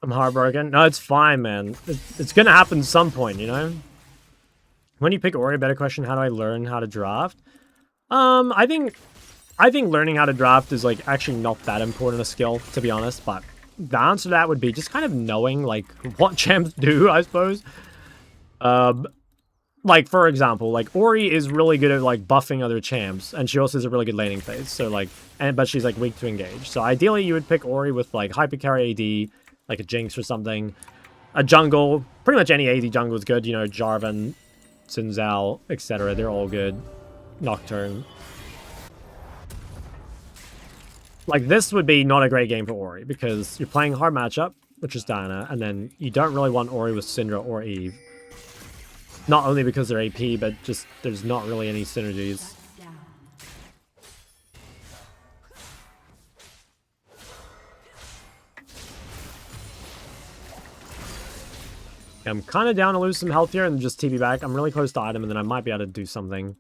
I'm heartbroken. No, it's fine, man. It's gonna happen some point, you know? When you pick Ori, better question, how do I learn how to draft? I think learning how to draft is, like, actually not that important a skill, to be honest, but the answer to that would be just kind of knowing, like, what champs do, I suppose. Like, for example, like, Ori is really good at, like, buffing other champs, and she also has a really good laning phase, so, like, but she's, like, weak to engage. So, ideally, you would pick Ori with, like, Hypercarry AD, like a Jinx or something. A jungle, pretty much any AD jungle is good, you know, Jarvan, Xin Zhao, etc. They're all good. Nocturne. Like, this would be not a great game for Ori, because you're playing a hard matchup, which is Diana, and then you don't really want Ori with Syndra or Eve. Not only because they're AP, but just there's not really any synergies. I'm kind of down to lose some health here and just TP back. I'm really close to item, and then I might be able to do something.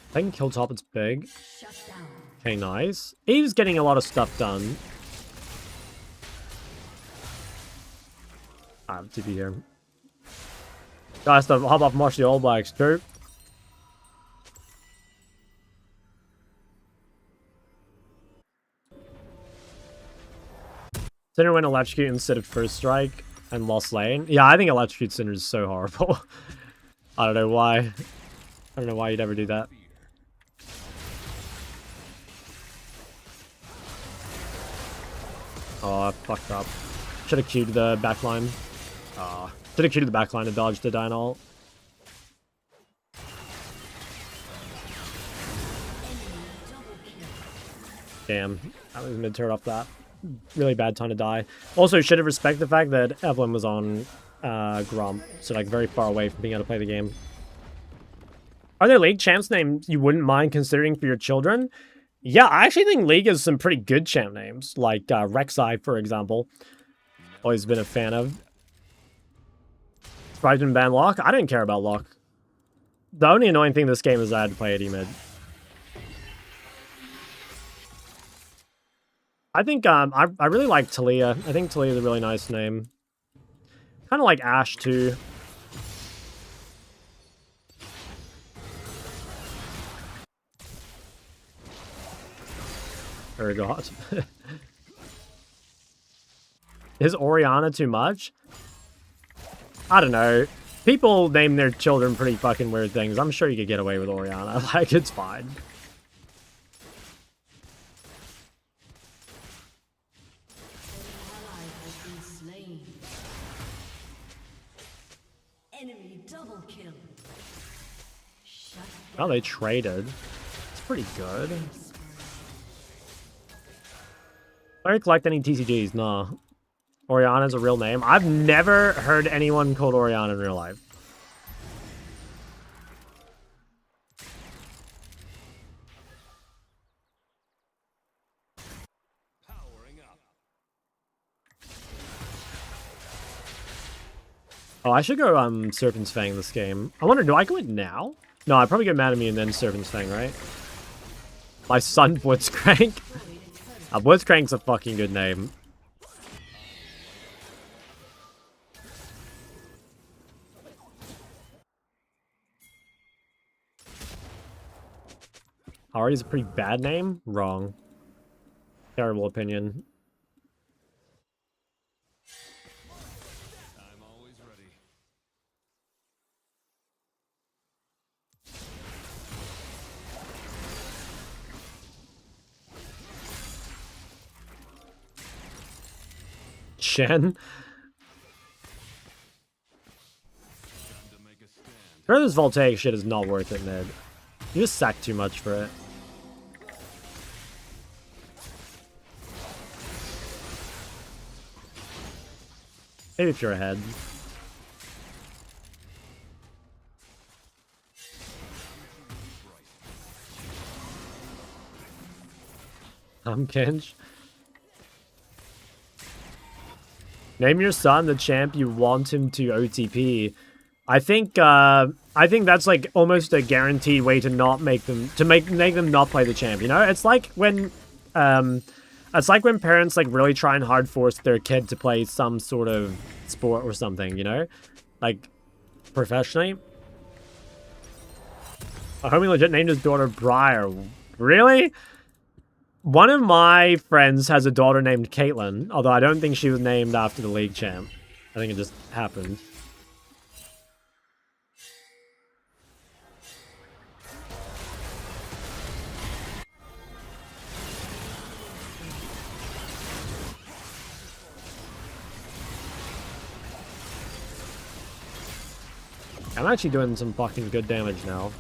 If I can kill top, it's big. Okay, nice. Eve's getting a lot of stuff done. I have TP here. Guys, to hop off March the All Blacks too. Cinder went Electrocute instead of First Strike and lost lane. Yeah, I think Electrocute Cinder is so horrible. I don't know why. I don't know why you'd ever do that. Oh, I fucked up. Should have queued the backline. Should have queued the backline to dodge the Diana ult. Damn, I was mid-turret off that. Really bad time to die. Also, should have respected the fact that Evelyn was on Gromp, so like very far away from being able to play the game. Are there League champs names you wouldn't mind considering for your children? Yeah, I actually think League has some pretty good champ names, like Rek'Sai, for example. Always been a fan of. Surprised didn't ban Locke? I didn't care about Locke. The only annoying thing this game is I had to play AD mid. I think I really like Talia. I think Talia is a really nice name. Kind of like Ashe too. Oh god. Is Orianna too much? I don't know. People name their children pretty fucking weird things. I'm sure you could get away with Orianna. Like, it's fine. Oh, they traded. It's pretty good. I don't collect any TCGs, nah. Orianna's a real name. I've never heard anyone called Orianna in real life. Oh, I should go Serpent's Fang this game. I wonder, do I go in now? No, I probably get mad at me and then Serpent's Fang, right? My son Blitzcrank. Blitzcrank's a fucking good name. Ahri's a pretty bad name? Wrong. Terrible opinion. I'm always ready. Shen? Sure, this Voltaic shit is not worth it, Ned. You just sack too much for it. Maybe if you're ahead. Kinch. Name your son the champ you want him to OTP. I think that's like almost a guaranteed way to not make them make them not play the champ, you know? It's like when parents like really try and hard force their kid to play some sort of sport or something, you know? Like professionally. A homie legit named his daughter Briar. Really? One of my friends has a daughter named Caitlyn, although I don't think she was named after the League champ. I think it just happened. I'm actually doing some fucking good damage now.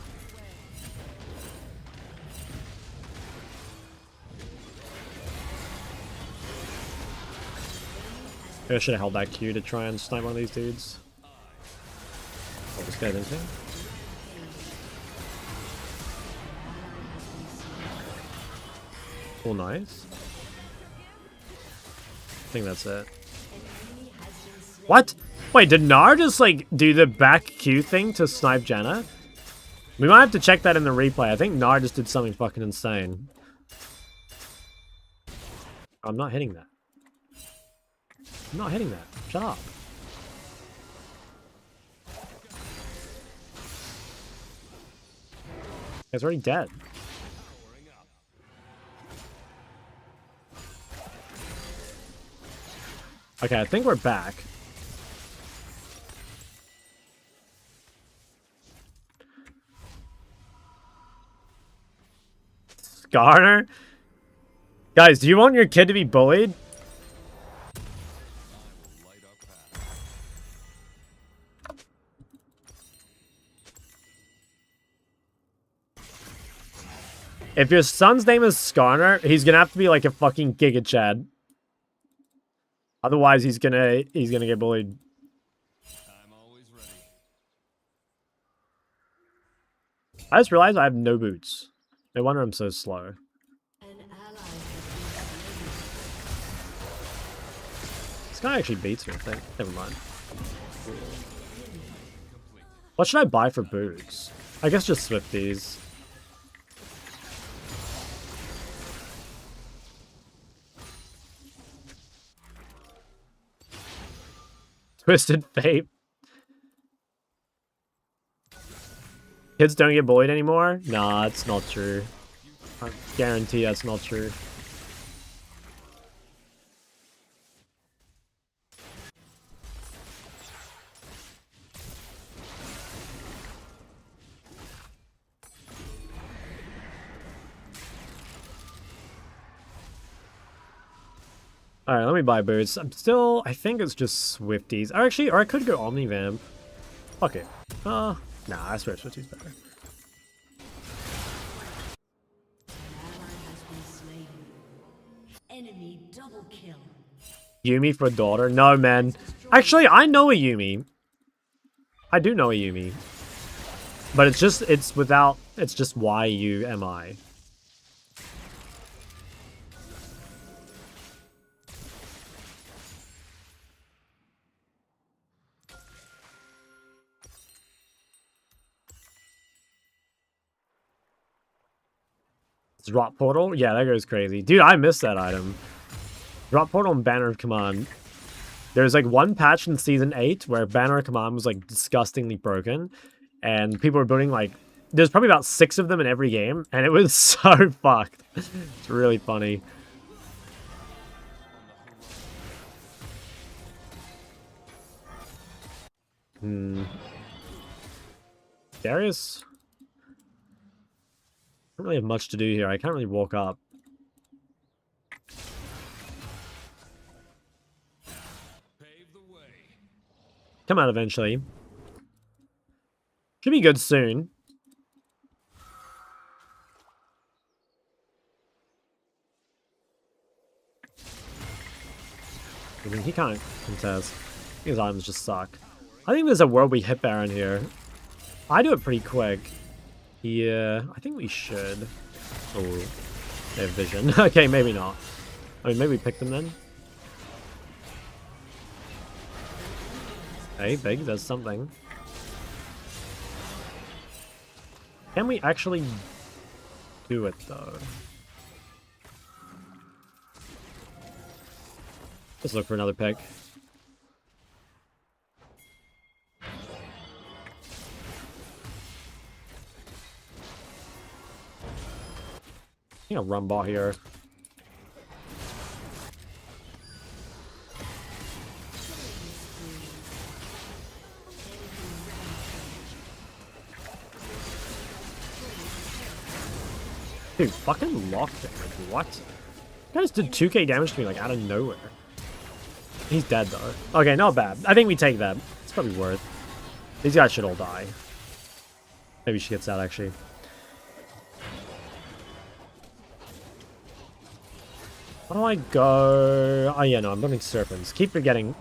I should have held that Q to try and snipe one of these dudes. Oh, this guy didn't think. Oh, nice. I think that's it. What? Wait, did Gnar just, like, do the back Q thing to snipe Janna? We might have to check that in the replay. I think Gnar just did something fucking insane. I'm not hitting that. I'm not hitting that. Shut up. It's already dead. Okay, I think we're back. Garner? Guys, do you want your kid to be bullied? If your son's name is Skarner, he's gonna have to be like a fucking Giga Chad. Otherwise, he's gonna get bullied. I'm always ready. I just realized I have no boots. No wonder I'm so slow. An ally has been This guy actually beats me, I think. Never mind. What should I buy for boots? I guess just Swifties. Twisted Fate. Kids don't get bullied anymore? Nah, it's not true. I guarantee that's not true. Alright, let me buy boots. I think it's just Swifties. Or I could go Omnivamp. Fuck it. Nah, I swear Swifties better. An ally has been slain. Enemy double kill. Yuumi for daughter? No, man. Actually, I know a Yuumi. I do know a Yuumi. But it's just YUMI. Drop Portal? Yeah, that goes crazy. Dude, I missed that item. Drop Portal and Banner of Command. There's like one patch in Season 8 where Banner of Command was like disgustingly broken. And people were building like... There's probably about 6 of them in every game. And it was so fucked. It's really funny. Darius... I don't really have much to do here. I can't really walk up. Pave the way. Come out eventually. Should be good soon. I mean, he can't contest. His items just suck. I think there's a world we hit Baron here. I do it pretty quick. Yeah, I think we should. Oh, they have vision. Okay, maybe not. I mean, maybe pick them then. Hey, Big does something. Can we actually do it, though? Let's look for another pick. I think I'll run bot here. Dude, fucking locked it. Like, what? You guys did 2k damage to me, like, out of nowhere. He's dead, though. Okay, not bad. I think we take that. It's probably worth. These guys should all die. Maybe she gets out, actually. How do I go? Oh, yeah, no, I'm building serpents. Keep forgetting.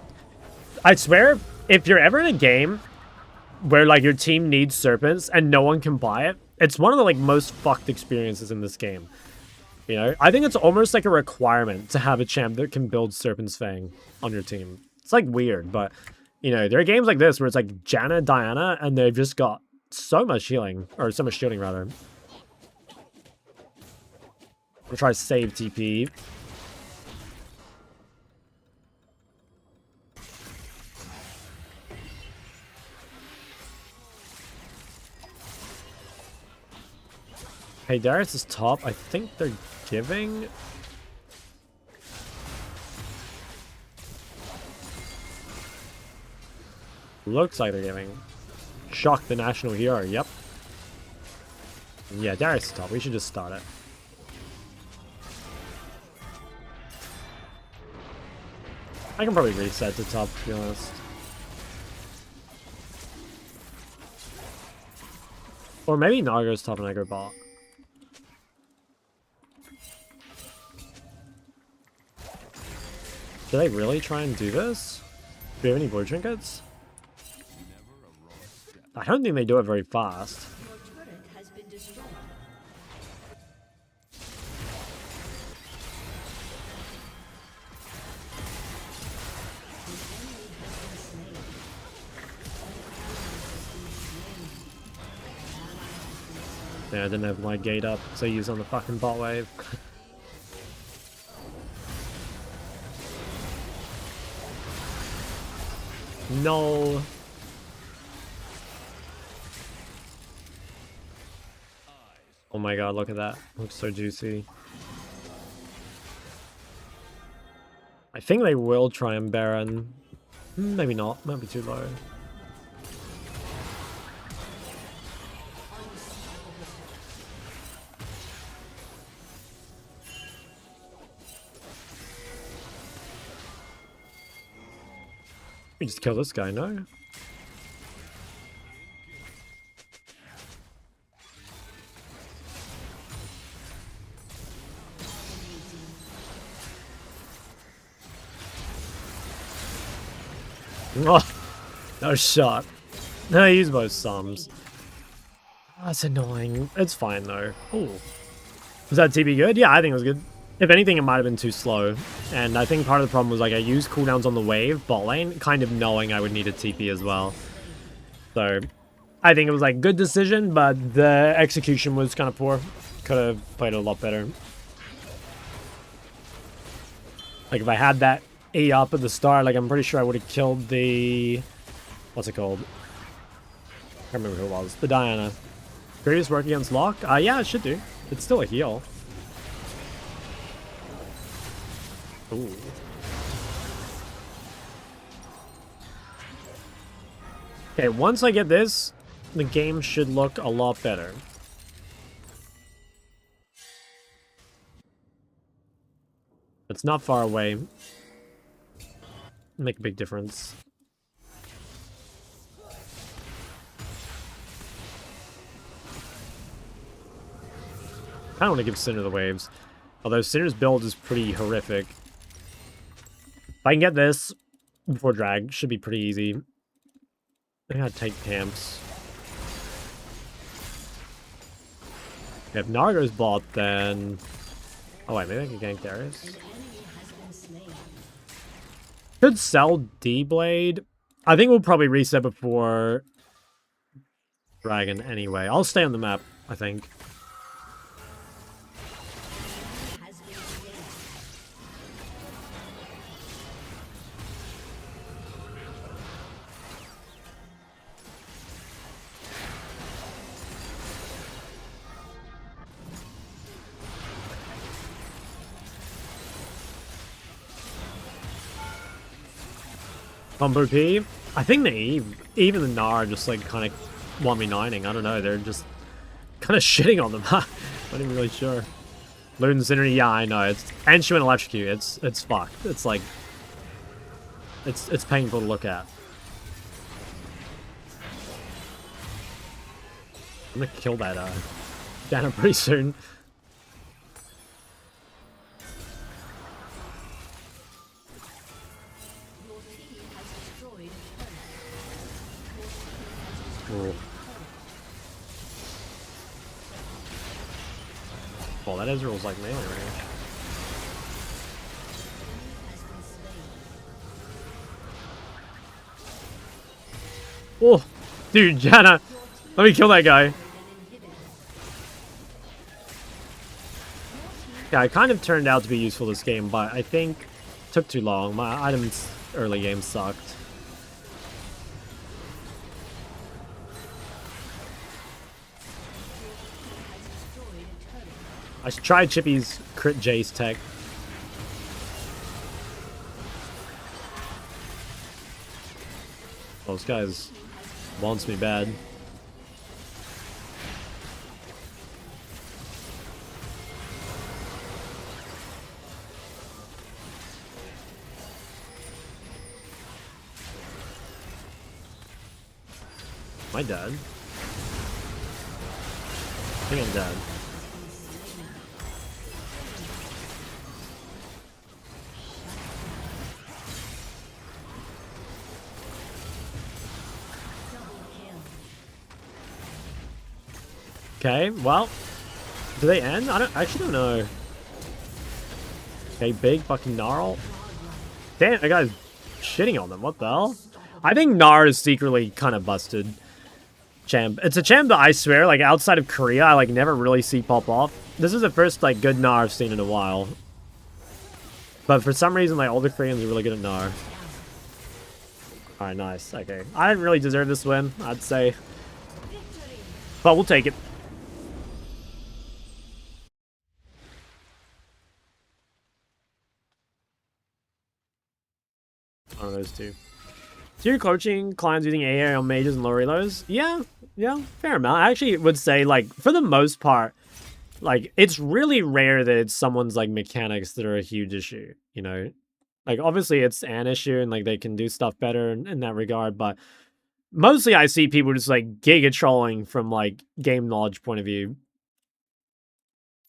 I swear, if you're ever in a game where, like, your team needs serpents and no one can buy it, it's one of the, like, most fucked experiences in this game. You know? I think it's almost like a requirement to have a champ that can build Serpent's Fang on your team. It's, like, weird, but, you know, there are games like this where it's, like, Janna, Diana, and they've just got so much healing. Or so much shielding, rather. I'll try to save TP. Hey, Darius is top. I think they're giving... Looks like they're giving. Shock the national hero. Yep. Yeah, Darius is top. We should just start it. I can probably reset to top, to be honest. Or maybe Naga's top and I go bot. Do they really try and do this? Do we have any blue trinkets? I don't think they do it very fast. Your turret has been destroyed. Yeah, I didn't have my gate up, so I used on the fucking bot wave. No. Oh my god, look at that. Looks so juicy. I think they will try and Baron. Maybe not. Might be too low. We just kill this guy, no? Oh, no shot. No, I use both sums. That's annoying. It's fine though. Oh, was that TP good? Yeah, I think it was good. If anything, it might have been too slow. And I think part of the problem was like I used cooldowns on the wave bot lane, kind of knowing I would need a TP as well. So I think it was like good decision, but the execution was kind of poor. Could have played it a lot better. Like if I had that E up at the start, like I'm pretty sure I would have killed the... What's it called? I can't remember who it was. The Diana. Previous work against Locke? Yeah, it should do. It's still a heal. Ooh. Okay, once I get this, the game should look a lot better. It's not far away. Make a big difference. I kind of want to give Cinder the waves. Although Cinder's build is pretty horrific. If I can get this before drag, should be pretty easy. I gotta take camps. If Nargo's bot, then... Oh wait, maybe I can gank Darius. Could sell D-Blade. I think we'll probably reset before Dragon anyway. I'll stay on the map, I think. Combo P. I think they even the Gnar just like kind of 1v9ing. I don't know. They're just kind of shitting on them. I'm not even really sure. Luden's Synergy. Yeah, I know. It's and she went electrocute. It's fucked. It's like it's painful to look at. I'm gonna kill that Dana pretty soon. Ooh. Oh, that Ezreal's like melee range. Oh, dude, Janna, let me kill that guy. Yeah, it kind of turned out to be useful this game, but I think it took too long. My items early game sucked. I tried Chippy's crit Jace tech. Oh, this guy wants me bad. Am I dead? I think I'm dead. Okay, well, do they end? I actually don't know. Okay, big fucking Gnarl. Damn, that guy's shitting on them. What the hell? I think Gnar is secretly kind of busted. Champ. It's a champ that I swear, like, outside of Korea, I, like, never really see pop off. This is the first, like, good Gnar I've seen in a while. But for some reason, like, all the Koreans are really good at Gnar. Alright, nice. Okay. I didn't really deserve this win, I'd say. But we'll take it. One of those two. So you're coaching clients using AA on mages and low reloads? Yeah, fair amount. I actually would say, like, for the most part, like, it's really rare that it's someone's, like, mechanics that are a huge issue, you know? Like, obviously, it's an issue, and, like, they can do stuff better in that regard, but mostly I see people just, like, giga trolling from, like, game knowledge point of view.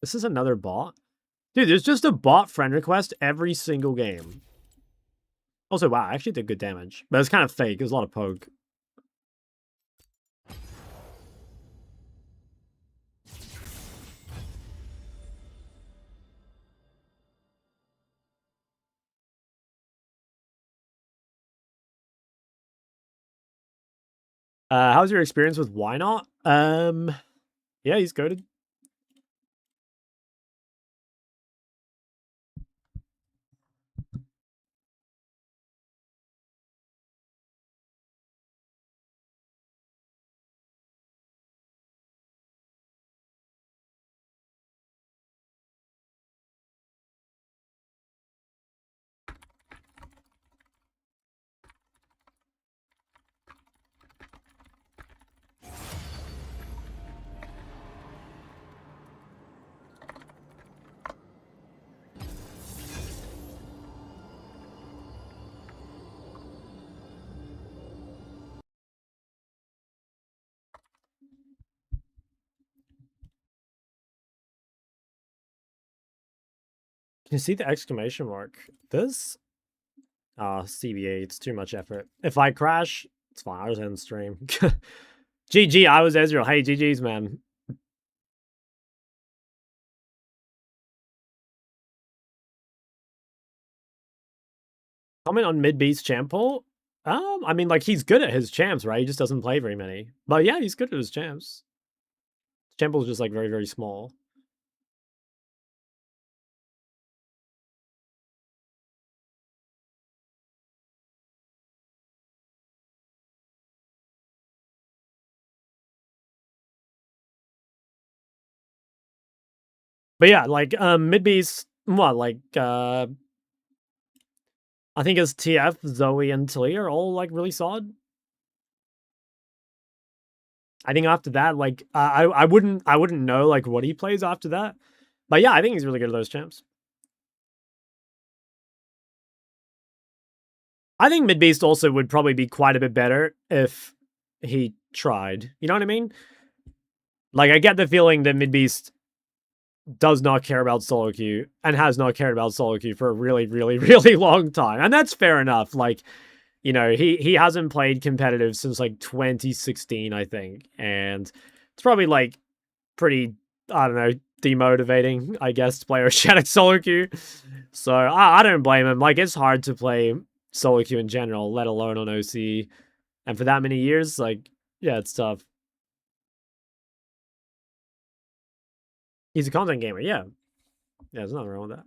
This is another bot? Dude, there's just a bot friend request every single game. Also, wow, I actually did good damage. But it's kind of fake. There's a lot of poke. How's your experience with Why Not? Yeah, he's goated. Can you see the exclamation mark? This? CBA, it's too much effort. If I crash, it's fine. I'll just end the stream. GG, I was Ezreal. Hey, GG's, man. Comment on mid-beast champ pool? I mean, like, he's good at his champs, right? He just doesn't play very many. But yeah, he's good at his champs. Champ pool's just, like, very, very small. But yeah, like, mid-beast, what, like, I think his TF, Zoe, and Tilly are all, like, really solid. I think after that, like, I wouldn't know, like, what he plays after that. But yeah, I think he's really good at those champs. I think mid-beast also would probably be quite a bit better if he tried. You know what I mean? Like, I get the feeling that mid-beast does not care about solo queue and has not cared about solo queue for a really, really, really long time. And that's fair enough. Like, you know, he hasn't played competitive since, like, 2016, I think. And it's probably, like, pretty, I don't know, demotivating, I guess, to play Oceanic solo queue. So I don't blame him. Like, it's hard to play solo queue in general, let alone on OC. And for that many years, like, yeah, it's tough. He's a content gamer, yeah. Yeah, there's nothing wrong with that.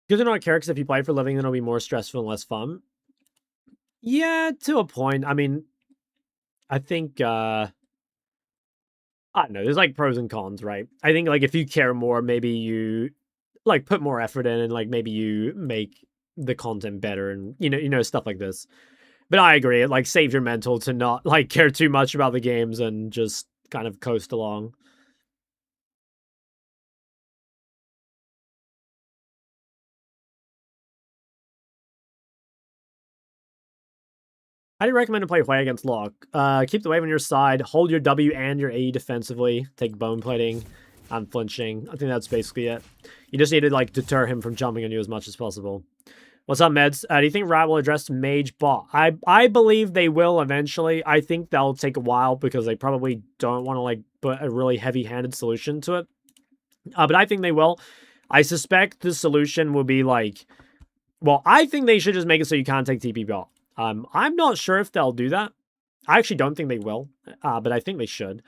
Good to not care because if you play for a living, then it'll be more stressful and less fun. Yeah, to a point. I mean, I think, I don't know, there's, like, pros and cons, right? I think, like, if you care more, maybe you, like, put more effort in and, like, maybe you make the content better and, you know, stuff like this. But I agree, it, like, saves your mental to not, like, care too much about the games and just kind of coast along. How do you recommend to play Hui against Locke? Keep the wave on your side, hold your W and your A defensively, take bone plating, unflinching. I think that's basically it. You just need to like deter him from jumping on you as much as possible. What's up, Meds? Do you think Riot will address Mage bot? I believe they will eventually. I think they'll take a while because they probably don't want to like put a really heavy-handed solution to it. But I think they will. I suspect the solution will be like, well, I think they should just make it so you can't take TP bot. I'm not sure if they'll do that. I actually don't think they will, but I think they should.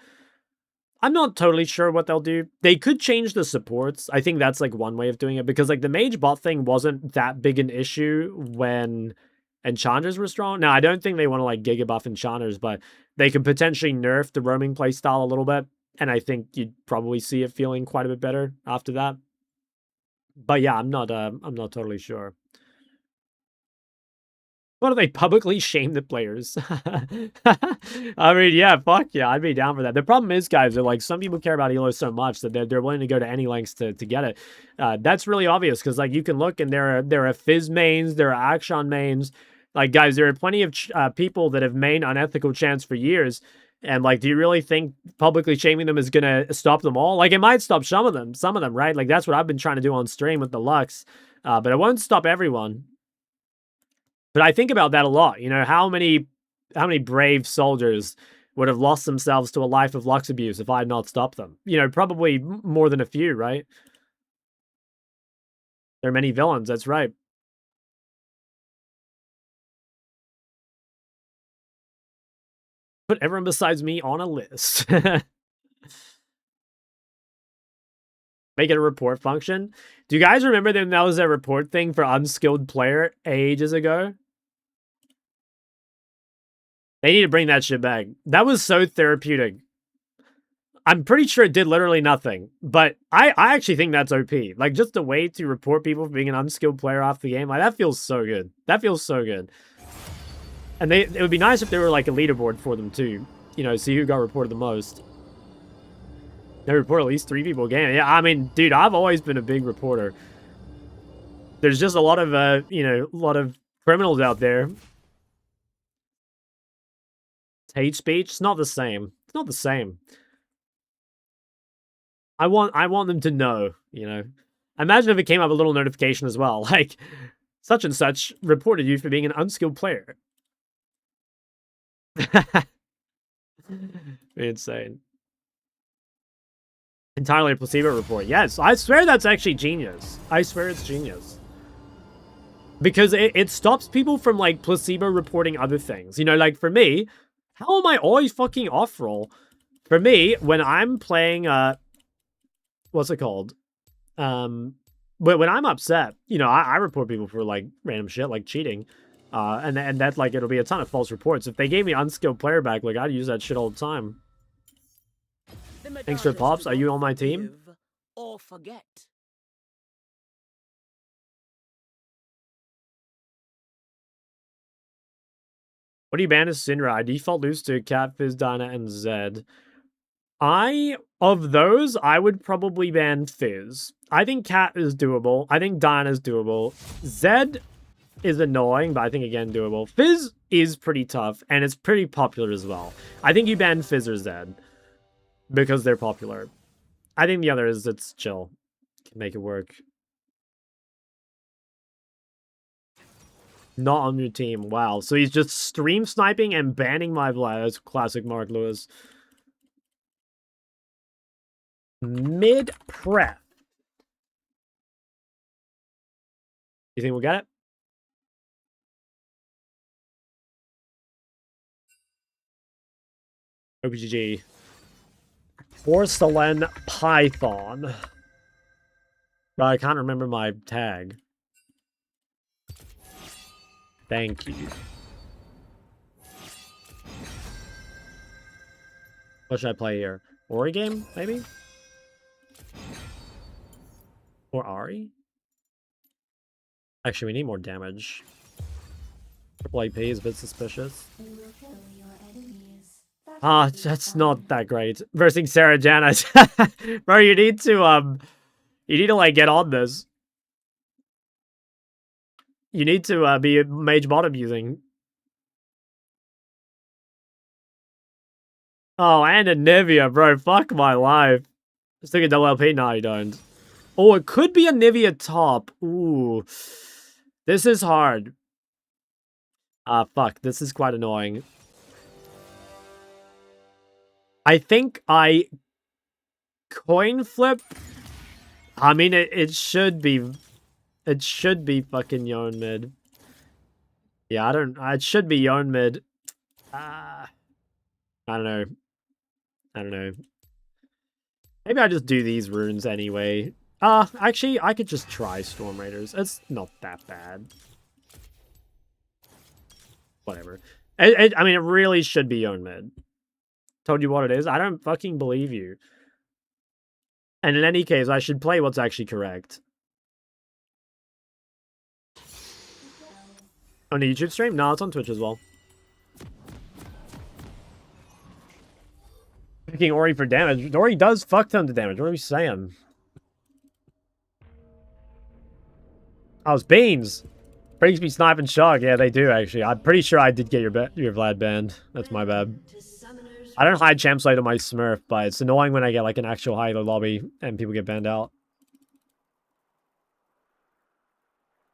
I'm not totally sure what they'll do. They could change the supports. I think that's like one way of doing it because like the mage bot thing wasn't that big an issue when enchanters were strong. Now, I don't think they want to like giga buff enchanters, but they could potentially nerf the roaming playstyle a little bit. And I think you'd probably see it feeling quite a bit better after that. But yeah, I'm not totally sure. What do they publicly shame the players? I mean, yeah, fuck yeah, I'd be down for that. The problem is, guys, that like some people care about Elo so much that they're willing to go to any lengths to get it. That's really obvious because like you can look and there are Fizz mains, there are Akshan mains. Like guys, there are plenty of people that have mained unethical chants for years. And like, do you really think publicly shaming them is gonna stop them all? Like, it might stop some of them, right? Like that's what I've been trying to do on stream with the Lux, but it won't stop everyone. But I think about that a lot. You know, how many brave soldiers would have lost themselves to a life of Lux abuse if I had not stopped them? You know, probably more than a few, right? There are many villains, that's right. Put everyone besides me on a list. Make it a report function. Do you guys remember that was a report thing for unskilled player ages ago? They need to bring that shit back. That was so therapeutic. I'm pretty sure it did literally nothing, but I actually think that's OP. Like, just a way to report people for being an unskilled player off the game. Like, that feels so good. That feels so good. And it would be nice if there were, like, a leaderboard for them, too. You know, see who got reported the most. They report at least 3 people a game. Yeah, I mean, dude, I've always been a big reporter. There's just a lot of, you know, a lot of criminals out there. Hate speech? It's not the same. It's not the same. I want them to know, you know. Imagine if it came up a little notification as well, like, such and such reported you for being an unskilled player. Insane. Entirely a placebo report. Yes, I swear that's actually genius. I swear it's genius. Because it stops people from, like, placebo reporting other things. You know, like, for me, how am I always fucking off-roll? For me, when I'm playing, what's it called? When I'm upset, you know, I report people for, like, random shit, like cheating. And that, like, it'll be a ton of false reports. If they gave me unskilled player back, like, I'd use that shit all the time. Thanks for Pops. Are you on my team? Or forget. What do you ban as Syndra? I default lose to Cat, Fizz, Dinah, and Zed. Of those, I would probably ban Fizz. I think Cat is doable. I think Dinah is doable. Zed is annoying, but I think, again, doable. Fizz is pretty tough, and it's pretty popular as well. I think you ban Fizz or Zed because they're popular. I think the other is it's chill. Can make it work. Not on your team. Wow. So he's just stream sniping and banning my Vlad. That's classic Mark Lewis. Mid-prep. You think we'll get it? OPGG. Porcelain Python. But I can't remember my tag. Thank you. What should I play here? Ori game, maybe? Or Ari? Actually, we need more damage. Triple AP is a bit suspicious. Ah, that's not that great. Versing Sarah Janet. Bro, you need to like get on this. You need to be a mage bot abusing. Oh, and a Nivea, bro. Fuck my life. Let's take a double LP. No, you don't. Oh, it could be a Nivea top. Ooh. This is hard. Fuck. This is quite annoying. I think I coin flip. I mean, it should be. It should be fucking Yone mid. Yeah, it should be Yone mid. I don't know. I don't know. Maybe I just do these runes anyway. Actually, I could just try Storm Raiders. It's not that bad. Whatever. I mean, it really should be Yone mid. Told you what it is. I don't fucking believe you. And in any case, I should play what's actually correct. On a YouTube stream? No, it's on Twitch as well. Picking Ori for damage. Ori does fuck ton to damage. What are we saying? Oh, it's Beans. Freaks be sniping shock. Yeah, they do actually. I'm pretty sure I did get your Vlad banned. That's my bad. I don't hide champ slate on my Smurf, but it's annoying when I get like an actual high lobby and people get banned out.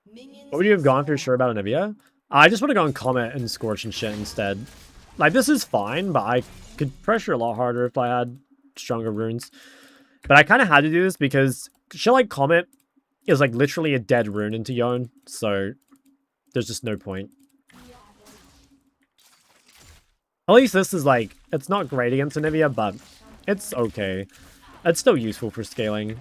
What would you have gone for sure about Anivia? I just would have gone Comet and Scorch and shit instead. Like, this is fine, but I could pressure a lot harder if I had stronger runes. But I kind of had to do this because shit like Comet is like literally a dead rune into Yone, so there's just no point. At least this is like, it's not great against Anivia, but it's okay. It's still useful for scaling.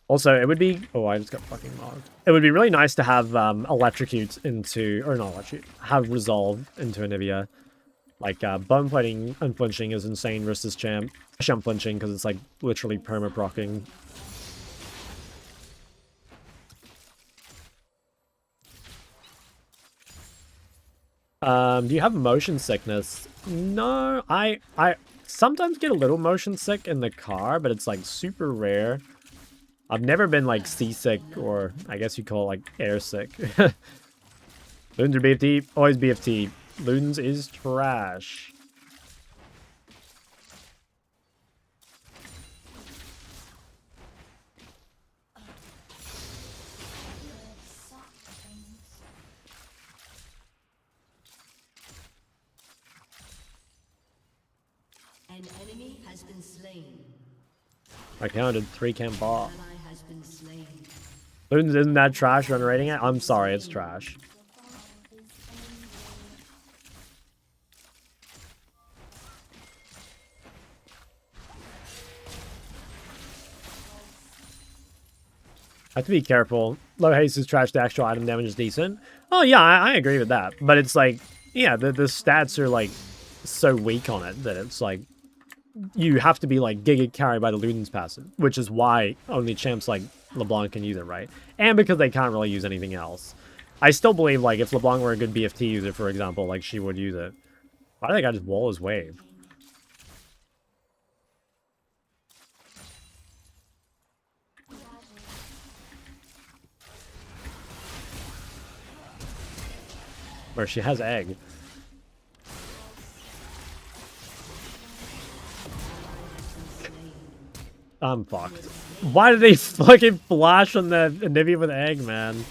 Also, it would be... Oh, I just got fucking logged. It would be really nice to have Electrocute into... Or not Electrocute. Have Resolve into Anivia. Like, Bone Plating Unflinching is insane versus Champ. Actually, Unflinching because it's, like, literally perma-procking. Do you have motion sickness? No, I sometimes get a little motion sick in the car, but it's, like, super rare. I've never been, like, seasick, or I guess you call it, like, air sick. Loons are BFT? Always BFT. Loons is trash. An enemy has been slain. I counted 3 camp bot. Ally has been slain. Loons isn't that trash when rating it? I'm sorry, it's trash. I have to be careful. Low haste is trash, the actual item damage is decent. Oh yeah, I agree with that. But it's like, yeah, the stats are like so weak on it that it's like, you have to be like giga carried by the Luden's passive, which is why only champs like LeBlanc can use it, right? And because they can't really use anything else. I still believe like if LeBlanc were a good BFT user, for example, like she would use it. Why did that guy just wall his wave? Where she has egg. I'm fucked. Why did they fucking flash on the Anivia with egg, man?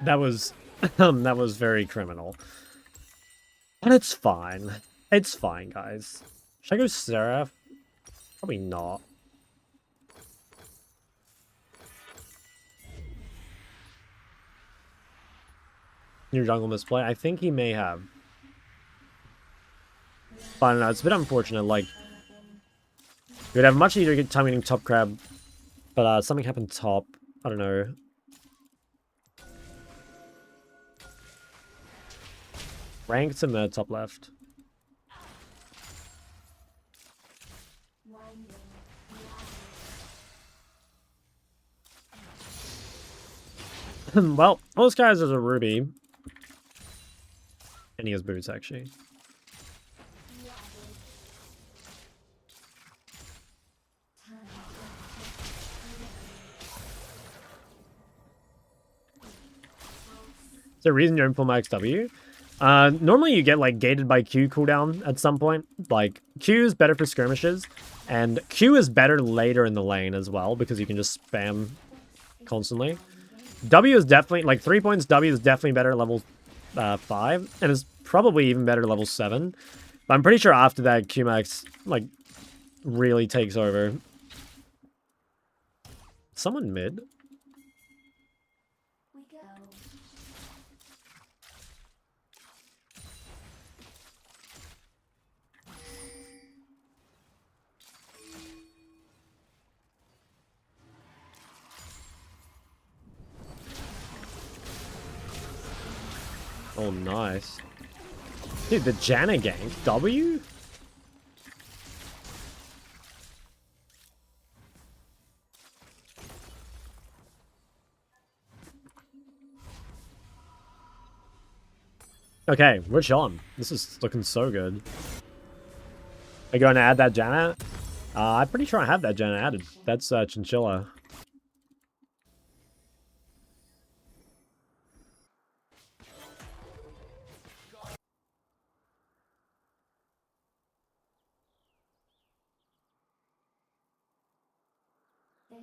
That was that was very criminal. But it's fine. It's fine, guys. Should I go Seraph? Probably not. Your jungle misplay? I think he may have. But I don't know, it's a bit unfortunate, like... We would have much easier time getting top crab, but something happened top. I don't know. Ranked in the top left. Well, most guys is a ruby. And he has boots, actually. Is there a reason you're in full max W? Normally you get like gated by Q cooldown at some point. Like Q is better for skirmishes, and Q is better later in the lane as well because you can just spam constantly. W is definitely like 3 points. W is definitely better at level 5, and is probably even better at level 7. But I'm pretty sure after that Q max like really takes over. Someone mid. We go. Oh, nice. Dude, the Janna gank. W? Okay, we're chilling. This is looking so good. Are you going to add that Janna? I'm pretty sure I have that Janna added. That's Chinchilla.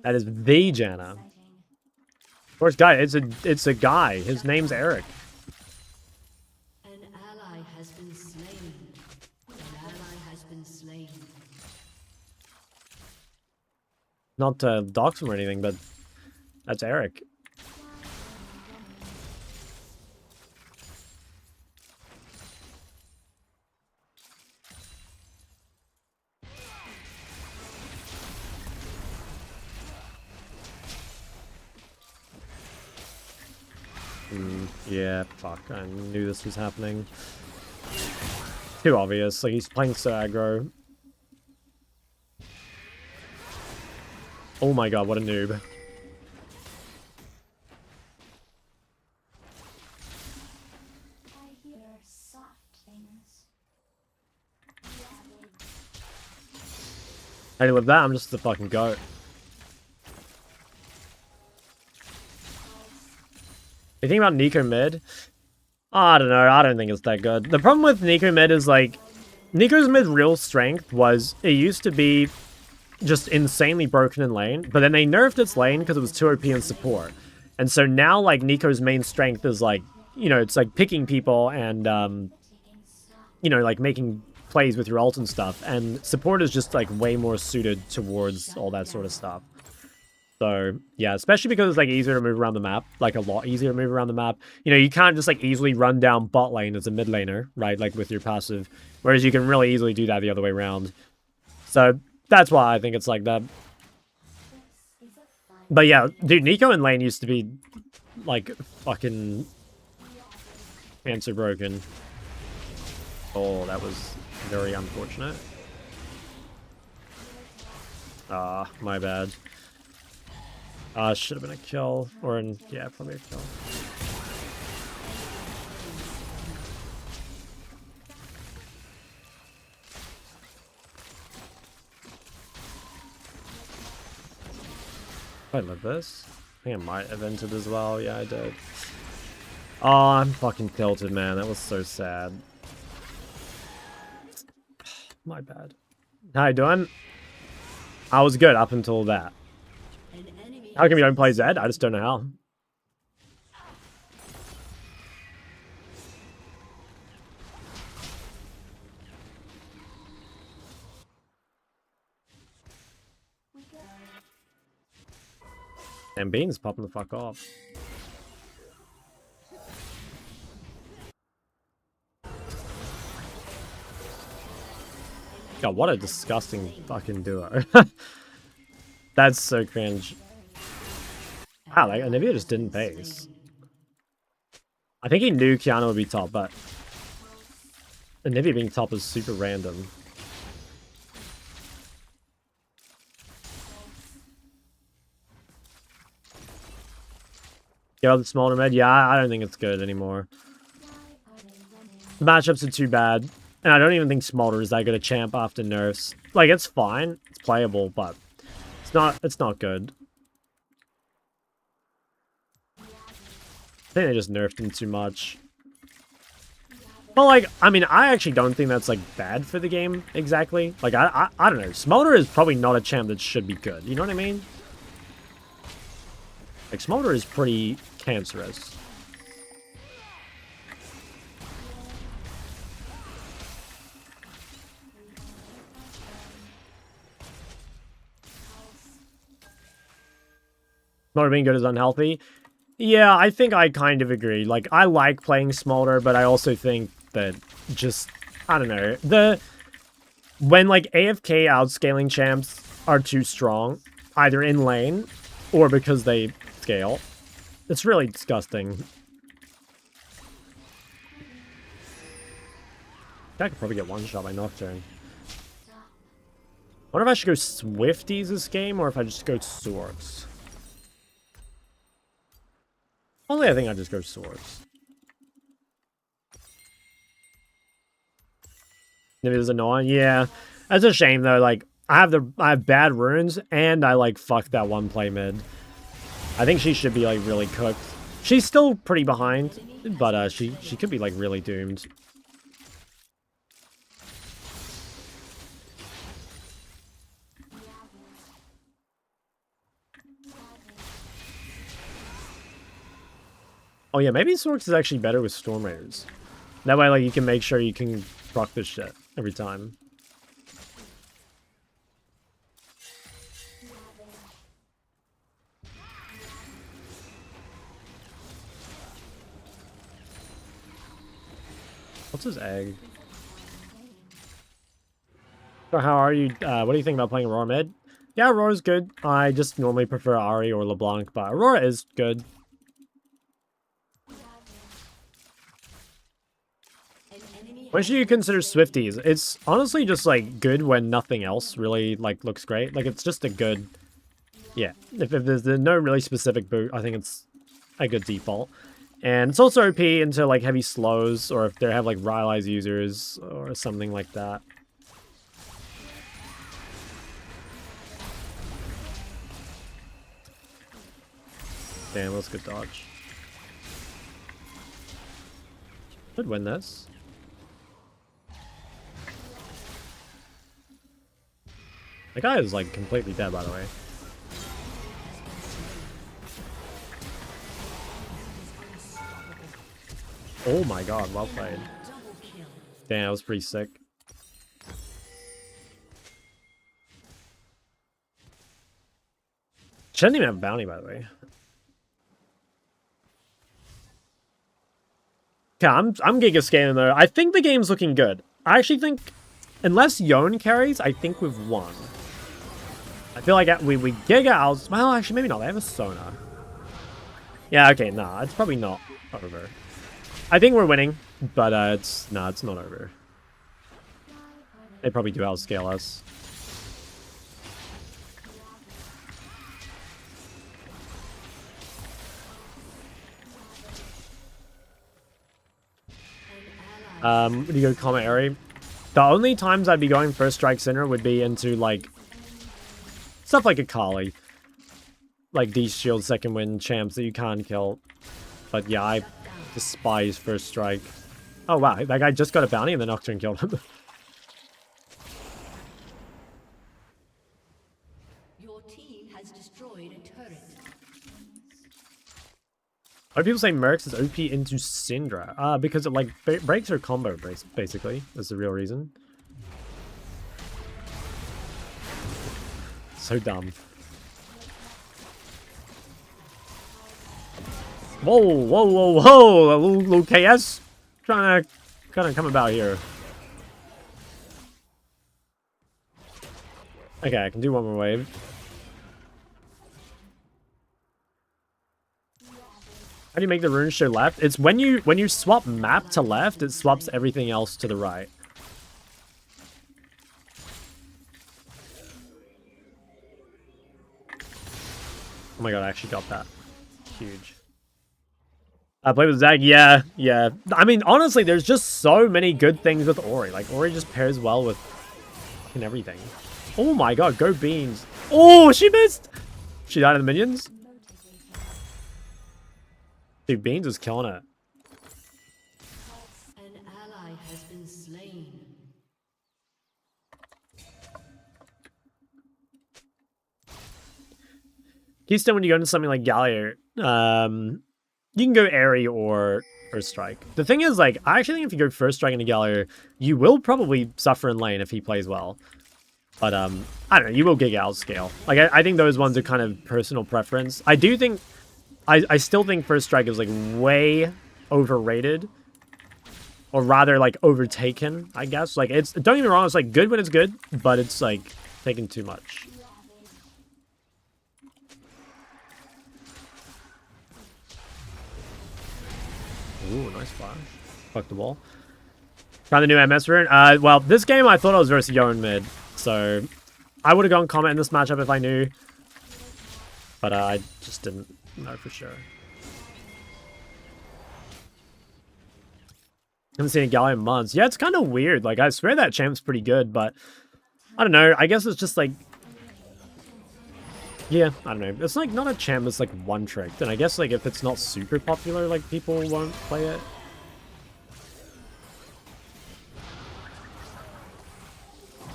That is the Janna. Of course, guy, it's a guy. His name's Eric. An ally has been slain. An ally has been slain. Not to dox him or anything, but that's Eric. Yeah, fuck. I knew this was happening. Too obvious. Like, he's playing so aggro. Oh my god, what a noob. I hear soft things. How do you live that? I'm just the fucking goat. You think about Nico mid? I don't know. I don't think it's that good. The problem with Nico mid is, like, Nico's mid real strength was, it used to be just insanely broken in lane, but then they nerfed its lane because it was too OP in support. And so now, like, Nico's main strength is, like, you know, it's like picking people and, you know, like making plays with your ult and stuff. And support is just, like, way more suited towards all that sort of stuff. So, yeah, especially because it's, like, easier to move around the map. Like, a lot easier to move around the map. You know, you can't just, like, easily run down bot lane as a mid laner, right? Like, with your passive. Whereas you can really easily do that the other way around. So, that's why I think it's like that. But, yeah, dude, Nico in lane used to be, like, fucking cancer broken. Oh, that was very unfortunate. Ah, my bad. Should have been a kill, or yeah, probably a kill. I live this. I think I might have entered as well. Yeah, I did. Oh, I'm fucking tilted, man. That was so sad. My bad. How you doing? I was good up until that. How come you don't play Zed? I just don't know how. And Bean's popping the fuck off. God, what a disgusting fucking duo. That's so cringe. Wow, like, Anivia just didn't base. I think he knew Kiana would be top, but Anivia being top is super random. Get out the smaller mid? Yeah, I don't think it's good anymore. The matchups are too bad. And I don't even think Smolder is that good a champ after nerfs. Like, it's fine. It's playable, but it's not good. I think they just nerfed him too much. But, like, I mean, I actually don't think that's, like, bad for the game, exactly. Like, I don't know. Smolder is probably not a champ that should be good. You know what I mean? Like, Smolder is pretty cancerous. Smolder being good is unhealthy. Yeah, I think I kind of agree. Like, I like playing Smolder, but I also think that just, I don't know, when, like, AFK outscaling champs are too strong, either in lane or because they scale, it's really disgusting. I could probably get one shot by Nocturne. I wonder if I should go Swifties this game or if I just go Swords. Only I think I just go Swords. Maybe there's annoying. Yeah, that's a shame though. Like I have bad runes and I like fucked that one play mid. I think she should be like really cooked. She's still pretty behind, but she could be like really doomed. Oh yeah, maybe Sorks is actually better with Storm Raiders. That way, like, you can make sure you can proc this shit every time. What's his egg? So how are you? What do you think about playing Aurora mid? Yeah, Aurora's good. I just normally prefer Ahri or LeBlanc, but Aurora is good. What should you consider Swifties? It's honestly just, like, good when nothing else really, like, looks great. Like, it's just a good... Yeah, if there's no really specific boot, I think it's a good default. And it's also OP into, like, heavy slows, or if they have, like, Rylai's users, or something like that. Damn, that's a good dodge. Could win this. The guy is, like, completely dead, by the way. Oh my god, well played. Damn, that was pretty sick. She didn't even have a bounty, by the way. Okay, I'm Giga scaling though. I think the game's looking good. I actually think, unless Yone carries, I think we've won. I feel like we Giga out. Well, actually, maybe not. They have a Sona. Yeah, okay, nah, it's probably not over. I think we're winning, but it's not over. They probably do outscale us. Would you go Comet Airy? The only times I'd be going First Strike Center would be into, like, stuff like Akali. Like, these shield second win champs that you can't kill. But yeah, I despise First Strike. Oh wow, that guy just got a bounty and the Nocturne killed him. Your team has destroyed a turret. Why do people say Mercs is OP into Syndra? Because it, like, breaks her combo, basically. That's the real reason. So dumb. Whoa, whoa, whoa, whoa! A little KS trying to kind of come about here. Okay, I can do one more wave. How do you make the runes show left? It's when you swap map to left, it swaps everything else to the right. Oh my god, I actually got that. Huge. I played with Zag, yeah, yeah. I mean, honestly, there's just so many good things with Ori. Like, Ori just pairs well with fucking everything. Oh my god, go Beans. Oh, she missed! She died to the minions? Dude, Beans is killing it. An ally has been slain. Keystone, when you go into something like Galio, you can go Airy or First Strike. The thing is, like, I actually think if you go First Strike into Galio, you will probably suffer in lane if he plays well. But, I don't know, you will gig out scale. Like, I think those ones are kind of personal preference. I do think, I still think First Strike is, like, way overrated. Or rather, like, overtaken, I guess. Like, it's, don't get me wrong, it's, like, good when it's good, but it's, like, taken too much. Ooh, nice flash. Fuck the wall. Found the new MS rune. Well, this game I thought I was versus Yoan mid, so I would have gone comment in this matchup if I knew, but I just didn't know for sure. Haven't seen a Galio in months. Yeah, it's kind of weird. Like, I swear that champ's pretty good, but I don't know. I guess it's just like, yeah, I don't know. It's like not a champ. It's like one trick. And I guess like if it's not super popular, like people won't play it.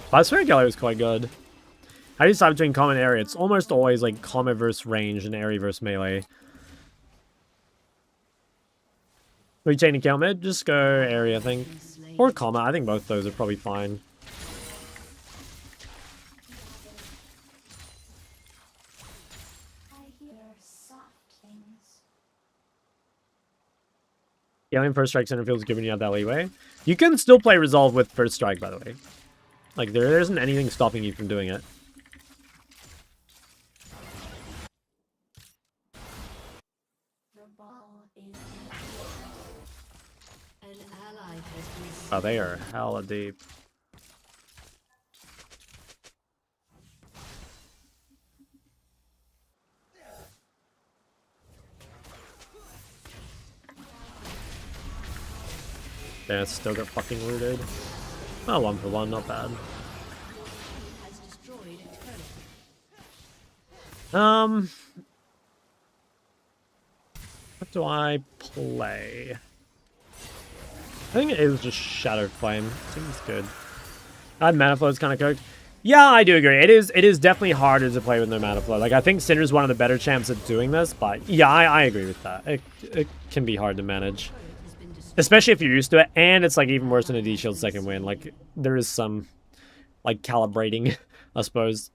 But I swear Galio is quite good. How do you decide between common and area? It's almost always like common versus range and area versus melee. Are you taking kill mid? Just go area, I think. Or common. I think both those are probably fine. Alien First Strike Center Field's giving you that leeway. You can still play Resolve with First Strike, by the way. Like, there isn't anything stopping you from doing it. Oh, they are hella deep. Yeah, it's still got fucking rooted. Oh, 1 for 1, not bad. What do I play? I think it is just Shadow Flame. Seems good. Mana Flow's kind of cooked. Yeah, I do agree. It is definitely harder to play with no Mana Flow. Like, I think Syndra's one of the better champs at doing this, but yeah, I agree with that. It can be hard to manage. Especially if you're used to it, and it's like even worse than a D-Shield second win. Like, there is some, like, calibrating, I suppose.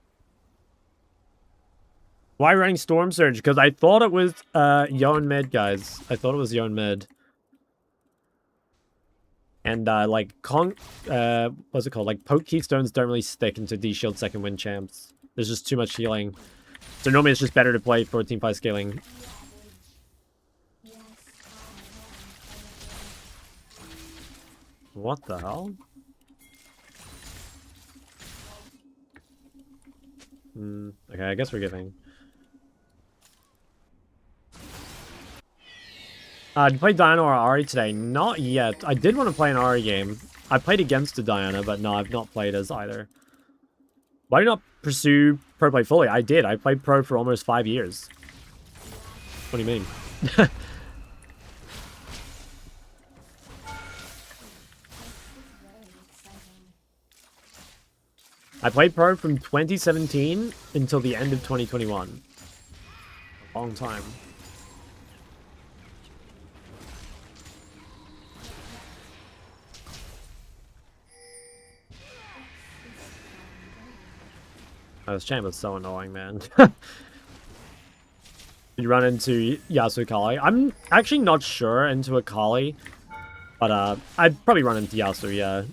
Why running Storm Surge? Because I thought it was Yoan mid, guys. I thought it was Yoan mid. And, like, what's it called? Like, Poke Keystones don't really stick into D-Shield second win champs. There's just too much healing. So normally it's just better to play for teamfight scaling. What the hell? Okay, I guess we're giving. Did you play Diana or Ahri today? Not yet. I did want to play an Ahri game. I played against a Diana, but no, I've not played as either. Why do you not pursue pro play fully? I did. I played pro for almost 5 years. What do you mean? I played pro from 2017 until the end of 2021. A long time. Oh, this champ is so annoying, man. You run into Yasuo Kali. I'm actually not sure into a Kali, but I'd probably run into Yasuo, yeah.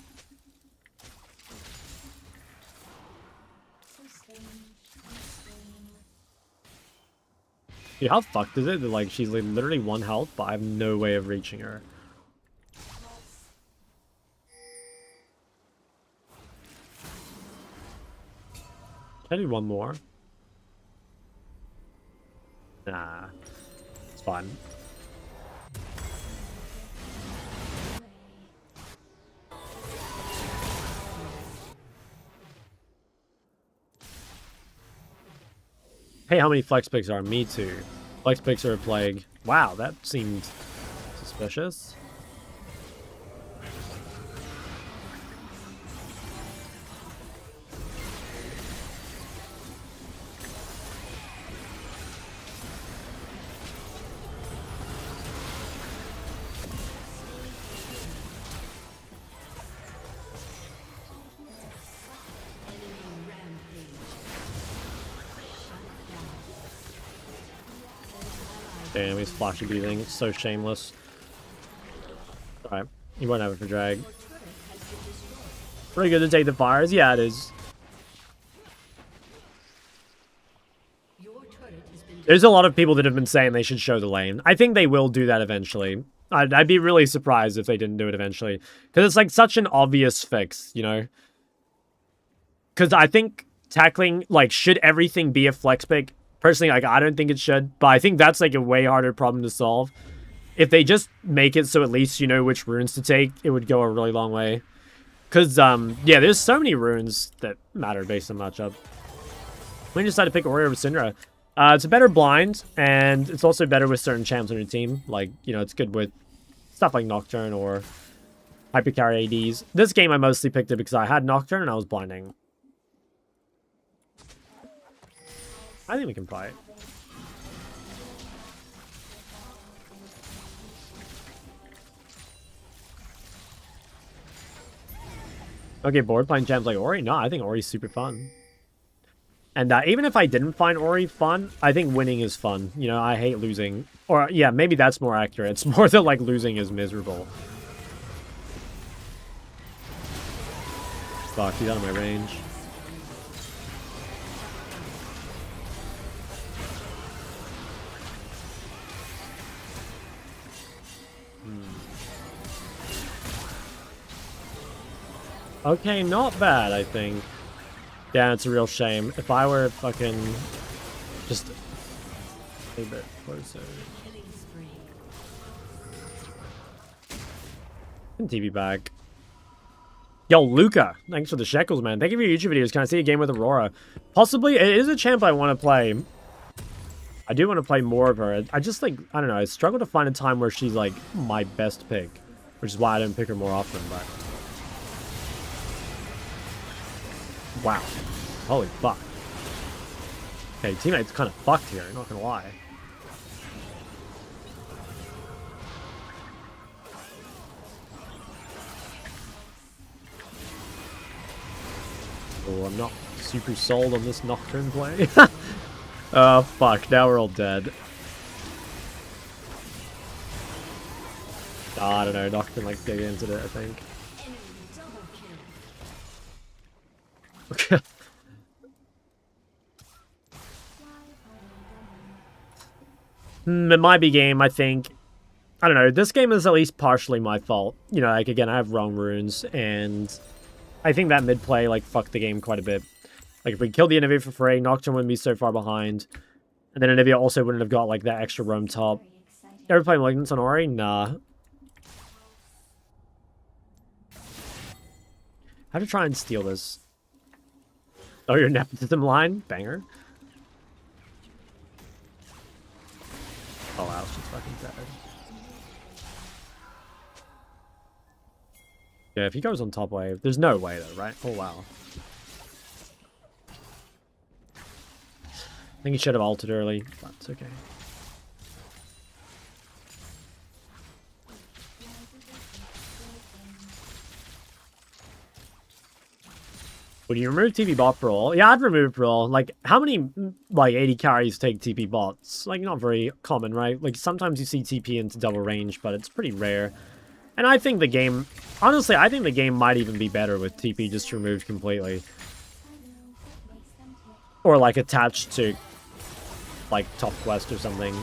Dude, how fucked is it that, like, she's like literally 1 health, but I have no way of reaching her. Can I do one more? Nah. It's fine. Hey, how many flex picks are? Me too. Flex picks are a plague. Wow, that seemed suspicious. Damn, he's flashy beating. It's so shameless. Alright, he won't have it for drag. Pretty good to take the fires. Yeah, it is. There's a lot of people that have been saying they should show the lane. I think they will do that eventually. I'd be really surprised if they didn't do it eventually. Because it's like such an obvious fix, you know? Because I think tackling, like, should everything be a flex pick? Personally, like, I don't think it should, but I think that's, like, a way harder problem to solve. If they just make it so at least you know which runes to take, it would go a really long way. Because, yeah, there's so many runes that matter based on matchup. We decided to pick Ori over Syndra. It's a better blind, and it's also better with certain champs on your team. Like, you know, it's good with stuff like Nocturne or Hypercarry ADs. This game I mostly picked it because I had Nocturne and I was blinding. I think we can fight. Okay, board playing champs like Ori? No, I think Ori's super fun. And even if I didn't find Ori fun, I think winning is fun. You know, I hate losing. Or, yeah, maybe that's more accurate. It's more that, like, losing is miserable. Fuck, he's out of my range. Okay, not bad, I think. Yeah, it's a real shame. If I were fucking just a bit closer. TV back. Yo, Luca, thanks for the shekels, man. Thank you for your YouTube videos. Can I see a game with Aurora? Possibly. It is a champ I want to play. I do want to play more of her. I just, like, I don't know. I struggle to find a time where she's, like, my best pick. Which is why I don't pick her more often, but... Wow. Holy fuck. Okay, teammate's kind of fucked here, not gonna lie. Oh, I'm not super sold on this Nocturne play. Oh, fuck. Now we're all dead. Oh, I don't know. Nocturne likes to get into it, I think. Okay. It might be game, I think. I don't know. This game is at least partially my fault. You know, like, again, I have wrong runes, and I think that mid-play, like, fucked the game quite a bit. Like, if we killed the Anivia for free, Nocturne wouldn't be so far behind. And then Anivia also wouldn't have got, like, that extra roam top. Ever play Malignance on Ori? Nah. I have to try and steal this. Oh, your nepotism line? Banger. Oh wow, she's fucking dead. Yeah, if he goes on top wave, there's no way though, right? Oh wow. I think he should have ulted early, but it's okay. Would you remove TP bot brawl? Yeah, I'd remove brawl. Like, how many, like, 80 carries take TP bots? Like, not very common, right? Like, sometimes you see TP into double range, but it's pretty rare. And I think the game, honestly, I think the game might even be better with TP just removed completely. Or, like, attached to, like, top quest or something.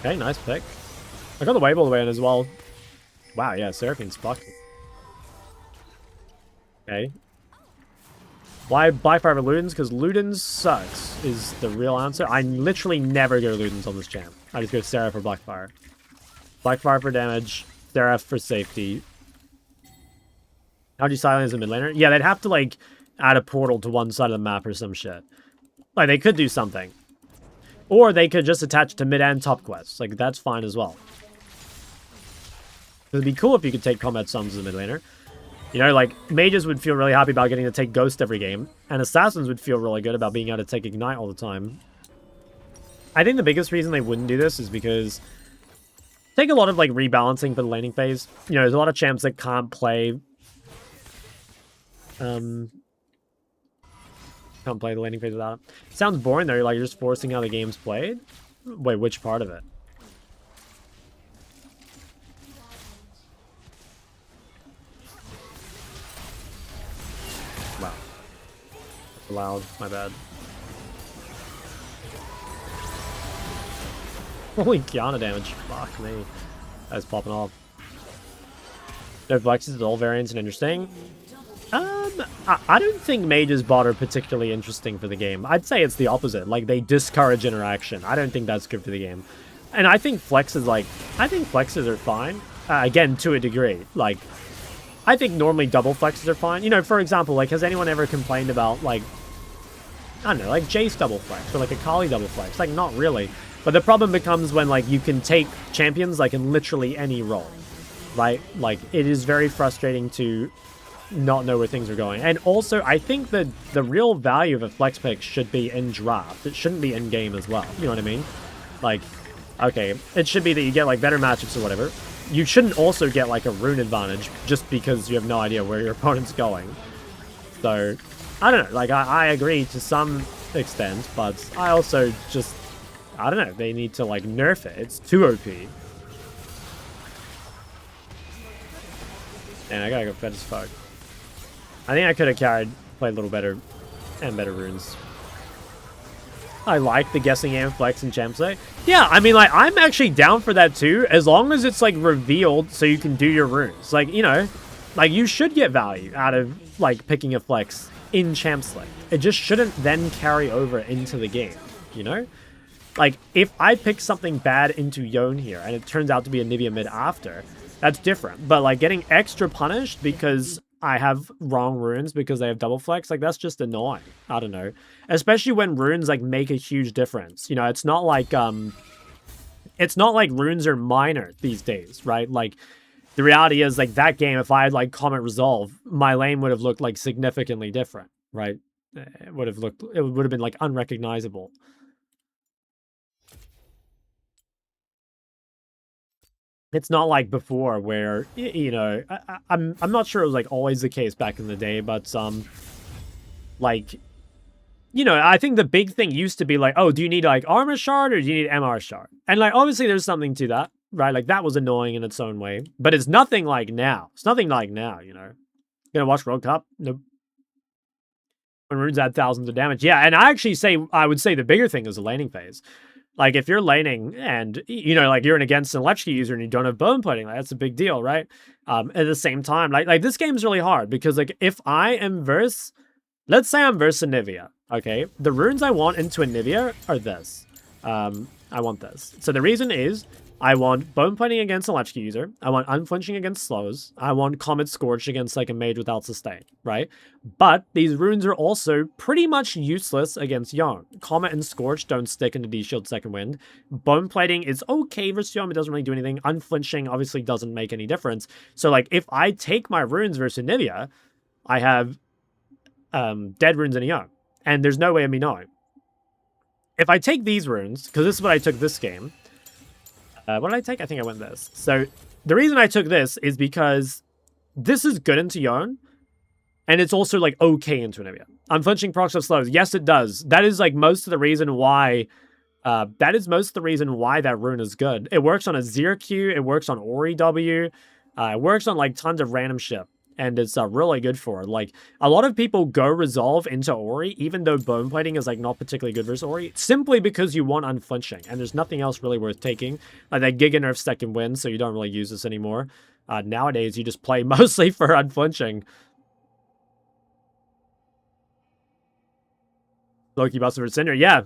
Okay, nice pick. I got the wave all the way in as well. Wow, yeah, Seraphine's fucked. Okay. Why buy Fire over Ludens? Because Ludens sucks, is the real answer. I literally never go Ludens on this champ. I just go Seraph or Blackfire. Blackfire for damage, Seraph for safety. How'd you silence a mid laner? Yeah, they'd have to, like, add a portal to one side of the map or some shit. Like, they could do something. Or they could just attach it to mid and top quests. Like, that's fine as well. It'd be cool if you could take combat summons as a mid laner. You know, like, mages would feel really happy about getting to take Ghost every game. And assassins would feel really good about being able to take Ignite all the time. I think the biggest reason they wouldn't do this is because take a lot of, like, rebalancing for the laning phase. You know, there's a lot of champs that can't play... Can't play the laning phase without it. Sounds boring, though. Like, you're just forcing how the game's played. Wait, which part of it? Wow. That's loud. My bad. Holy Kiana damage. Fuck me. That's popping off. No flexes at all variants and interesting. I don't think mages bot are particularly interesting for the game. I'd say it's the opposite. Like, they discourage interaction. I don't think that's good for the game. And I think flexes, like... I think flexes are fine. Again, to a degree. Like, I think normally double flexes are fine. You know, for example, like, has anyone ever complained about, like... I don't know, like Jace double flex or, like, a Kali double flex? Like, not really. But the problem becomes when, like, you can take champions, like, in literally any role. Right? Like, it is very frustrating to... not know where things are going. And also, I think that the real value of a flex pick should be in draft. It shouldn't be in game as well. You know what I mean? Like, okay, it should be that you get, like, better matchups or whatever. You shouldn't also get, like, a rune advantage just because you have no idea where your opponent's going. So, I don't know. Like, I agree to some extent, but I also just, I don't know. They need to, like, nerf it. It's too OP. And I gotta go fed as fuck. I think I could have played a little better, and better runes. I like the guessing game flex and Champlay. Yeah, I mean, like, I'm actually down for that too, as long as it's, like, revealed so you can do your runes. Like, you know, like, you should get value out of, like, picking a flex in Champlay. It just shouldn't then carry over into the game, you know? Like, if I pick something bad into Yone here, and it turns out to be a Nivea mid after, that's different. But, like, getting extra punished because I have wrong runes because they have double flex, like, that's just annoying. I don't know. Especially when runes, like, make a huge difference. You know, it's not like runes are minor these days, right? Like, the reality is, like, that game, if I had, like, Comet Resolve, my lane would have looked, like, significantly different, right? It would have been, like, unrecognizable. It's not like before where, you know, I'm not sure it was, like, always the case back in the day, but, like, you know, I think the big thing used to be, like, oh, do you need, like, armor shard or do you need MR shard? And, like, obviously there's something to that, right? Like, that was annoying in its own way, but it's nothing like now. It's nothing like now, you know? Gonna watch World Cup? Nope. When runes add thousands of damage. Yeah, and I would say the bigger thing is the laning phase. Like, if you're laning and, you know, like, you're against an electric user and you don't have bone plating, like, that's a big deal, right? At the same time, like this game's really hard because, like, if I am let's say I'm versus Nivea, okay? The runes I want into a Nivea are this. I want this. So the reason is I want bone plating against an electric user. I want unflinching against slows. I want Comet Scorch against, like, a mage without sustain, right? But these runes are also pretty much useless against Yone. Comet and Scorch don't stick into D-Shield Second Wind. Bone plating is okay versus Yone, it doesn't really do anything. Unflinching obviously doesn't make any difference. So, like, if I take my runes versus Nivea, I have dead runes in a Yone. And there's no way of me knowing. If I take these runes, because this is what I took this game. What did I take? I think I went this. So the reason I took this is because this is good into Yone, and it's also, like, okay into Nivea. Unflinching procs of slows. Yes, it does. That is, like, most of the reason why. That rune is good. It works on a Zero Q. It works on Ori W. It works on, like, tons of random shit. And it's really good for it. Like, a lot of people go Resolve into Ori, even though bone plating is, like, not particularly good versus Ori, simply because you want unflinching, and there's nothing else really worth taking. Like, that Giga nerf Second Wind, so you don't really use this anymore. Nowadays, you just play mostly for unflinching. Loki Buster for Cinder, yeah.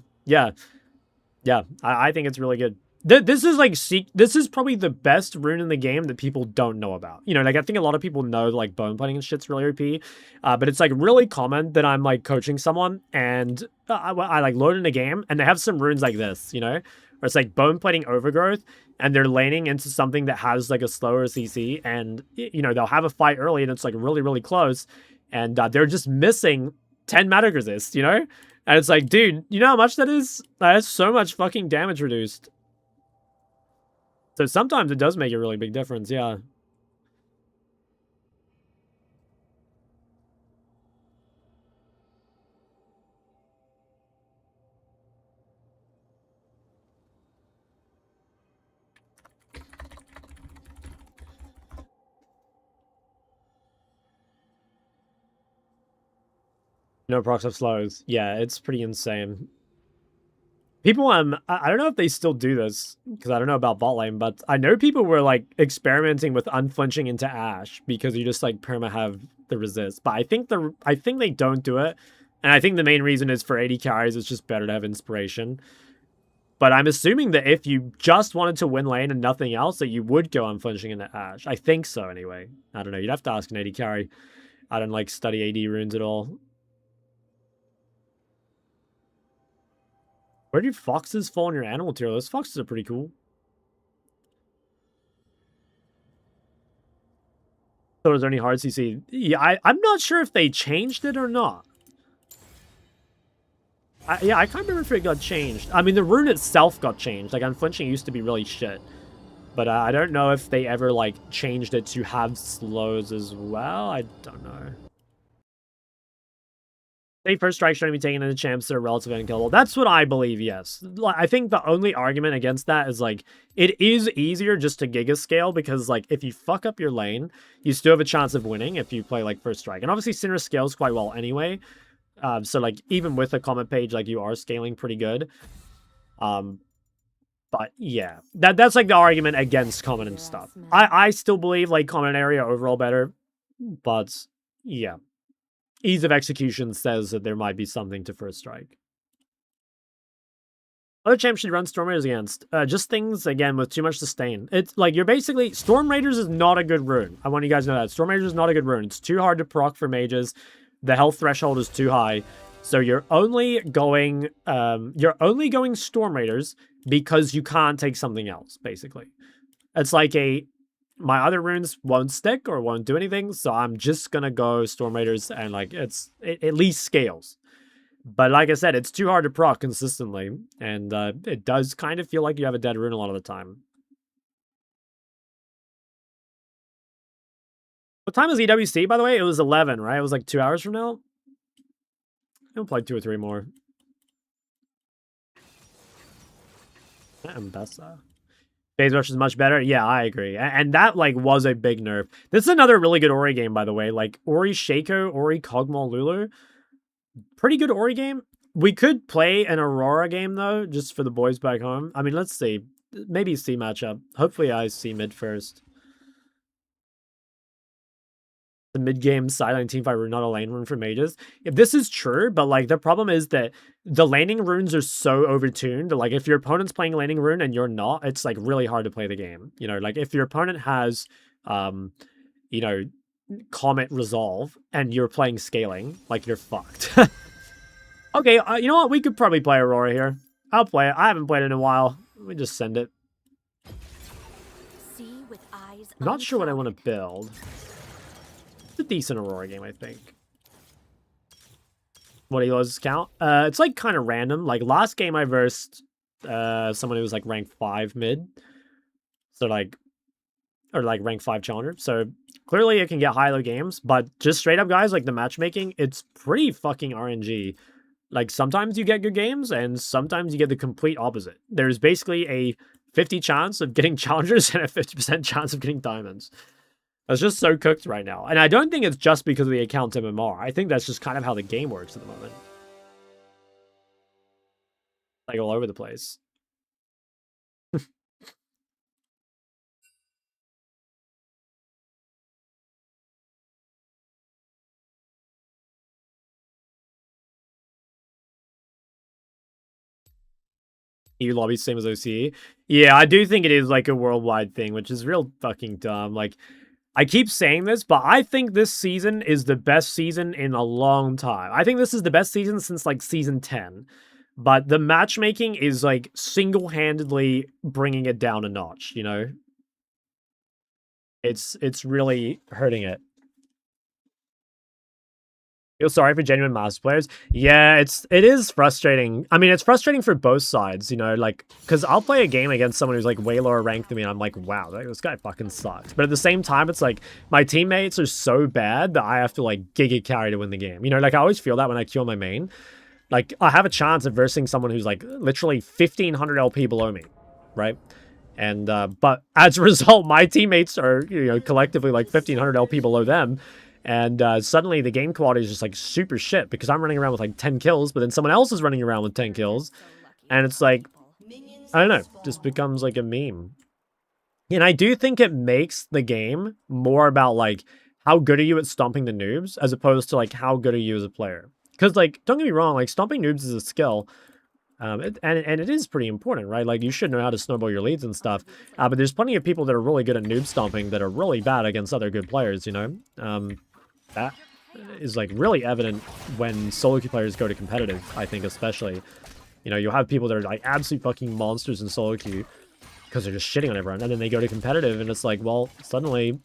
I think it's really good. This is like this is probably the best rune in the game that people don't know about. You know, like I think a lot of people know like bone plating and shit's really OP, but it's like really common that I'm like coaching someone and I like load in a game and they have some runes like this, you know, where it's like bone plating overgrowth and they're laning into something that has like a slower CC and you know they'll have a fight early and it's like really close and they're just missing 10 magic resist, you know, and it's like, dude, you know how much that is? That's so much fucking damage reduced. So sometimes it does make a really big difference, yeah. No procs of slows. Yeah, it's pretty insane. People, I don't know if they still do this, because I don't know about bot lane, but I know people were, like, experimenting with unflinching into Ashe, because you just, like, perma have the resist. But I think they don't do it, and I think the main reason is for AD carries, it's just better to have inspiration. But I'm assuming that if you just wanted to win lane and nothing else, that you would go unflinching into Ashe. I think so, anyway. I don't know, you'd have to ask an AD carry. I don't, like, study AD runes at all. Where do foxes fall in your animal tier? Those foxes are pretty cool. So is there any hard CC? Yeah, I'm not sure if they changed it or not. Yeah, I can't remember if it got changed. I mean, the rune itself got changed. Like, unflinching used to be really shit. But I don't know if they ever, like, changed it to have slows as well. I don't know. Say first strike shouldn't be taken into champs that are relative unkillable. That's what I believe, yes. I think the only argument against that is, like, it is easier just to giga scale because, like, if you fuck up your lane, you still have a chance of winning if you play, like, first strike. And obviously, Syndra scales quite well anyway. So, like, even with a comment page, like, you are scaling pretty good. But, yeah. That's, like, the argument against common and stuff. I still believe, like, common area overall better. But, yeah. Ease of execution says that there might be something to first strike. Other champs should run Storm Raiders against. Just things, again, with too much sustain. It's like, you're basically... Storm Raiders is not a good rune. I want you guys to know that. Storm Raiders is not a good rune. It's too hard to proc for mages. The health threshold is too high. So you're only going... Storm Raiders because you can't take something else, basically. It's like a... My other runes won't stick or won't do anything, so I'm just gonna go Storm Raiders and, like, it at least scales. But like I said, it's too hard to proc consistently, and it does kind of feel like you have a dead rune a lot of the time. What time is EWC, by the way? It was 11, right? It was like 2 hours from now? I'll play 2 or 3 more. Ambessa. Phase Rush is much better. Yeah, I agree. And that, like, was a big nerf. This is another really good Ori game, by the way. Like, Ori Shaco, Ori Kog'Maw Lulu. Pretty good Ori game. We could play an Aurora game, though, just for the boys back home. I mean, let's see. Maybe C matchup. Hopefully I see mid first. The mid-game sideline teamfight rune, not a lane rune for mages. If this is true, but, like, the problem is that the laning runes are so overtuned. Like, if your opponent's playing laning rune and you're not, it's, like, really hard to play the game. You know, like, if your opponent has, you know, Comet Resolve and you're playing scaling, like, you're fucked. Okay, you know what? We could probably play Aurora here. I'll play it. I haven't played it in a while. Let me just send it. See with eyes Not sure what I want to unclouded. build. A decent Aurora game, I think. What do you lose count? It's like kind of random. Like last game I versed someone who was like rank 5 mid. So like or like rank 5 challenger. So clearly it can get high low games, but just straight up guys, like the matchmaking, it's pretty fucking RNG. Like sometimes you get good games and sometimes you get the complete opposite. There's basically a 50 chance of getting challengers and a 50% chance of getting diamonds. It's just so cooked right now. And I don't think it's just because of the account MMR. I think that's just kind of how the game works at the moment. Like all over the place. EU lobby same as OCE. Yeah, I do think it is like a worldwide thing, which is real fucking dumb. Like, I keep saying this, but I think this season is the best season in a long time. I think this is the best season since like season 10. But the matchmaking is like single-handedly bringing it down a notch, you know? It's really hurting it. Feel sorry for genuine master players. Yeah, it is frustrating. I mean, it's frustrating for both sides, you know, like, because I'll play a game against someone who's like way lower ranked than me, and I'm like, wow, this guy fucking sucks. But at the same time, it's like my teammates are so bad that I have to like giga carry to win the game. You know, like I always feel that when I queue on my main. Like, I have a chance of versing someone who's like literally 1500 LP below me, right? And but as a result, my teammates are, you know, collectively like 1500 LP below them. And suddenly the game quality is just like super shit because I'm running around with like 10 kills, but then someone else is running around with 10 kills. And it's like, I don't know, just becomes like a meme. And I do think it makes the game more about like, how good are you at stomping the noobs as opposed to like, how good are you as a player? Because like, don't get me wrong, like stomping noobs is a skill. And it is pretty important, right? Like, you should know how to snowball your leads and stuff. But there's plenty of people that are really good at noob stomping that are really bad against other good players, you know? That is, like, really evident when solo queue players go to competitive, I think, especially. You know, you'll have people that are, like, absolute fucking monsters in solo queue because they're just shitting on everyone. And then they go to competitive, and it's like, well, suddenly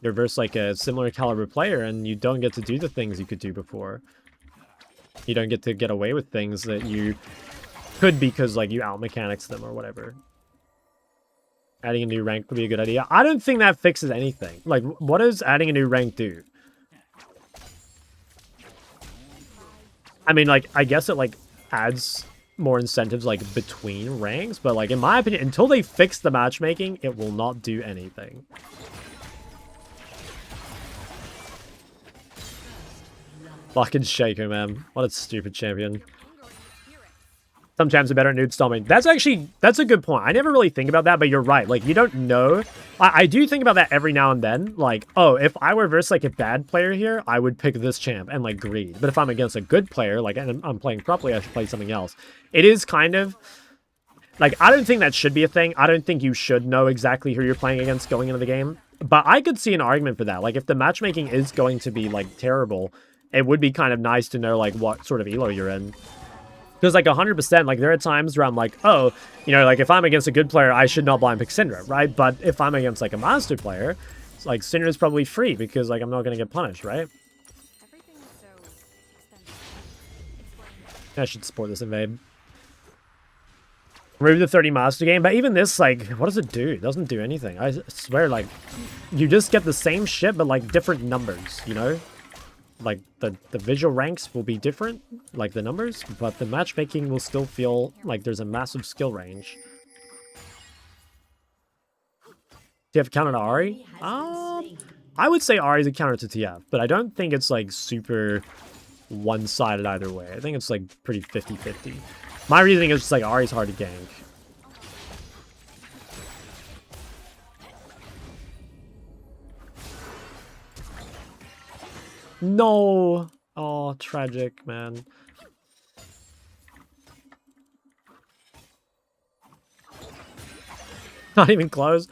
you're versus, like, a similar caliber player, and you don't get to do the things you could do before. You don't get to get away with things that you could because, like, you out-mechanics them or whatever. Adding a new rank would be a good idea. I don't think that fixes anything. Like, what does adding a new rank do? I mean, like, I guess it, like, adds more incentives, like, between ranks. But, like, in my opinion, until they fix the matchmaking, it will not do anything. Fucking Shaco, man. What a stupid champion. Some champs are better at noob stomping. That's a good point. I never really think about that, but you're right. Like, you don't know. I do think about that every now and then. Like, oh, if I were versus, like, a bad player here, I would pick this champ and, like, greed. But if I'm against a good player, like, and I'm playing properly, I should play something else. It is kind of... Like, I don't think that should be a thing. I don't think you should know exactly who you're playing against going into the game. But I could see an argument for that. Like, if the matchmaking is going to be, like, terrible, it would be kind of nice to know, like, what sort of elo you're in. Because, like, 100%, like, there are times where I'm like, oh, you know, like, if I'm against a good player, I should not blind pick Syndra, right? But if I'm against, like, a monster player, it's like, Syndra's probably free because, like, I'm not going to get punished, right? Everything's so expensive. I should support this invade. Remove the 30 master game, but even this, like, what does it do? It doesn't do anything. I swear, like, you just get the same shit, but, like, different numbers, you know? Like, the visual ranks will be different, like the numbers, but the matchmaking will still feel like there's a massive skill range. Do you have a counter to Ahri? I would say Ahri's a counter to TF, but I don't think it's, like, super one-sided either way. I think it's, like, pretty 50-50. My reasoning is just, like, Ahri's hard to gank. No! Oh, tragic, man. Not even close.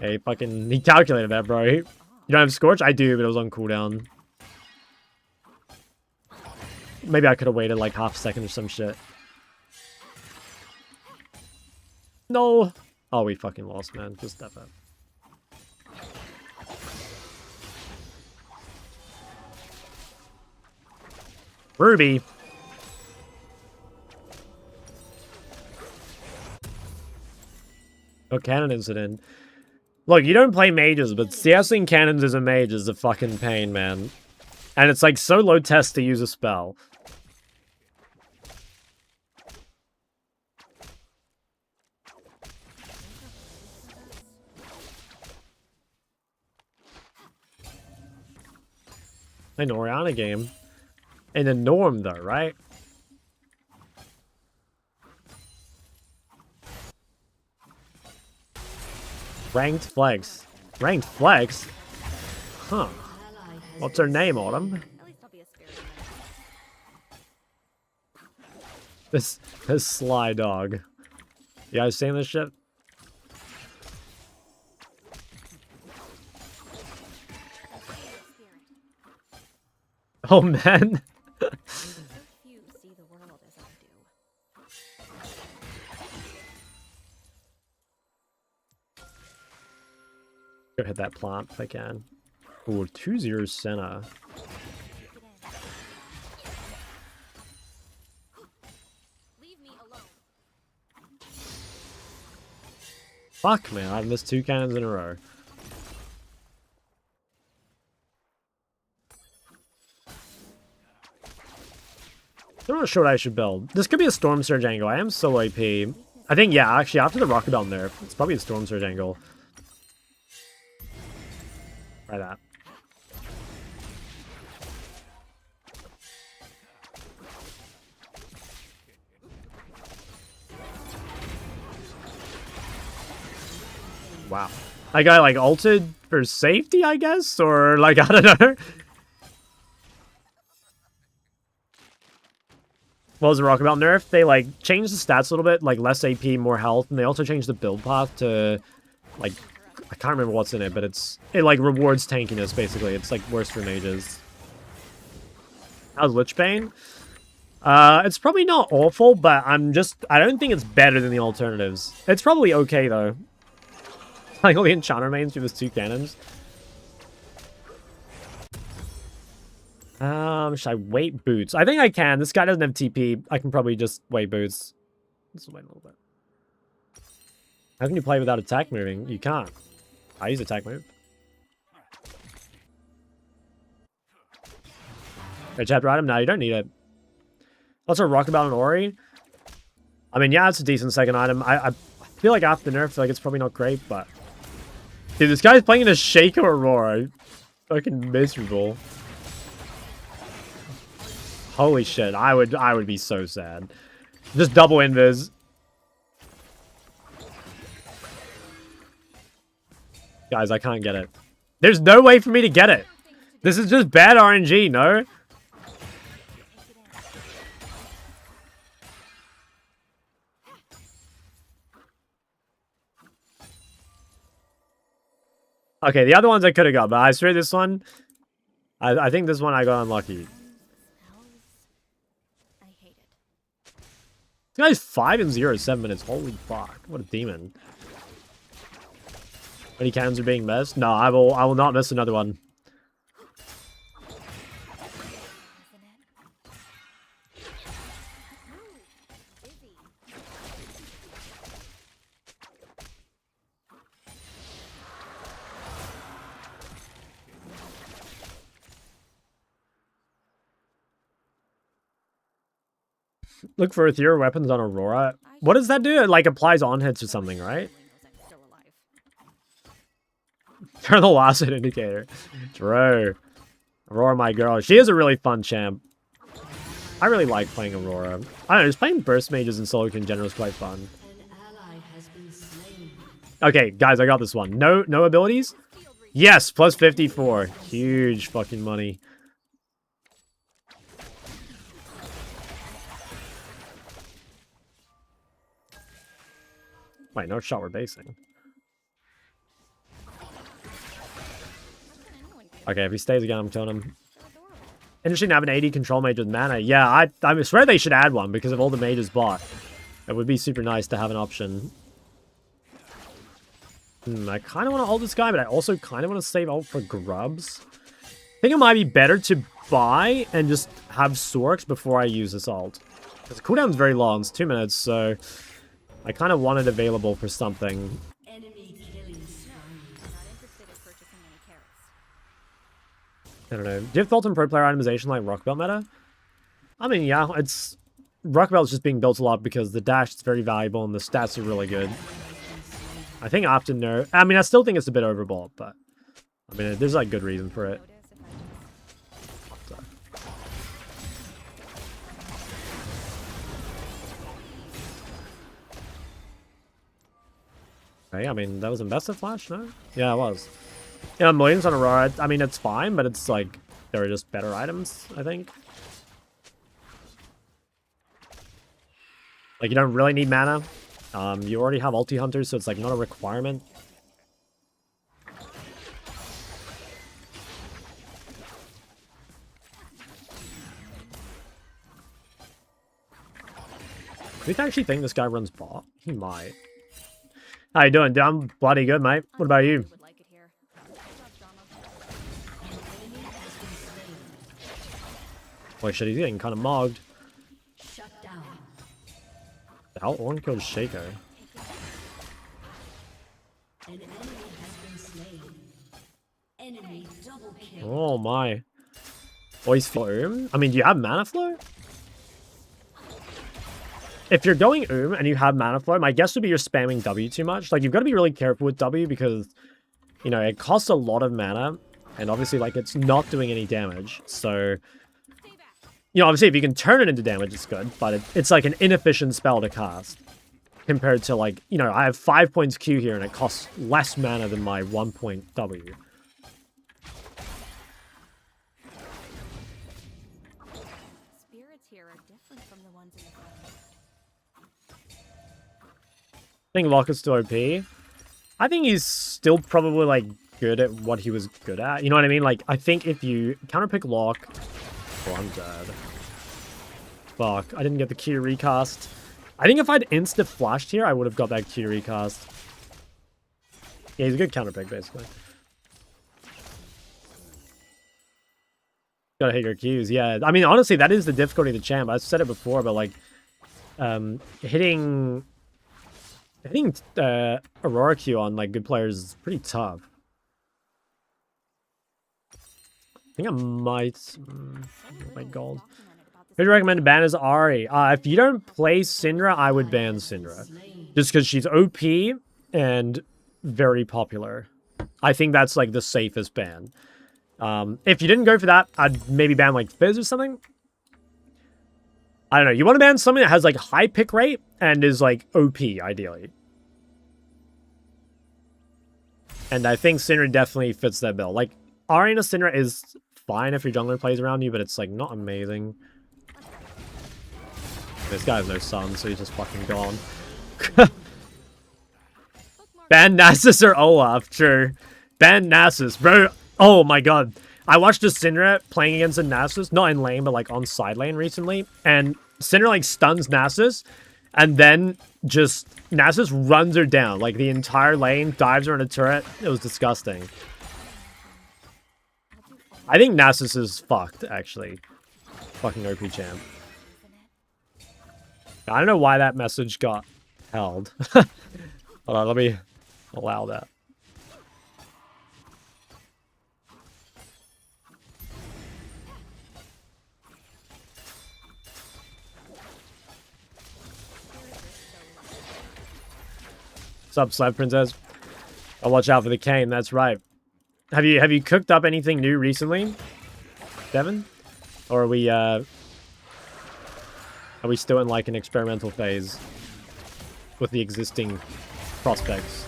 Yeah, he calculated that, bro. You don't have Scorch? I do, but it was on cooldown. Maybe I could have waited like half a second or some shit. No! Oh, we fucking lost, man. Just step up. Ruby. Oh, cannon incident. Look, you don't play mages, but CSing cannons as a mage is a fucking pain, man. And it's like so low test to use a spell. An Orianna game. In a norm, though, right? Ranked flex. Ranked flex? Huh. What's her name, Autumn? At least I'll be a spirit. This sly dog. You guys seeing this shit? Oh man. So few see the world as I do. Go hit that plant if I can. Ooh, 2-0 Senna. Leave me alone. Fuck, man. I've missed 2 cannons in a row. I'm not sure what I should build. This could be a Storm Surge angle. I am so AP. I think, yeah, actually, after the Rocket Belt nerf, it's probably a Storm Surge angle. Try that. Wow. That guy, like, ulted for safety, I guess? Or, like, I don't know. What was the Rocket Belt nerf? They, like, changed the stats a little bit, like, less AP, more health, and they also changed the build path to, like, I can't remember what's in it, but it, like, rewards tankiness, basically. It's, like, worse for mages. How's Lich Bane? It's probably not awful, but I don't think it's better than the alternatives. It's probably okay, though. Like, all the Enchanter mains with his 2 cannons. Should I wait boots? I think I can. This guy doesn't have TP. I can probably just wait boots. Let's wait a little bit. How can you play without attack moving? You can't. I use attack move. Okay, chapter item? No, you don't need it. What's a Rocket Belt and Ori? I mean, yeah, it's a decent second item. I feel like after the nerf, I feel like it's probably not great, but... Dude, this guy's playing in a Shaco Aurora. Fucking miserable. Holy shit, I would be so sad. Just double invis. Guys, I can't get it. There's no way for me to get it. This is just bad RNG, no? Okay, the other ones I could have got, but I swear this one... I think this one I got unlucky. I hate it. This guy's 5 and 0 7 minutes. Holy fuck. What a demon. Many cannons are being missed? No, I will not miss another one. Look for ethereal weapons on Aurora. What does that do? It, like, applies on hits or something, right? Turn the loss hit indicator. True. Aurora, my girl. She is a really fun champ. I really like playing Aurora. I don't know, just playing burst mages and solo in general is quite fun. Okay, guys, I got this one. No abilities? Yes, plus 54. Huge fucking money. Wait, no shot we're basing. Okay, if he stays again, I'm killing him. Interesting to have an AD control mage with mana. Yeah, I swear they should add one because of all the mages bought. It would be super nice to have an option. I kind of want to ult this guy, but I also kind of want to save ult for grubs. I think it might be better to buy and just have Sorks before I use this ult. Because the cooldown's very long, it's 2 minutes, so... I kind of want it available for something. Enemy killing spree. I don't know. Do you have Fulton Pro Player itemization like Rock Belt meta? I mean, yeah, it's... Rock Belt's just being built a lot because the dash is very valuable and the stats are really good. I think after nerf... I mean, I still think it's a bit overbought, but... I mean, there's like good reason for it. Okay, I mean, that was invested flash, no? Yeah, it was. Yeah, millions on Aurora. I mean, it's fine, but it's like, there are just better items, I think. Like, you don't really need mana. You already have ulti hunters, so it's like not a requirement. Do you actually think this guy runs bot? He might. How you doing, dude? I'm bloody good, mate. What about you? Would like it here. Oh shit, he's getting kind of mogged. Shut down. Out one killed Shaco. An enemy has been slain. Enemy double kill. Oh my. Oh, he's flow. I mean, do you have mana flow? If you're going and you have mana flow, my guess would be you're spamming W too much. Like, you've got to be really careful with W because, you know, it costs a lot of mana. And obviously, like, it's not doing any damage. So, you know, obviously, if you can turn it into damage, it's good. But it's like an inefficient spell to cast. Compared to, like, you know, I have 5 points Q here and it costs less mana than my 1 point W. Spirits here are different from the ones in the front. I think Lockett's still OP. I think he's still probably, like, good at what he was good at. You know what I mean? Like, I think if you counterpick Locke... Oh, I'm dead. Fuck, I didn't get the Q recast. I think if I'd insta-flashed here, I would have got that Q recast. Yeah, he's a good counterpick, basically. Gotta hit your Qs, yeah. I mean, honestly, that is the difficulty of the champ. I've said it before, but, like, hitting Aurora Q on, like, good players is pretty tough. I think I might... oh my god. Who'd you recommend to ban as Ahri? If you don't play Syndra, I would ban Syndra. Just because she's OP and very popular. I think that's, like, the safest ban. If you didn't go for that, I'd maybe ban, like, Fizz or something. I don't know. You want to ban something that has, like, high pick rate and is, like, OP, ideally. And I think Syndra definitely fits that bill. Like, Arena Syndra is fine if your jungler plays around you, but it's, like, not amazing. This guy has no sun, so he's just fucking gone. Ban Nasus or Olaf, true. Ban Nasus, bro. Oh my god. I watched a Syndra playing against a Nasus, not in lane, but like on side lane recently. And Syndra like stuns Nasus, and then just Nasus runs her down. Like the entire lane, dives her in a turret. It was disgusting. I think Nasus is fucked, actually. Fucking OP champ. I don't know why that message got held. Hold on, let me allow that. What's up, Slab Princess? I'll watch out for the cane, that's right. Have you cooked up anything new recently, Devin? Or are we still in like an experimental phase with the existing prospects?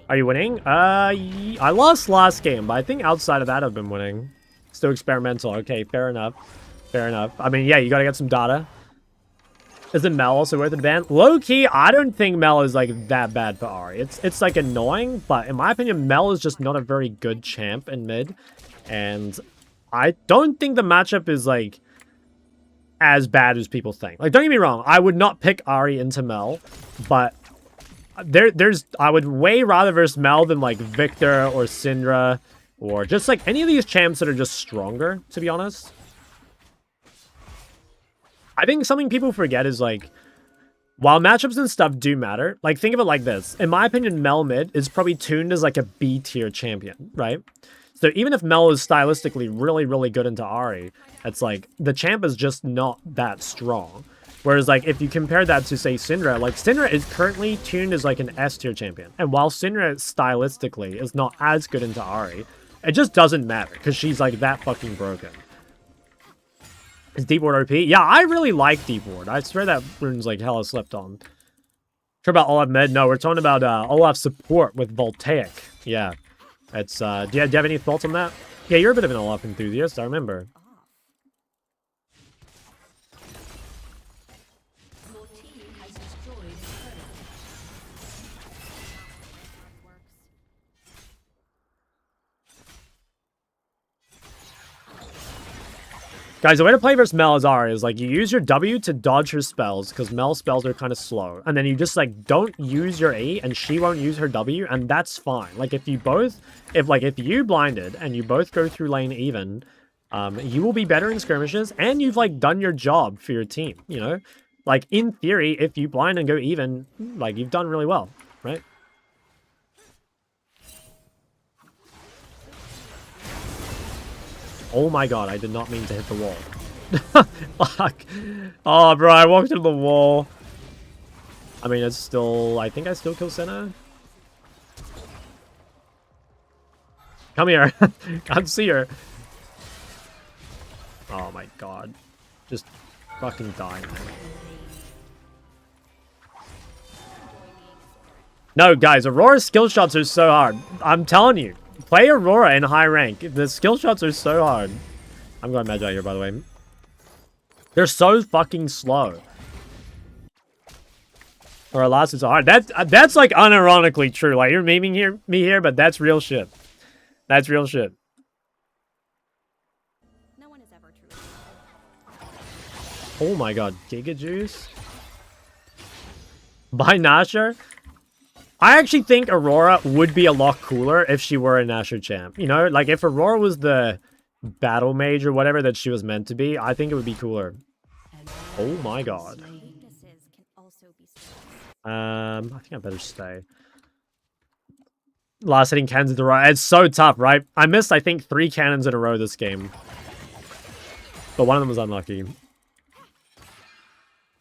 Are you winning? I lost last game, but I think outside of that I've been winning. Still experimental. Okay, fair enough. Fair enough. I mean, yeah, you gotta get some data. Is it Mel also worth the ban? Low-key, I don't think Mel is like that bad for Ahri. It's like annoying, but in my opinion, Mel is just not a very good champ in mid. And I don't think the matchup is like as bad as people think. Like, don't get me wrong, I would not pick Ahri into Mel, but I would way rather versus Mel than like Victor or Syndra or just like any of these champs that are just stronger, to be honest. I think something people forget is like, while matchups and stuff do matter, like think of it like this. In my opinion, Mel mid is probably tuned as like a B tier champion, right? So even if Mel is stylistically really, really good into Ahri, it's like the champ is just not that strong. Whereas like if you compare that to say Syndra, like Syndra is currently tuned as like an S tier champion. And while Syndra stylistically is not as good into Ahri, it just doesn't matter because she's like that fucking broken. Is Deep Ward OP? Yeah, I really like Deep Ward. I swear that rune's like hella slept on. Sure about Olaf mid? No, we're talking about Olaf support with Voltaic. Yeah. It's do you have any thoughts on that? Yeah, you're a bit of an Olaf enthusiast, I remember. Your team has destroyed a turret. Guys, the way to play versus Mel Azari is like you use your W to dodge her spells because Mel's spells are kind of slow. And then you just like don't use your E and she won't use her W and that's fine. Like if you both, if you blinded and you both go through lane even, you will be better in skirmishes and you've like done your job for your team, you know? Like in theory, if you blind and go even, like you've done really well, right? Oh my god, I did not mean to hit the wall. Fuck. Oh, bro, I walked into the wall. I mean, it's still... I think I still kill Senna. Come here. Can't see her. Oh my god. Just fucking die, man. No, guys, Aurora's skill shots are so hard. I'm telling you. Play Aurora in high rank. The skill shots are so hard. I'm going Magi here, by the way. They're so fucking slow. Or alas, it's hard. That's like unironically true. Like you're memeing me here, but that's real shit. That's real shit. No one is ever truly. Oh my god, Giga Juice? By Nashor? I actually think Aurora would be a lot cooler if she were a Nashor champ. You know, like if Aurora was the battle mage or whatever that she was meant to be, I think it would be cooler. Oh my god. Weaknesses can also be strengths. I think I better stay. Last hitting cannons in a row. It's so tough, right? I missed, I think, 3 cannons in a row this game. But one of them was unlucky.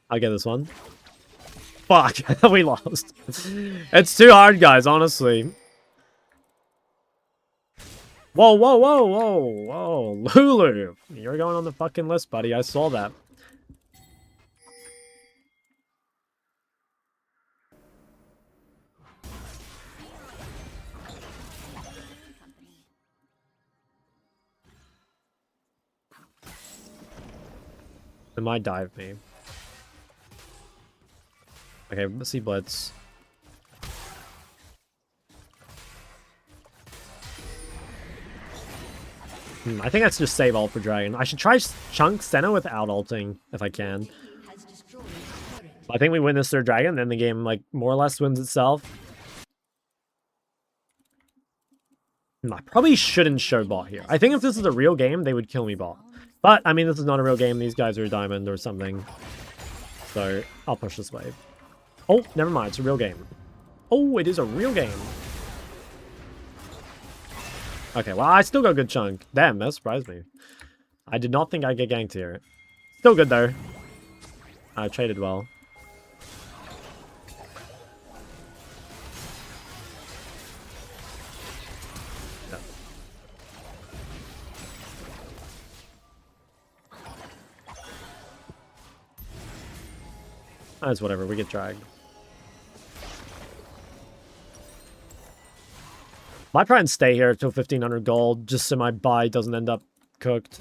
I'll get this one. Fuck, we lost. It's too hard, guys, honestly. Whoa, whoa, whoa, whoa, whoa. Lulu, you're going on the fucking list, buddy. I saw that. It might dive me. Okay, let's see Blitz. I think that's just save ult for Dragon. I should try chunk Senna without ulting if I can. I think we win this third Dragon, then the game like more or less wins itself. I probably shouldn't show bot here. I think if this is a real game, they would kill me bot. But, I mean, this is not a real game. These guys are a diamond or something. So, I'll push this wave. Oh, never mind. It's a real game. Oh, it is a real game. Okay, well, I still got a good chunk. Damn, that surprised me. I did not think I'd get ganked here. Still good, though. I traded well. That's whatever, we get dragged. Might try and stay here till 1500 gold, just so my buy doesn't end up cooked.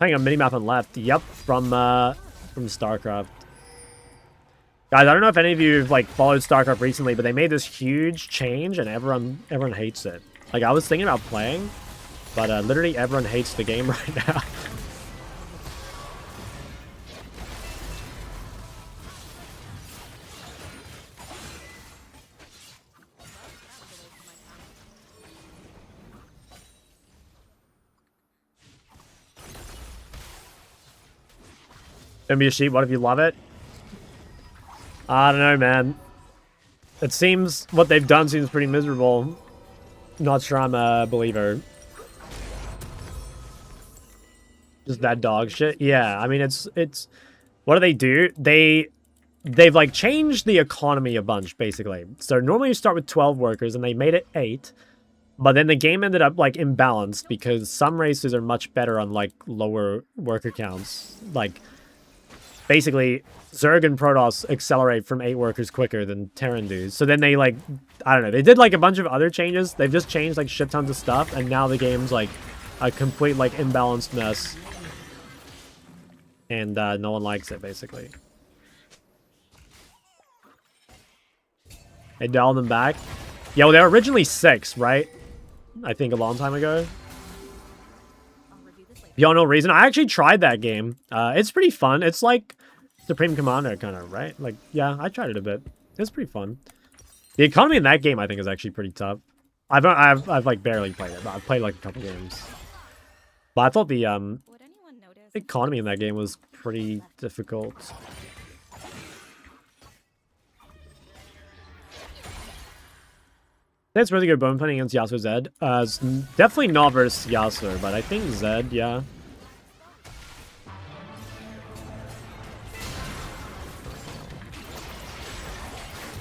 I think a minimap on left. Yep, from StarCraft. Guys, I don't know if any of you have like followed StarCraft recently, but they made this huge change and everyone hates it. Like I was thinking about playing, but literally everyone hates the game right now. Gonna be a sheep, what if you love it? I don't know, man. It seems, what they've done seems pretty miserable. Not sure I'm a believer. Just that dog shit? Yeah, I mean, it's what do? They've like changed the economy a bunch, basically. So normally you start with 12 workers and they made it 8. But then the game ended up like imbalanced because some races are much better on like lower worker counts. Like, basically, Zerg and Protoss accelerate from 8 workers quicker than Terran do. So then they, like, I don't know. They did, like, a bunch of other changes. They've just changed, like, shit tons of stuff. And now the game's, like, a complete, like, imbalanced mess. And no one likes it, basically. They dialed them back. Yeah, well, they were originally 6, right? I think a long time ago. I'll review this later. Beyond no reason. I actually tried that game. It's pretty fun. It's like Supreme Commander kind of, right? Like, yeah, I tried it a bit. It's pretty fun. The economy in that game, I think, is actually pretty tough. I've like barely played it, but I've played like a couple games. But I thought the Would anyone notice? economy in that game was pretty difficult. That's really good bone punting against Yasuo Zed. It's definitely not versus Yasuo, but I think Zed, yeah.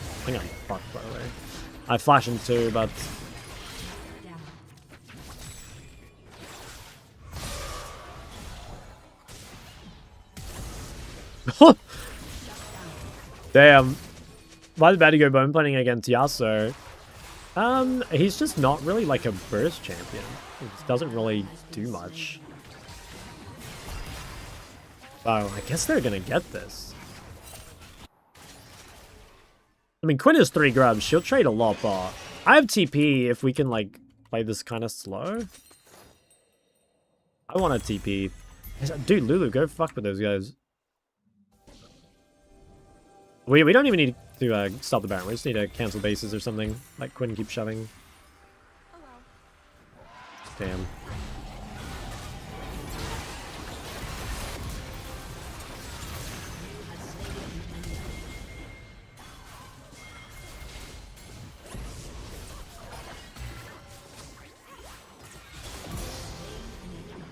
I think I'm fucked, by the way. I flash him too, but... Damn. Why is bad to go bone punting against Yasuo? He's just not really like a burst champion. He just doesn't really do much. Oh, I guess they're gonna get this. I mean, Quinn is 3 grubs. She'll trade a lot, but I have TP if we can, like, play this kind of slow. I want a TP. Dude, Lulu, go fuck with those guys. We don't even need to stop the Baron. We just need to cancel bases or something. Like, Quinn keeps shoving. Oh well. Damn.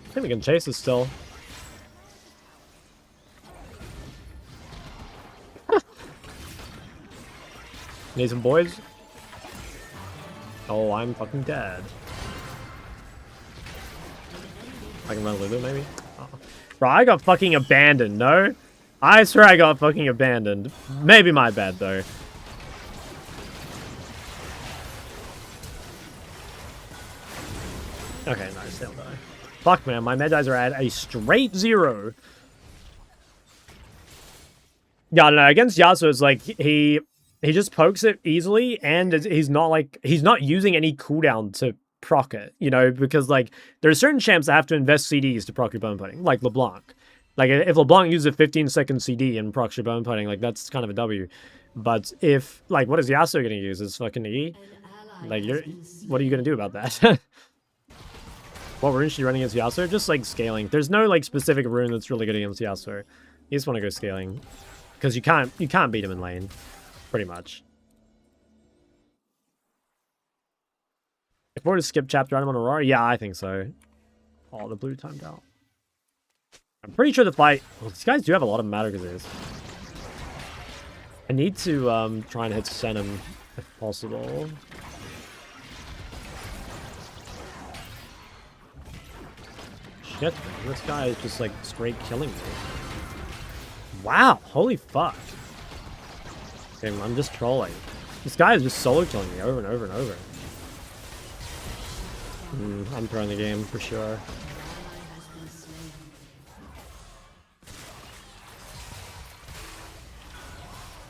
I think we can chase this still. Need some boys? Oh, I'm fucking dead. I can run Lulu, maybe? Oh. Bro, I got fucking abandoned, no? I swear I got fucking abandoned. Maybe my bad, though. Okay, nice, they'll die. Fuck, man, my med dies are at a straight 0. Yeah, no, against Yasuo, it's like, he just pokes it easily, and he's not using any cooldown to proc it, you know, because, like, there are certain champs that have to invest CDs to proc your bone punting, like LeBlanc. Like, if LeBlanc uses a 15-second CD and procs your bone punting, like, that's kind of a W. But if, like, what is Yasuo gonna use? His fucking E? Like, what are you gonna do about that? What rune should you run against Yasuo? Just, like, scaling. There's no, like, specific rune that's really good against Yasuo. You just want to go scaling. Because you can't beat him in lane. Pretty much. If we're to skip chapter item on Aurora, yeah, I think so. Oh, the blue timed out. I'm pretty sure the fight... Well, these guys do have a lot of matter resist. I need to try and hit Senum if possible. Shit, man. This guy is just like straight killing me. Wow, holy fuck. Okay, I'm just trolling. This guy is just solo killing me over and over and over. I'm throwing the game for sure.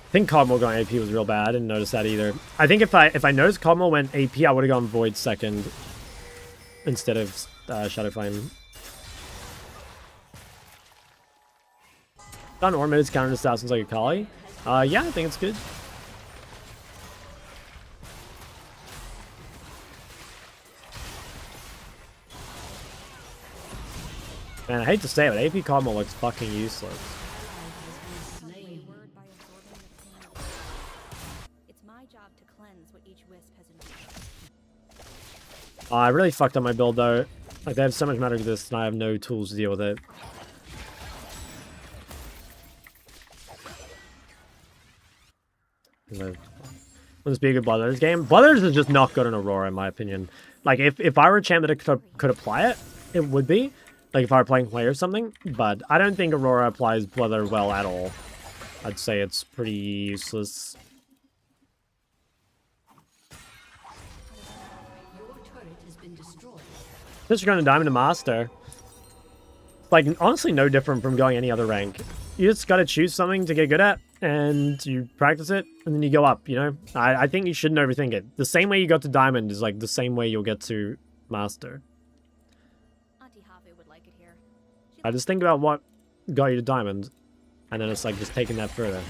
I think Cosmo going AP was real bad. I didn't notice that either. I think if I noticed Cosmo went AP, I would have gone Void second instead of Shadowflame. Done Ormid's counter assassins like a Kali. Yeah, I think it's good. Man, I hate to say it, but AP Cosmo looks fucking useless. Word by absorbing the pain. It's my job to cleanse what each wisp has endured. I really fucked up my build though. Like, they have so much matter to this, and I have no tools to deal with it. Will this be a good Bloodthirst game? Bloodthirst is just not good in Aurora, in my opinion. Like, if I were a champ that could apply it, it would be. Like, if I were playing Clay or something. But I don't think Aurora applies Bloodthirst well at all. I'd say it's pretty useless. Your turret has been destroyed. Just going to Diamond to Master. Like, honestly, no different from going any other rank. You just gotta choose something to get good at, and you practice it, and then you go up, you know? I think you shouldn't overthink it. The same way you got to Diamond is, like, the same way you'll get to Master. Auntie Have would like it here. I just think about what got you to diamond, and then it's like just taking that further.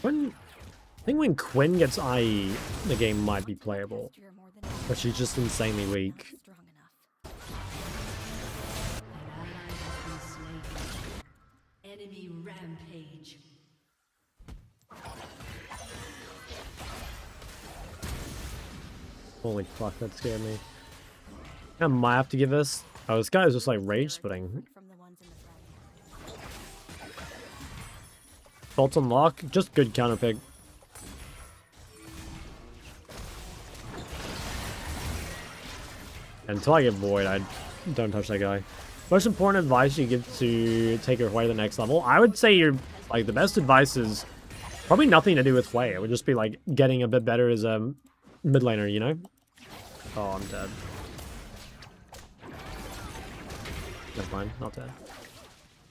I think when Quinn gets IE, the game might be playable, You're more than but she's just insanely weak. strong enough. An ally has been slain. Enemy rampage. Holy fuck, that scared me. I might have to give this. Oh, this guy is just like rage splitting. From the ones in the front. Bolt unlock, just good counter pick. Until I get void, I don't touch that guy. Most important advice you give to take your Hwei to the next level? I would say you're like the best advice is probably nothing to do with Hwei. It would just be like getting a bit better as a mid laner, you know? Oh, I'm dead. Never mind, not dead.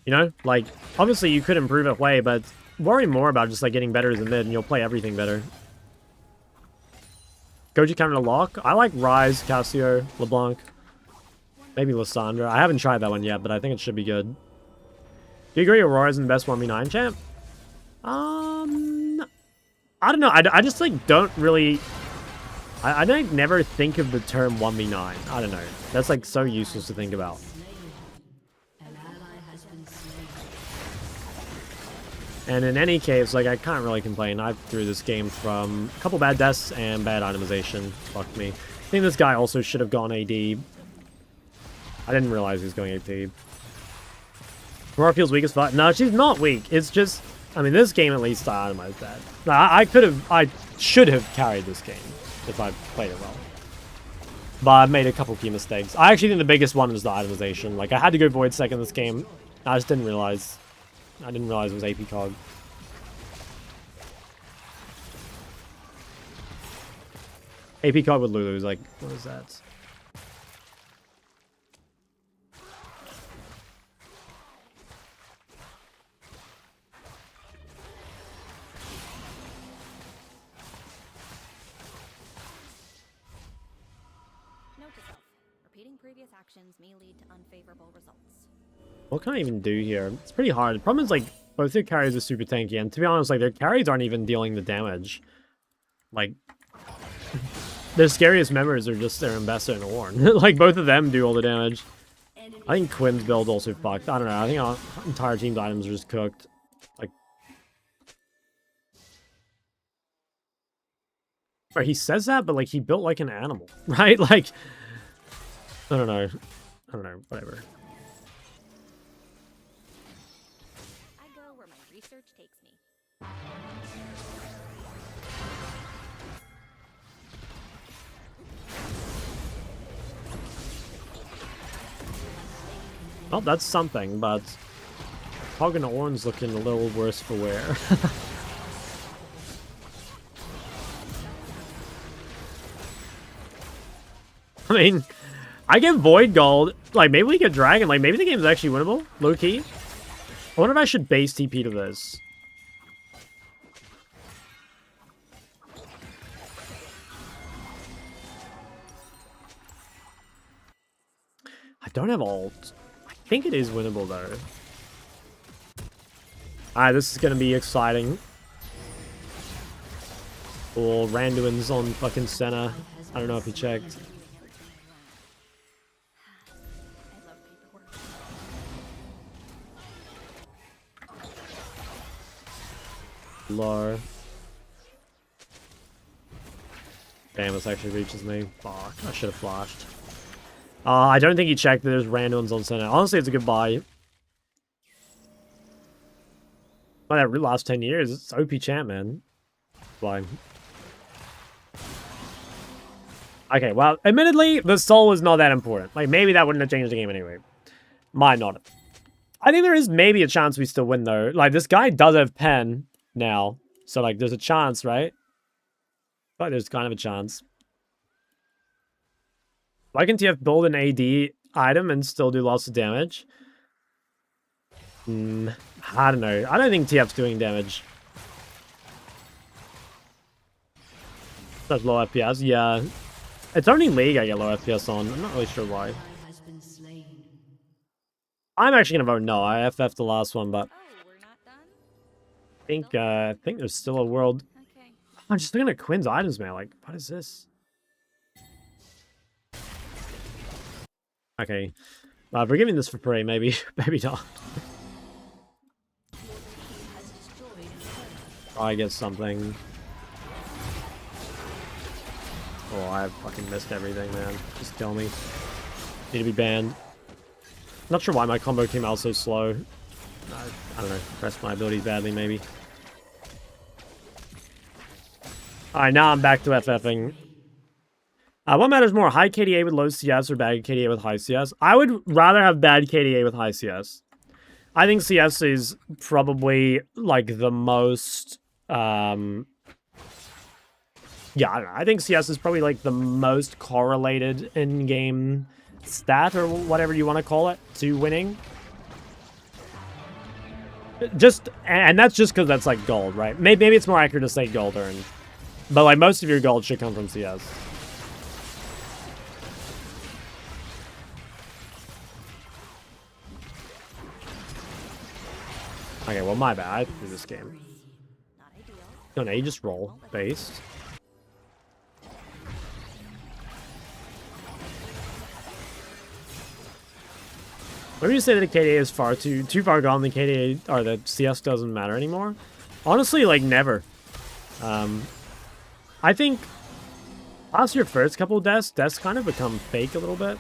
You know, like obviously you could improve at Hwei, but worry more about just like getting better as a mid, and you'll play everything better. Goji counter to lock. I like Ryze, Cassio, LeBlanc, maybe Lissandra. I haven't tried that one yet, but I think it should be good. Do you agree Aurora's the best 1v9 champ? I don't know. I just like don't really. I don't never think of the term 1v9. I don't know. That's like so useless to think about. An ally has been slain. And in any case, like I can't really complain. I threw this game from a couple bad deaths and bad itemization. Fuck me. I think this guy also should have gone AD. I didn't realize he was going AD. Aurora feels weak as fuck. No, she's not weak. It's just, I mean, this game at least I itemized that. I should have carried this game if I played it well. But I made a couple key mistakes. I actually think the biggest one was the itemization. Like I had to go void second this game. I just didn't realize. I didn't realize it was AP cog. AP cog with Lulu is like, what is that? Note to self. Repeating previous actions may lead to unfavorable results. What can I even do here? It's pretty hard. The problem is like both their carries are super tanky, and to be honest, like their carries aren't even dealing the damage. Like their scariest members are just their Ambassador and Ornn. Like both of them do all the damage. I think Quinn's build also fucked. I don't know. I think our entire team's items are just cooked. Like, right, he says that, but like he built like an animal, right? Like, I don't know. I don't know. Whatever. I go where my research takes me. Well, that's something, but Hog and Ornn's looking a little worse for wear. I mean, I get Void Gold. Like, maybe we get Dragon. Like, maybe the game's actually winnable. Low key. I wonder if I should base TP to this. I don't have ult. I think it is winnable, though. Alright, this is going to be exciting. Or Randuin's on fucking center. I don't know if he checked. I love paperwork. Low. Damn, this actually reaches me. Fuck, I should have flashed. I don't think he checked that there's Randuin's on center. Honestly, it's a good buy. Well, that last 10 years, it's OP champ, man. Fine. Okay, well, admittedly, the soul is not that important. Like, maybe that wouldn't have changed the game anyway. Might not have. I think there is maybe a chance we still win, though. Like, this guy does have pen now. So, like, there's a chance, right? But there's kind of a chance. Why can't TF build an AD item and still do lots of damage? I don't know. I don't think TF's doing damage. Such low FPS. Yeah. It's only League I get low FPS on. I'm not really sure why. Ally has been slain. I'm actually gonna vote no. I FF'd the last one, but Oh, we're not done? I think there's still a world. Okay. I'm just looking at Quinn's items, man. Like, what is this? Okay. If we're giving this for free, maybe maybe not. Has destroyed a turret. I get something. Oh, I fucking missed everything, man. Just kill me. Need to be banned. Not sure why my combo came out so slow. I don't know. Pressed my abilities badly, maybe. Alright, now I'm back to FFing. What matters more, high KDA with low CS or bad KDA with high CS? I would rather have bad KDA with high CS. I think CS is probably, like, the most... Yeah, I don't know. I think CS is probably, like, the most correlated in-game stat, or whatever you want to call it, to winning. And that's just because that's, like, gold, right? Maybe it's more accurate to say gold earned. But, like, most of your gold should come from CS. Okay, well, my bad. I threw this game. Not ideal. No, you just roll. Based. Maybe you say that the KDA is too far gone, the KDA, or the CS doesn't matter anymore? Honestly, like, never. I think past your first couple of deaths kind of become fake a little bit.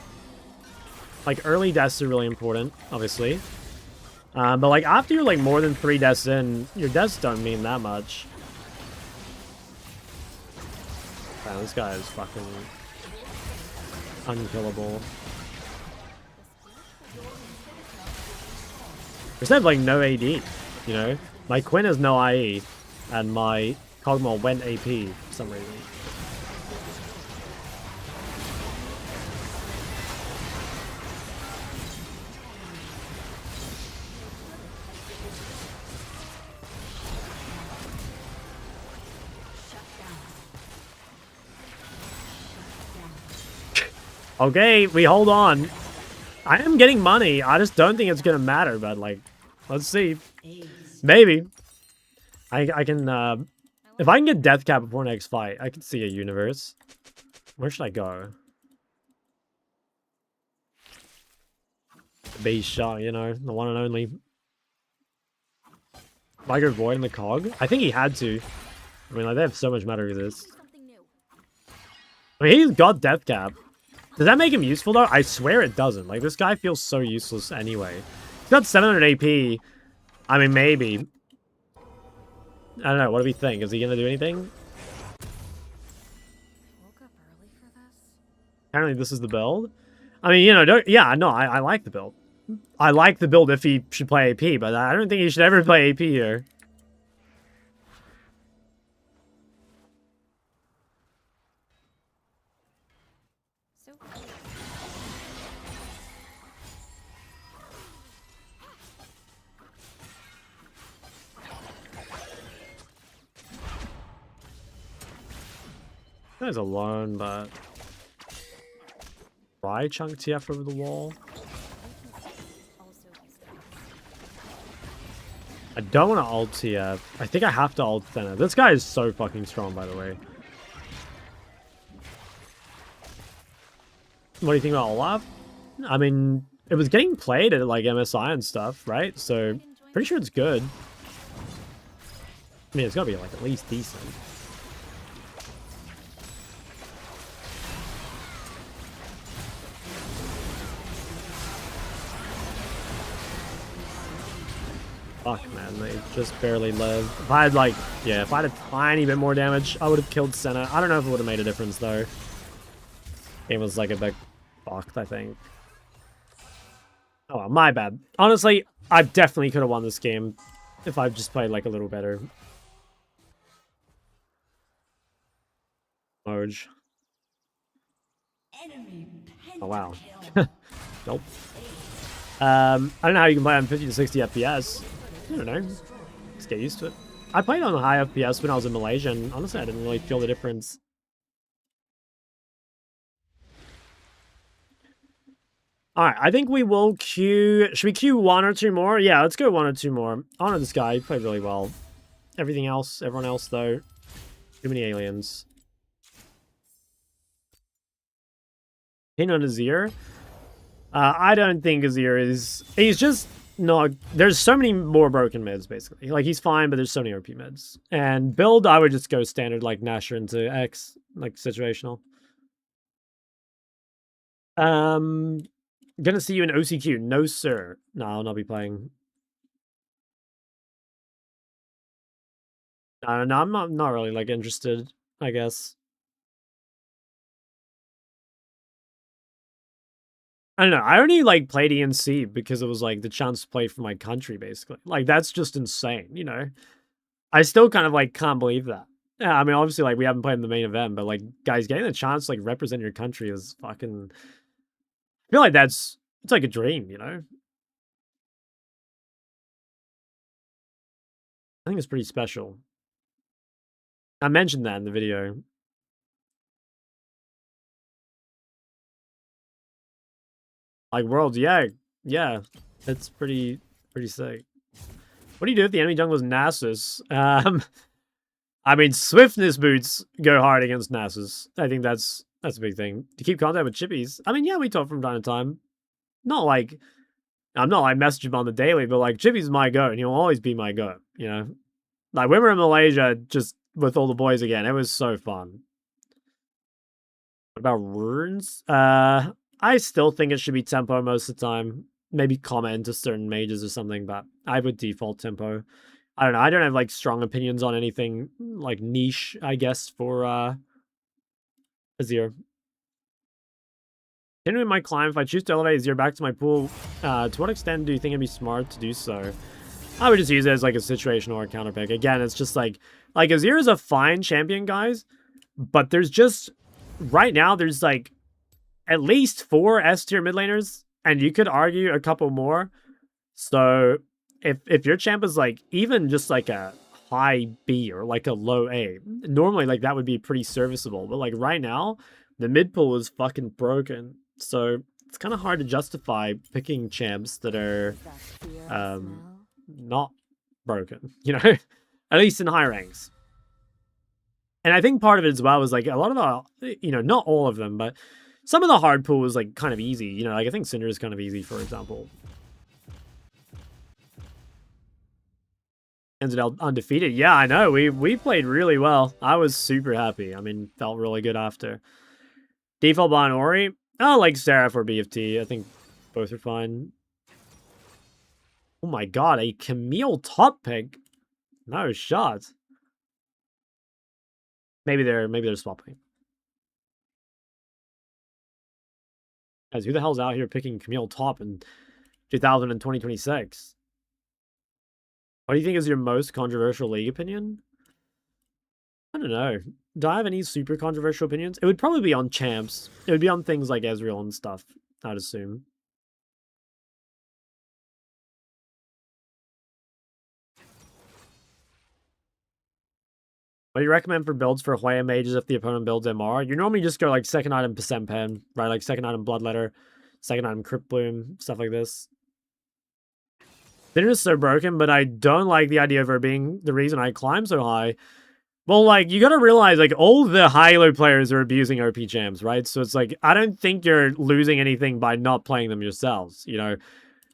Like, early deaths are really important, obviously. But, like, after you're, like, more than 3 deaths in, your deaths don't mean that much. Man, this guy is fucking unkillable. Just have, like, no AD, you know? My Quinn has no IE, and my Kog'Maw went AP for some reason. Okay, we hold on. I am getting money. I just don't think it's gonna matter, but, like, let's see. Maybe. I can, if I can get death cap before next fight, I can see a universe. Where should I go? Base shot, you know, the one and only. If I go Void in the Cog? I think he had to. I mean, like, they have so much matter with this. Something new. I mean, he's got death cap. Does that make him useful, though? I swear it doesn't. Like, this guy feels so useless anyway. He's got 700 AP. I mean, maybe. I don't know. What do we think? Is he going to do anything? Woke up early for this. Apparently, this is the build. I mean, you know, yeah, no, I like the build. I like the build if he should play AP, but I don't think he should ever play AP here. So cute. Guy's alone, but try chunk TF over the wall. Also useful. I don't want to ult TF. I think I have to ult Senna. This guy is so fucking strong, by the way. What do you think about Olaf? I mean, it was getting played at, like, MSI and stuff, right? So, pretty sure it's good. I mean, it's gotta be, like, at least decent. Fuck, man, they just barely live. If I had, like, yeah, if I had a tiny bit more damage, I would have killed Senna. I don't know if it would have made a difference, though. Game was, like, a bit fucked, I think. Oh, well, my bad. Honestly, I definitely could have won this game if I just played, like, a little better. Moj. Oh, wow. Nope. I don't know how you can play on 50 to 60 FPS. I don't know. Just get used to it. I played on high FPS when I was in Malaysia, and honestly, I didn't really feel the difference. All right, I think we will queue. Should we queue 1 or 2 more? Yeah, let's go 1 or 2 more. Honor this guy. He played really well. Everything else, everyone else, though. Too many aliens. Pin on Azir. I don't think Azir is... He's just not... There's so many more broken mids, basically. Like, he's fine, but there's so many OP mids. And build, I would just go standard, like, Nashor into X. Like, situational. Gonna see you in OCQ. No, sir. No, I'll not be playing. No, I'm not really, like, interested, I guess. I don't know. I only, like, played ENC because it was, like, the chance to play for my country, basically. Like, that's just insane, you know? I still kind of, like, can't believe that. Yeah, I mean, obviously, like, we haven't played in the main event, but, like, guys, getting the chance to, like, represent your country is fucking... I feel like it's like a dream, you know? I think it's pretty special. I mentioned that in the video. Like, Worlds, yeah. It's pretty sick. What do you do if the enemy jungle is Nasus? I mean, swiftness boots go hard against Nasus. I think that's a big thing. To keep contact with chippies. I mean, yeah, we talk from time to time. Not like... I'm not, like, messaging him on the daily, but, like, Chippy's my go, and he'll always be my go, you know? Like, when we were in Malaysia, just with all the boys again, it was so fun. What about runes? I still think it should be tempo most of the time. Maybe comment to certain mages or something, but I would default tempo. I don't know. I don't have, like, strong opinions on anything, like, niche, I guess, for, Azir. Continuing my climb, if I choose to elevate Azir back to my pool, to what extent do you think it'd be smart to do so? I would just use it as, like, a situational or a counter pick. Again, it's just, like Azir is a fine champion, guys, but there's just... Right now, there's, like, at least 4 S-tier mid laners, and you could argue a couple more. So, if your champ is, like, even just, like, a high B or, like, a low A, normally, like, that would be pretty serviceable. But, like, right now, the mid pool is fucking broken. So, it's kind of hard to justify picking champs that are, not broken, you know? At least in high ranks. And I think part of it as well was, like, a lot of the, you know, not all of them, but some of the hard pool was, like, kind of easy. You know, like, I think Cinder is kind of easy, for example. Ended up undefeated. Yeah, I know. We played really well. I was super happy. I mean, felt really good after. Default Bon Ori. I like Seraph or BFT. I think both are fine. Oh my god, a Camille top pick? No shot. Maybe they're swapping. Guys, who the hell's out here picking Camille top in 2026? What do you think is your most controversial league opinion? I don't know. Do I have any super controversial opinions? It would probably be on champs. It would be on things like Ezreal and stuff, I'd assume. What do you recommend for builds for Hwaya mages if the opponent builds MR? You normally just go like second item percent pen, right? Like second item Bloodletter, second item Crypt Bloom, stuff like this. Cinder is so broken, but I don't like the idea of her being the reason I climb so high. Well, like, you gotta realize, like, all the high-elo players are abusing OP champs, right? So it's like, I don't think you're losing anything by not playing them yourselves, you know?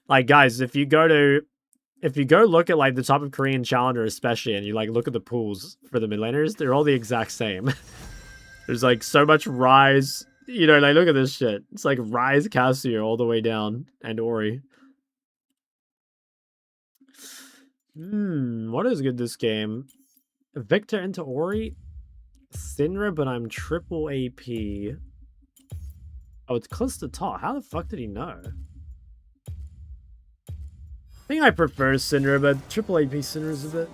Like, guys, if you go look at, like, the top of Korean Challenger especially, and you, like, look at the pools for the mid laners, they're all the exact same. There's, like, so much Ryze, you know, like, look at this shit. It's like Ryze, Cassio all the way down, and Ori. What is good this game? Victor into Ori? Syndra, but I'm triple AP. Oh, it's Kalista top. How the fuck did he know? I think I prefer Syndra, but triple AP Syndra is a bit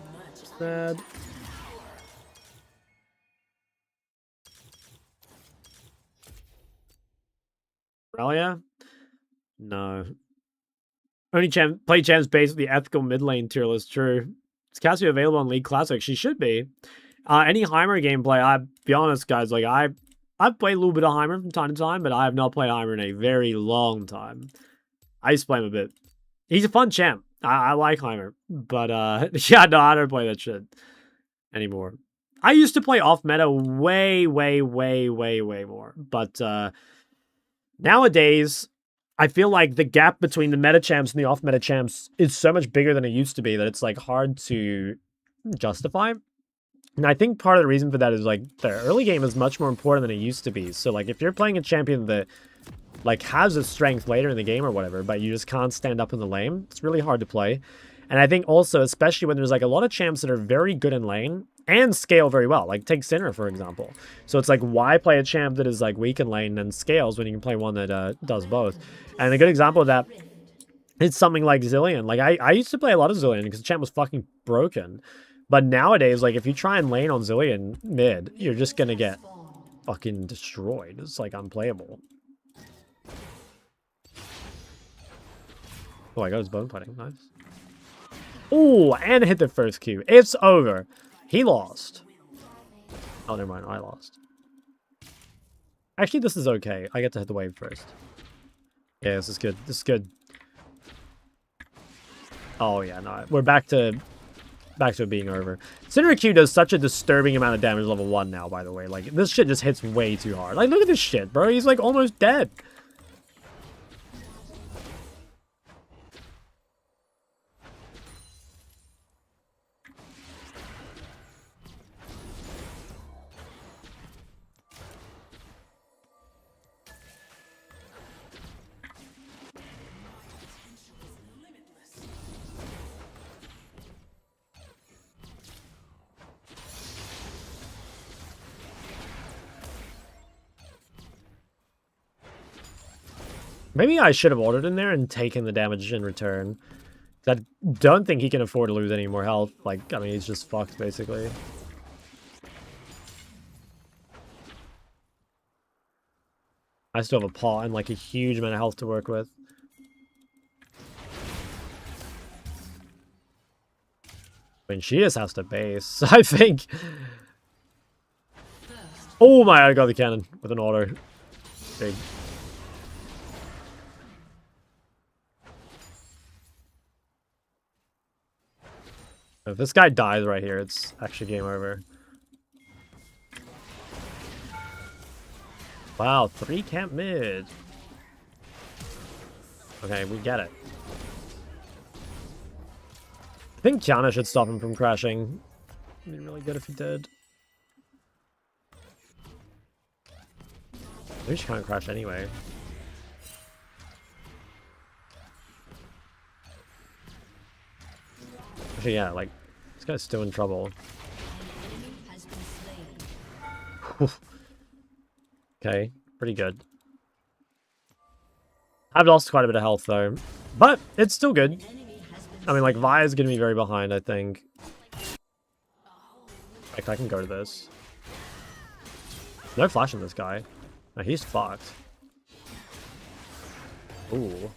sad. Aurelia? No. Only play champs based with the ethical mid lane tier list, true. Is Cassio available on League Classic? She should be. Any Heimer gameplay, I'll be honest, guys, like, I I've played a little bit of Heimer from time to time, but I have not played Heimer in a very long time. I used to play him a bit. He's a fun champ. I like Heimer. But, yeah, no, I don't play that shit anymore. I used to play off-meta way more. But, nowadays, I feel like the gap between the meta champs and the off-meta champs is so much bigger than it used to be that it's, like, hard to justify. And I think part of the reason for that is, like, the early game is much more important than it used to be. So, like, if you're playing a champion that, like, has a strength later in the game or whatever, but you just can't stand up in the lane, it's really hard to play. And I think also, especially when there's, like, a lot of champs that are very good in lane and scale very well. Like, take Sinner, for example. So it's like, why play a champ that is, like, weak in lane and scales when you can play one that does both? And a good example of that is something like Zilean. Like, I used to play a lot of Zilean because the champ was fucking broken. But nowadays, like, if you try and lane on Zilean mid, you're just gonna get fucking destroyed. It's, like, unplayable. Oh, I got his bone fighting. Nice. Oh, and hit the first Q. It's over. He lost. Oh, never mind. I lost. Actually, this is okay. I get to hit the wave first. Yeah, this is good. This is good. Oh, yeah, no. We're back to it being over. Cinder Q does such a disturbing amount of damage level 1 now, by the way. Like, this shit just hits way too hard. Like, look at this shit, bro. He's, like, almost dead. Maybe I should have ordered in there and taken the damage in return. I don't think he can afford to lose any more health. Like, I mean, he's just fucked, basically. I still have a paw and, like, a huge amount of health to work with. I mean, she just has to base, I think. Oh my, I got the cannon with an auto. Big. If this guy dies right here, it's actually game over. Wow, 3 camp mid. Okay, we get it. I think Kiana should stop him from crashing. It'd be really good if he did. Maybe she can't crash anyway. Actually, yeah, like, this guy's still in trouble. Okay, pretty good. I've lost quite a bit of health, though. But, it's still good. I mean, like, Vi's gonna be very behind, I think. Like, I can go to this. No flash in this guy. No, he's fucked. Ooh.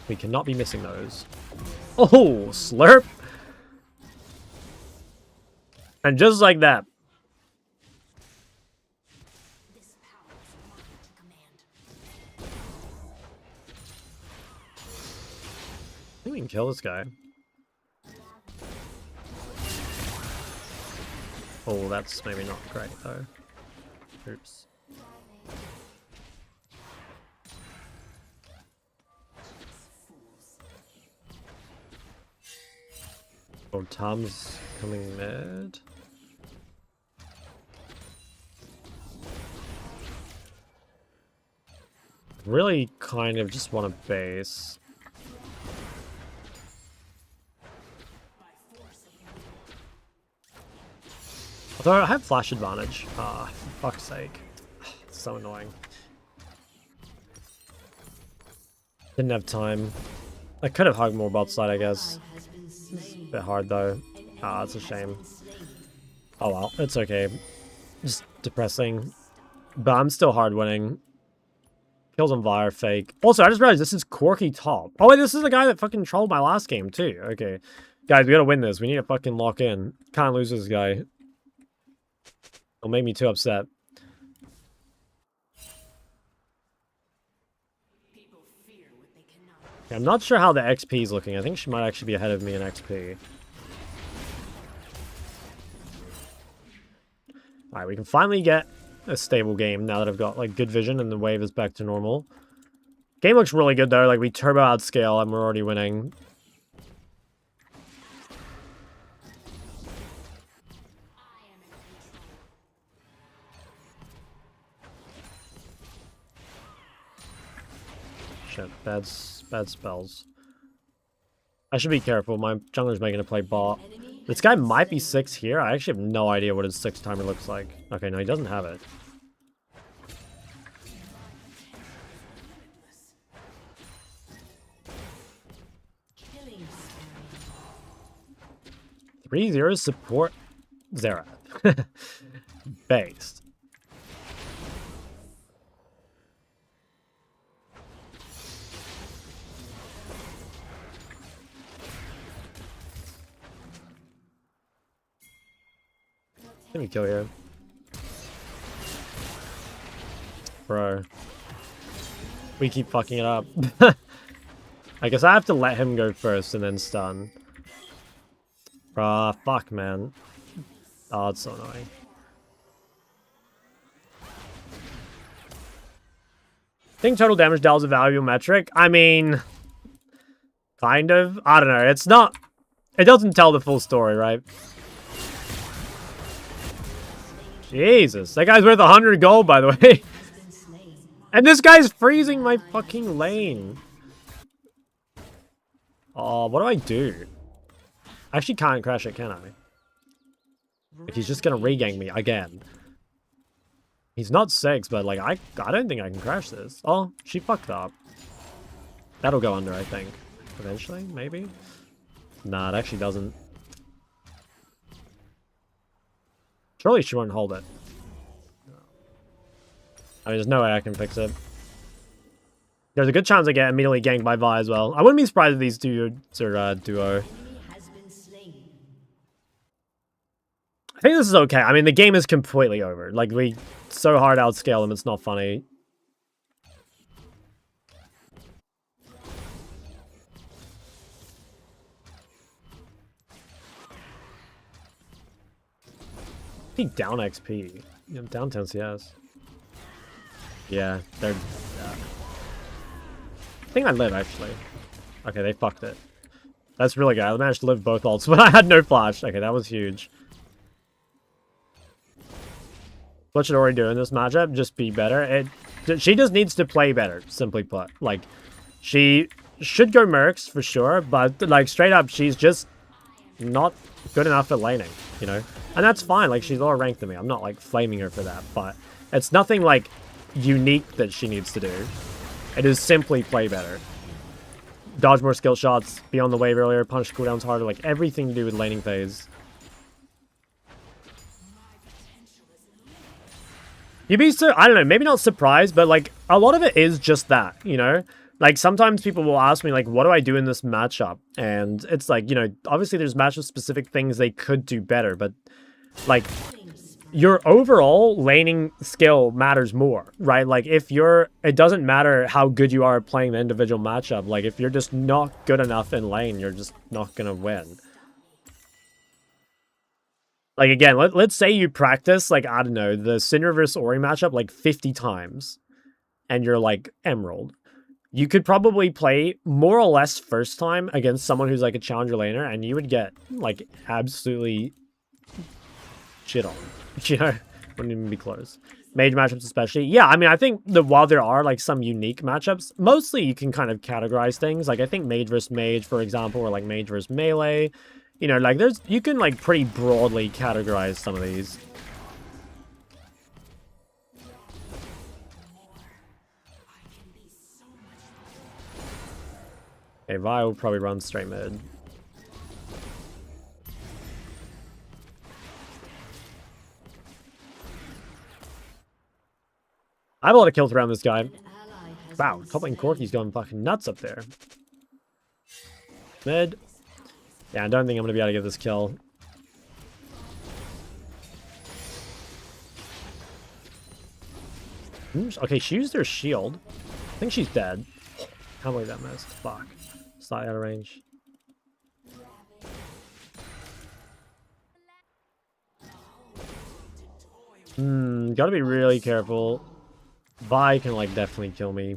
We cannot be missing those. Oh, slurp! And just like that. I think we can kill this guy. Oh, that's maybe not great, though. Oops. Oh, Tom's coming mid. Really kind of just want to base. Although I have flash advantage. Ah, for fuck's sake. It's so annoying. Didn't have time. I could have hugged more bot side, I guess. It's a bit hard though. Ah, it's a shame. Oh well, it's okay. Just depressing. But I'm still hard winning. Kills on Vi are fake. Also, I just realized this is Corki top. Oh wait, this is the guy that fucking trolled my last game too. Okay. Guys, we gotta win this. We need to fucking lock in. Can't lose this guy. It'll make me too upset. Yeah, I'm not sure how the XP is looking. I think she might actually be ahead of me in XP. Alright, we can finally get a stable game now that I've got like good vision and the wave is back to normal. Game looks really good though. Like we turbo outscale and we're already winning. Shit, bad spells. I should be careful. My jungler's making a play bot. This guy might be 6 here. I actually have no idea what his 6 timer looks like. Okay, no, he doesn't have it. Killing spree. 3-0 support Xerath. Based. Let me kill here. Bro. We keep fucking it up. I guess I have to let him go first and then stun. Bruh, fuck, man. Oh, it's so annoying. I think total damage dealt is a valuable metric. I mean, kind of. I don't know. It's not... It doesn't tell the full story, right? Jesus, that guy's worth 100 gold, by the way. And this guy's freezing my fucking lane. Oh, what do I do? I actually can't crash it, can I? Like, he's just gonna regang me again. He's not 6, but like I don't think I can crash this. Oh, she fucked up. That'll go under, I think. Eventually, maybe? Nah, it actually doesn't. Surely she won't hold it. I mean, there's no way I can fix it. There's a good chance I get immediately ganked by Vi as well. I wouldn't be surprised if these two are duo. I think this is okay. I mean, the game is completely over. Like, we so hard outscale them, it's not funny. I think down XP. Yeah, down 10 CS. Yeah, they're... I think I live, actually. Okay, they fucked it. That's really good. I managed to live both ults, but I had no flash. Okay, that was huge. What should Ori do in this matchup? Just be better. She just needs to play better, simply put. Like, she should go Mercs, for sure, but, like, straight up, she's just not good enough at laning, you know? And that's fine, like, she's lower ranked than me. I'm not, like, flaming her for that, but it's nothing, like, unique that she needs to do. It is simply play better. Dodge more skill shots, be on the wave earlier, punish cooldowns harder, like, everything to do with laning phase. You'd be so, I don't know, maybe not surprised, but, like, a lot of it is just that, you know? Like, sometimes people will ask me, like, what do I do in this matchup? And it's like, you know, obviously there's matchup-specific things they could do better, but, like, your overall laning skill matters more, right? Like, if you're... It doesn't matter how good you are at playing the individual matchup. Like, if you're just not good enough in lane, you're just not gonna win. Like, again, let's say you practice, like, I don't know, the Syndra vs Ori matchup, like, 50 times. And you're, like, Emerald. You could probably play more or less first time against someone who's like a challenger laner, and you would get like absolutely shit on. You know, wouldn't even be close. Mage matchups especially. Yeah, I mean, I think that while there are like some unique matchups, mostly you can kind of categorize things. Like I think mage versus mage, for example, or like mage versus melee. You know, like you can like pretty broadly categorize some of these. Okay, Vi will probably run straight mid. I have a lot of kills around this guy. Wow, top lane Corki's going fucking nuts up there. Mid. Yeah, I don't think I'm going to be able to get this kill. Okay, she used her shield. I think she's dead. Can't believe that missed. Fuck. Slightly out of range. Gotta be really careful. Vi can like definitely kill me.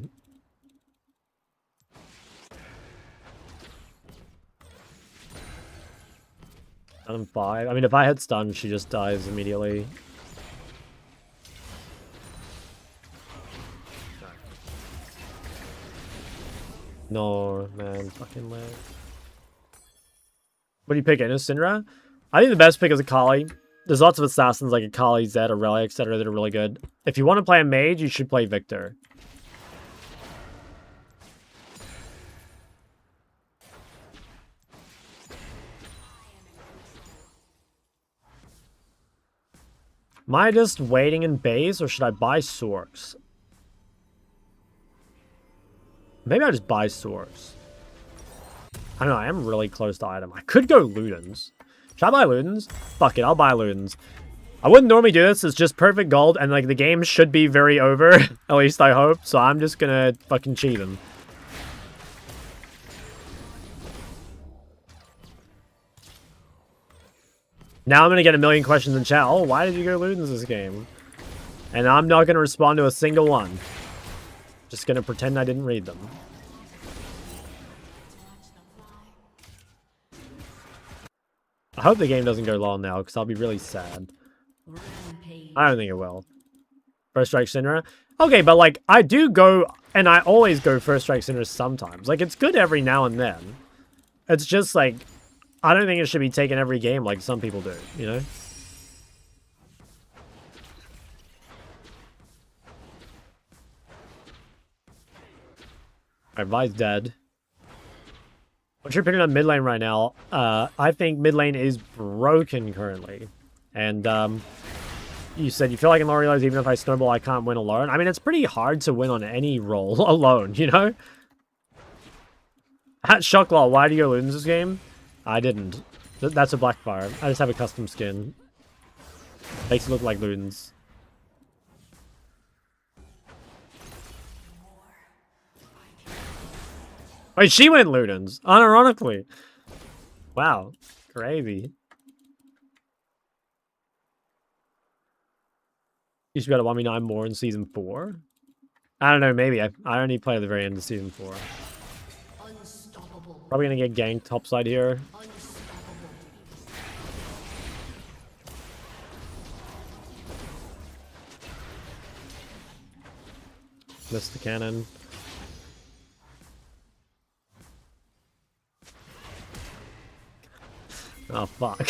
Stun 5. I mean, if I hit stun, she just dies immediately. No, man, fucking lag. What do you pick in? Is Syndra? I think the best pick is Akali. There's lots of assassins like Akali, Zed, Aurelia, etc. that are really good. If you want to play a mage, you should play Victor. Am I just waiting in base, or should I buy Sorks? Maybe I just buy Sorks. I don't know, I am really close to item. I could go Ludens. Should I buy Ludens? Fuck it, I'll buy Ludens. I wouldn't normally do this, it's just perfect gold, and like the game should be very over. At least I hope, so I'm just gonna fucking cheat him. Now I'm gonna get a million questions in chat. Oh, why did you go Ludens this game? And I'm not gonna respond to a single one. Just gonna pretend I didn't read them. I hope the game doesn't go long now, because I'll be really sad. Rampage. I don't think it will. First Strike Syndra? Okay, but like, I do go, and I always go First Strike Syndra sometimes. Like, it's good every now and then. It's just like, I don't think it should be taken every game like some people do, you know? Alright, Vi's dead. What's your opinion on mid lane right now? I think mid lane is broken currently. And, you said you feel like in low realize even if I snowball, I can't win alone. I mean, it's pretty hard to win on any role alone, you know? At Shocklaw, why do you go Ludens this game? I didn't. That's a Blackfire. I just have a custom skin. Makes it look like Ludens. Wait, she went Ludens, unironically. Wow, crazy. You should be able to 1v9 more in Season 4? I don't know, maybe. I only play at the very end of Season 4. Unstoppable. Probably gonna get ganked topside here. Unstoppable. Missed the cannon. Oh, fuck.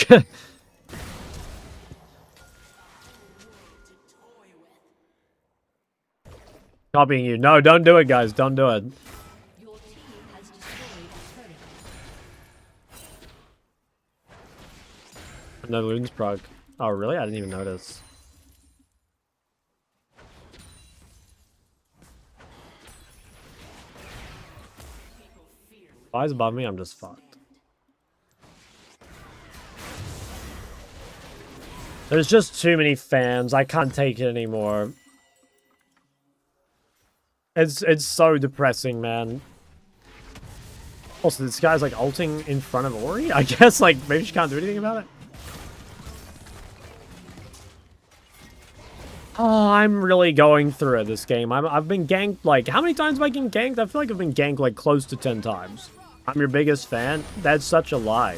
Copying you. No, don't do it, guys. Don't do it. Your team has destroyed a turret. No Ludens proc. Oh, really? I didn't even notice. If Vi's above me, I'm just fucked. There's just too many fans. I can't take it anymore. It's so depressing, man. Also, this guy's like ulting in front of Ori? I guess like maybe she can't do anything about it. Oh, I'm really going through it this game. I've been ganked like how many times have I been ganked? I feel like I've been ganked like close to 10 times. I'm your biggest fan. That's such a lie.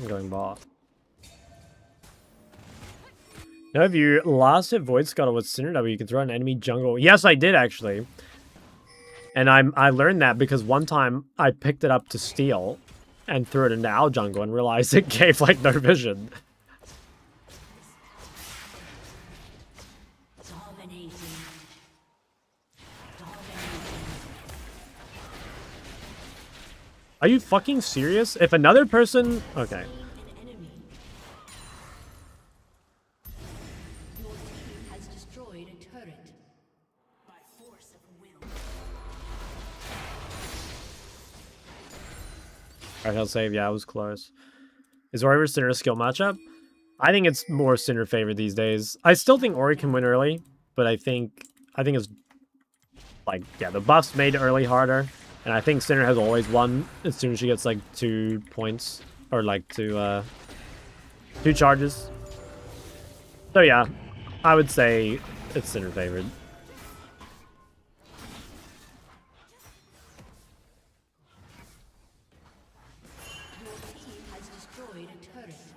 I'm going bot. Now, if you last hit Void Scuttle with Cinder W, you can throw an enemy jungle. Yes, I did actually. And I learned that because one time I picked it up to steal and threw it into our jungle and realized it gave like no vision. Dominating. Are you fucking serious? If another person... Okay. An enemy. Your team has destroyed a turret. By force of will. Alright, I'll save. Yeah, I was close. Is Ori vs. Cinder a skill matchup? I think it's more Cinder favored these days. I still think Ori can win early, but I think it's like, yeah, the buffs made early harder, and I think Cinder has always won as soon as she gets like 2 points or like 2 charges. So yeah, I would say it's Cinder favored.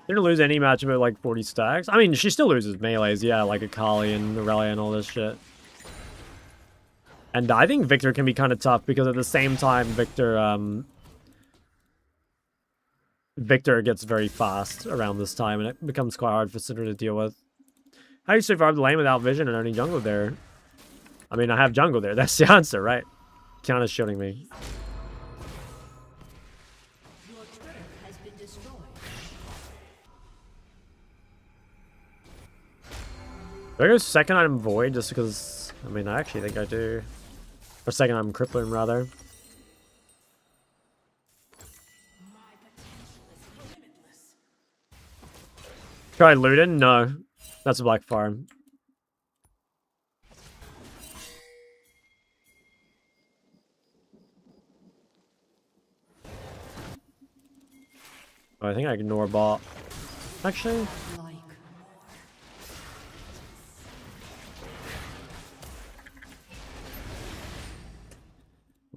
Didn't lose any matchup at like 40 stacks. I mean, she still loses melees, yeah, like Akali and Aurelia and all this shit. And I think Victor can be kind of tough because at the same time, Victor gets very fast around this time, and it becomes quite hard for Cinder to deal with. How do you survive the lane without vision and only jungle there? I mean, I have jungle there. That's the answer, right? Kiana's shooting me. Your turret has been destroyed. Do I go second item Void just because... I mean, I actually think I do. Or second item Crippling, rather. Try Luden? No. That's a Black Farm. Oh, I think I ignore bot. Actually... Like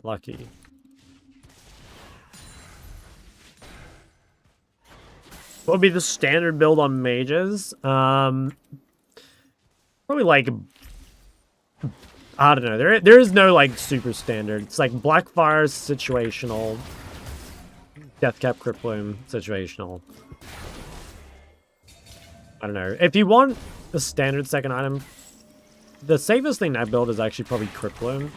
Lucky. What would be the standard build on mages? Probably like... I don't know. There is no like super standard. It's like Blackfire situational. Deathcap Crippling situational. I don't know. If you want the standard second item, the safest thing that build is actually probably Crippling.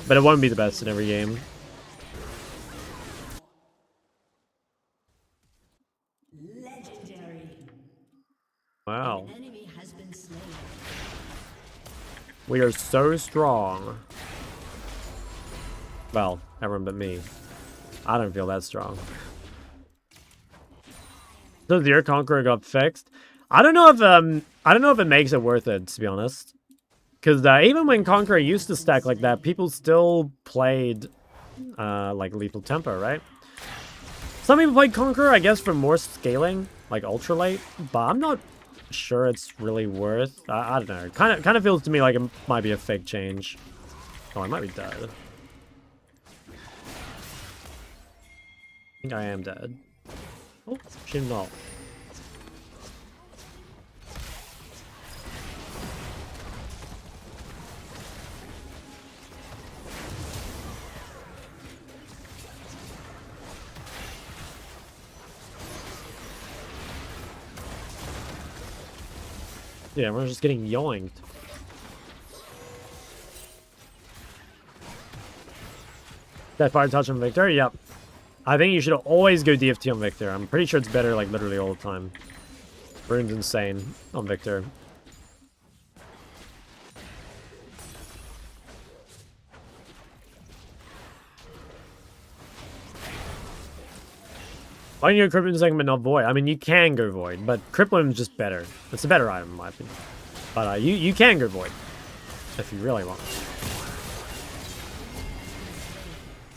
But it won't be the best in every game. legendary. Wow. An enemy has been slain. We are so strong. Well, everyone but me. I don't feel that strong. So the Air Conqueror got fixed. I don't know if it makes it worth it, to be honest. Because even when Conqueror used to stack like that, people still played like Lethal Tempo, right? Some people played Conqueror, I guess, for more scaling, like ultra late. But I'm not sure it's really worth. I don't know. Kind of feels to me like it might be a fake change. Oh, I might be dead. I think I am dead. Oh, she's not. Yeah, we're just getting yoinked. That fire touch on Victor? Yep. I think you should always go DFT on Victor. I'm pretty sure it's better like literally all the time. Rune's insane on Victor. Why don't you go Crippling second but not Void? I mean, you can go Void, but Crippling is just better. It's a better item in my opinion. But you can go Void if you really want.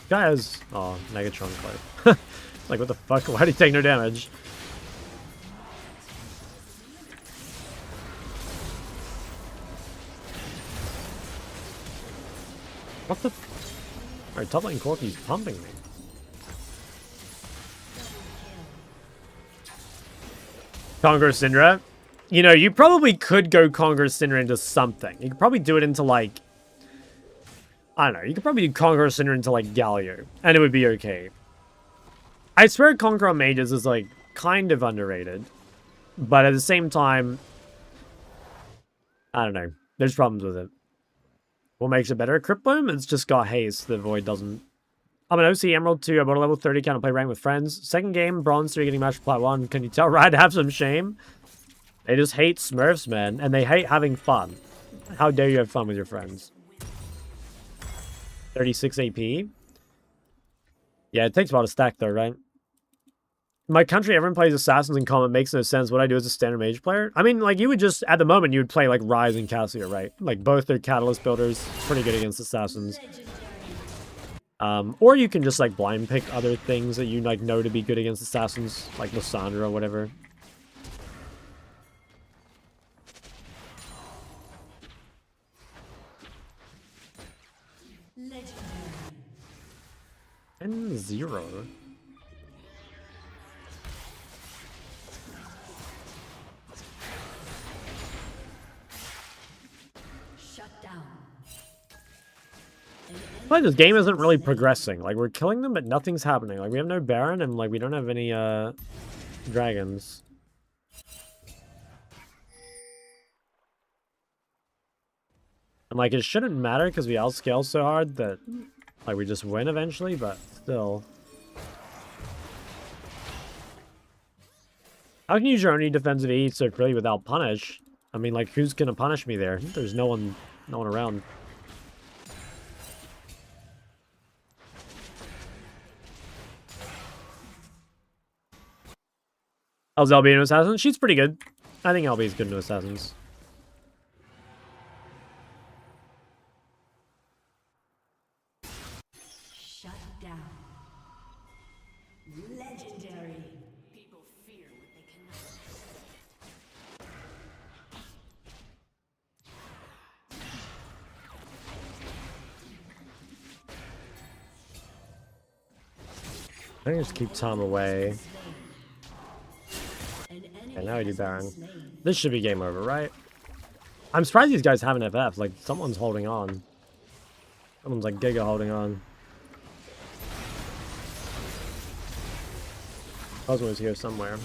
Guy has... Oh, Megatron Clay. Like, what the fuck? Why did he take no damage? What the... Alright, top lane Corki's pumping me. Conqueror Syndra. You know, you probably could go Conqueror Syndra into something. You could probably do it into, like... I don't know. You could probably do Conqueror Syndra into, like, Galio. And it would be okay. I swear Conqueror on Mages is, like, kind of underrated. But at the same time... I don't know. There's problems with it. What makes it better? Crypt Bloom? It's just got haste. The Void doesn't. I'm an OC Emerald 2, about a level 30, can't play rank with friends. Second game, Bronze 3, getting matched with Plat 1. Can you tell Riot have some shame? They just hate Smurfs, man. And they hate having fun. How dare you have fun with your friends? 36 AP? Yeah, it takes about a stack though, right? my country, everyone plays assassins in common. Makes no sense. What I do as a standard mage player. I mean, like you would just at the moment you would play like Ryze and Cassia, right? Like both their catalyst builders, pretty good against assassins. Or you can just like blind pick other things that you like know to be good against assassins, like Lissandra or whatever. And 0. Shut down. Like this game isn't really progressing. Like we're killing them, but nothing's happening. Like we have no Baron, and like we don't have any dragons. And like it shouldn't matter because we outscale so hard that like we just win eventually, but still. How can you use your only defensive E so clearly without punish? I mean, like who's gonna punish me there? There's no one around. How's LB into Assassins? She's pretty good. I think LB is good into Assassins. Shut down. Legendary. People fear what they cannot. I think just keep Tom away. An enemy Okay, now we do has been Baron. slain. This should be game over, right? I'm surprised these guys haven't FF. Like, someone's holding on. Someone's like Giga holding on. Cosmo's here somewhere.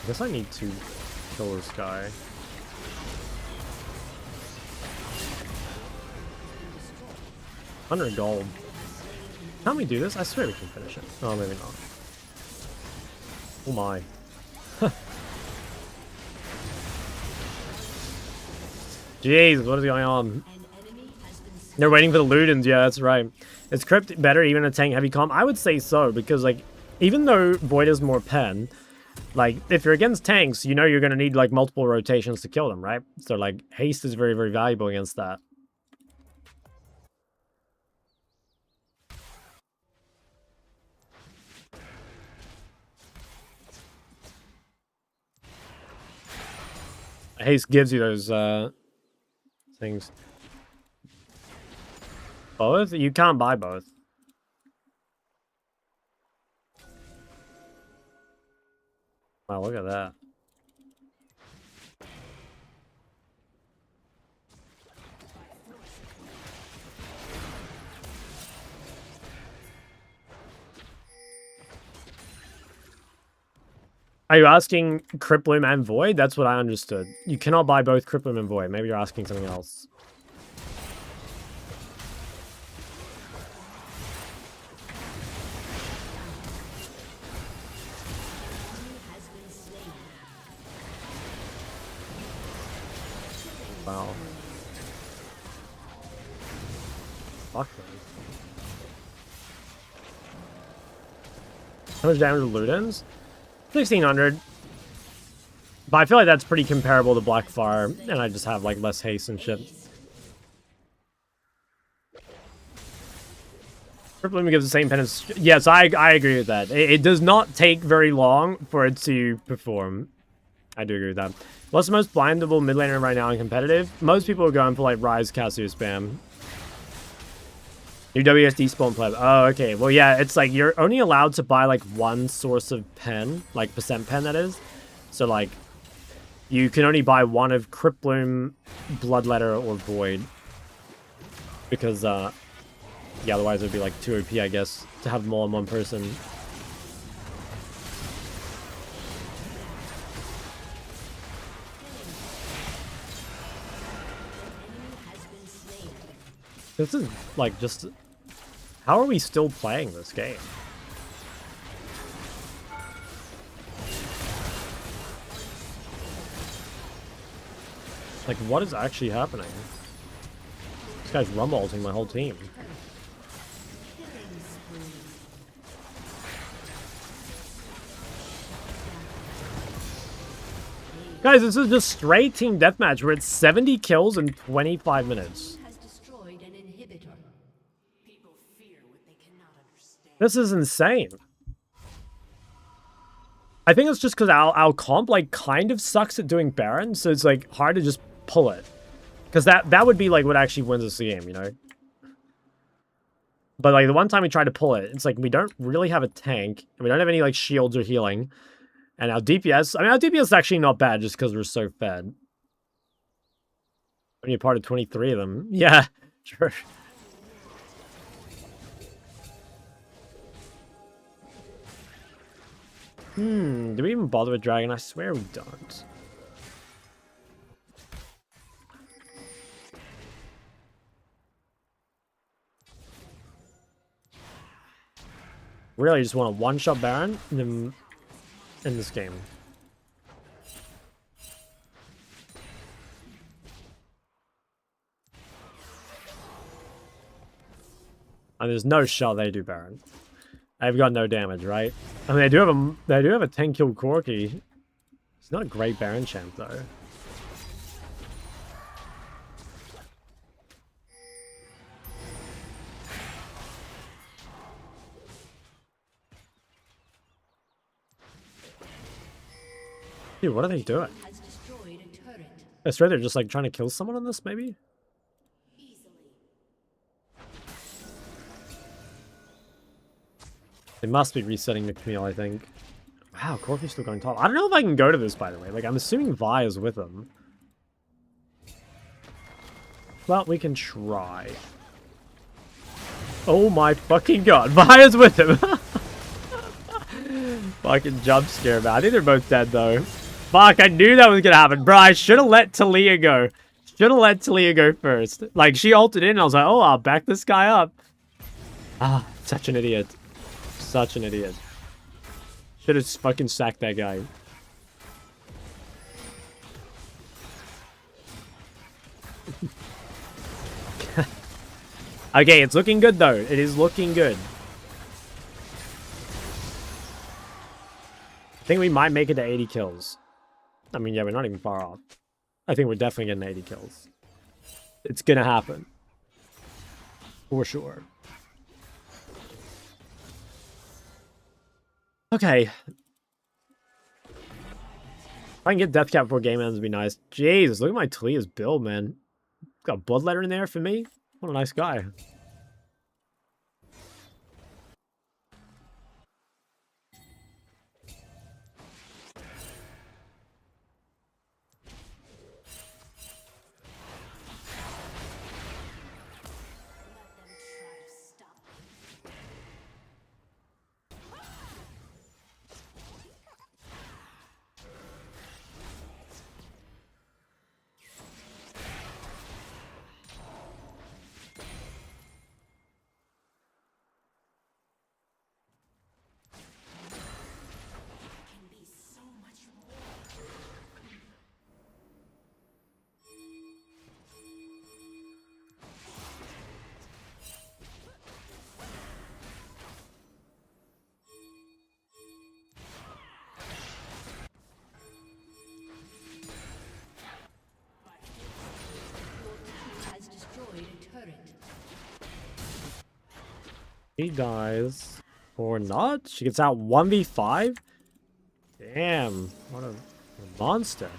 I guess I need to kill this guy. $100 gold. Can we do this? I swear we can finish it. Oh, maybe not. Oh my. Jeez, what is going on? An enemy has been slain. They're waiting for the Ludens. Yeah, that's right. Is Crypt better even in a tank heavy comp? I would say so, because like, even though Void is more pen, like if you're against tanks, you know you're gonna need like multiple rotations to kill them, right? So like haste is very, very valuable against that. Haste gives you those things. Both? You can't buy both. Wow, look at that. Are you asking Criploom and Void? That's what I understood. You cannot buy both Criploom and Void. Maybe you're asking something else. Has been slain. Wow. Fuck them. How much damage to Ludens? 1600. But I feel like that's pretty comparable to Blackfire, and I just have like less haste and shit. Criploom gives the same penance. Yes, I agree with that. It does not take very long for it to perform. I do agree with that. What's the most blindable mid laner right now in competitive? Most people are going for like Ryze, Cassia spam. New WSD spawn pleb. Oh, okay. Well, yeah, it's like you're only allowed to buy like one source of pen, like percent pen that is. So like you can only buy one of Criploom, Bloodletter, or Void. Because yeah, otherwise it would be like too OP, I guess, to have more than one person. Has been slain. This is like just... How are we still playing this game? Like, what is actually happening? guy's rumble-ulting my whole team. Killing spree. Guys, this is just straight team deathmatch. We're at 70 kills in 25 minutes. Has destroyed an inhibitor. People fear what they cannot understand. This is insane. I think it's just because our comp, like, kind of sucks at doing Baron, so it's, like, hard to just pull it. Because that would be, like, what actually wins us the game, you know? But, like, the one time we tried to pull it, it's like we don't really have a tank, and we don't have any, like, shields or healing. And our DPS, I mean, our DPS is actually not bad just because we're so fed. When you're part of 23 of them. Yeah, sure. Do we even bother with Dragon? I swear we don't. Really just want a one-shot Baron in this game. And there's no shot they do Baron. They've got no damage, right? I mean, they do have a 10 kill Corki. It's not a great Baron champ though. Dude, what are they doing? Has destroyed a turret. That's right, they're just like trying to kill someone on this, maybe? They must be resetting the Camille, I think. Wow, Corki's still going top. I don't know if I can go to this, by the way. Like, I'm assuming Vi is with him. Well, we can try. Oh my fucking god, Vi is with him! Fucking jump scare, man. I think they're both dead, though. Fuck, I knew that was gonna happen. Bro, I should have let Talia go. Should have let Talia go first. Like, she ulted in, and I was like, oh, I'll back this guy up. Ah, such an idiot. Such an idiot. Should have fucking sacked that guy. Okay, it's looking good though. It is looking good. I think we might make it to 80 kills. I mean, yeah, we're not even far off. I think we're definitely getting 80 kills. It's gonna happen. For sure. Okay. If I can get death cap before game ends, would be nice. Jesus, look at my Talia's build, man. Got a bloodletter in there for me. What a nice guy. Has destroyed a turret. He dies. Or not? She gets out 1v5? Damn. What a monster.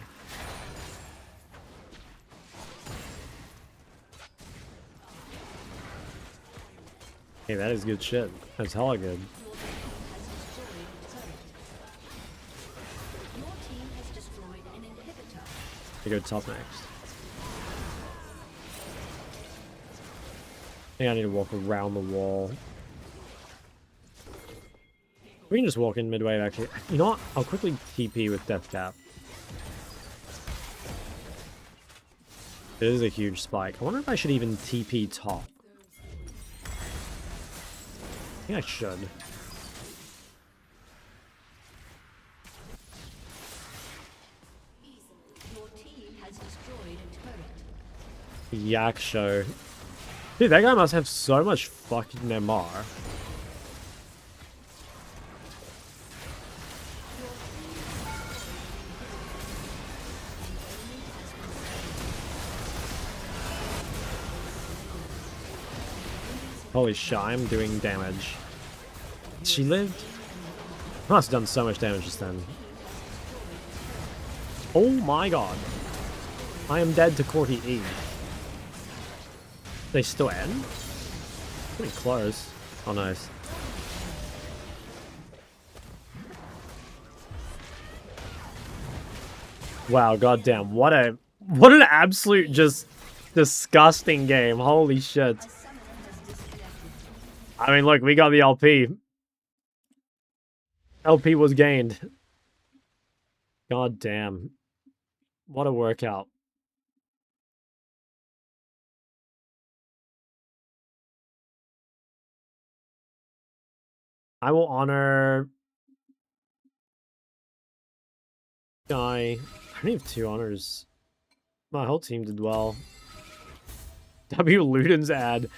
Hey, that is good shit. That's hella good. Your team has destroyed an inhibitor. I go top next. I think I need to walk around the wall. We can just walk in midway, actually. You know what? I'll quickly TP with Death Cap. It is a huge spike. I wonder if I should even TP top. I think I should. Your team has destroyed a turret. Yak show. Dude, that guy must have so much fucking MR. Holy shit, I'm doing damage. She lived? I must have done so much damage just then. Oh my god. I am dead to Corki E. They still end? Pretty close. Oh, nice. Wow, goddamn. What an absolute just disgusting game. Holy shit. I mean, look, we got the LP. LP was gained. God damn. What a workout. I will honor... Guy. I only have 2 honors. My whole team did well. W. Luden's ad.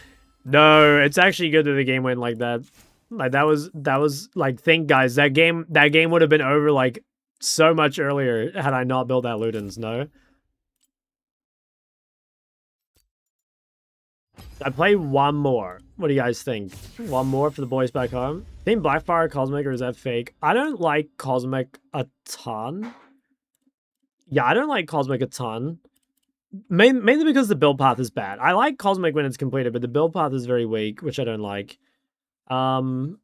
No, it's actually good that the game went like that. Like that was like, think guys, that game would have been over like so much earlier had I not built that Ludens, no? I play one more. What do you guys think? One more for the boys back home? Team Blackfire Cosmic, or is that fake? I don't like Cosmic a ton. Yeah, I don't like Cosmic a ton. Mainly because the build path is bad. I like Cosmic when it's completed, but the build path is very weak, which I don't like. And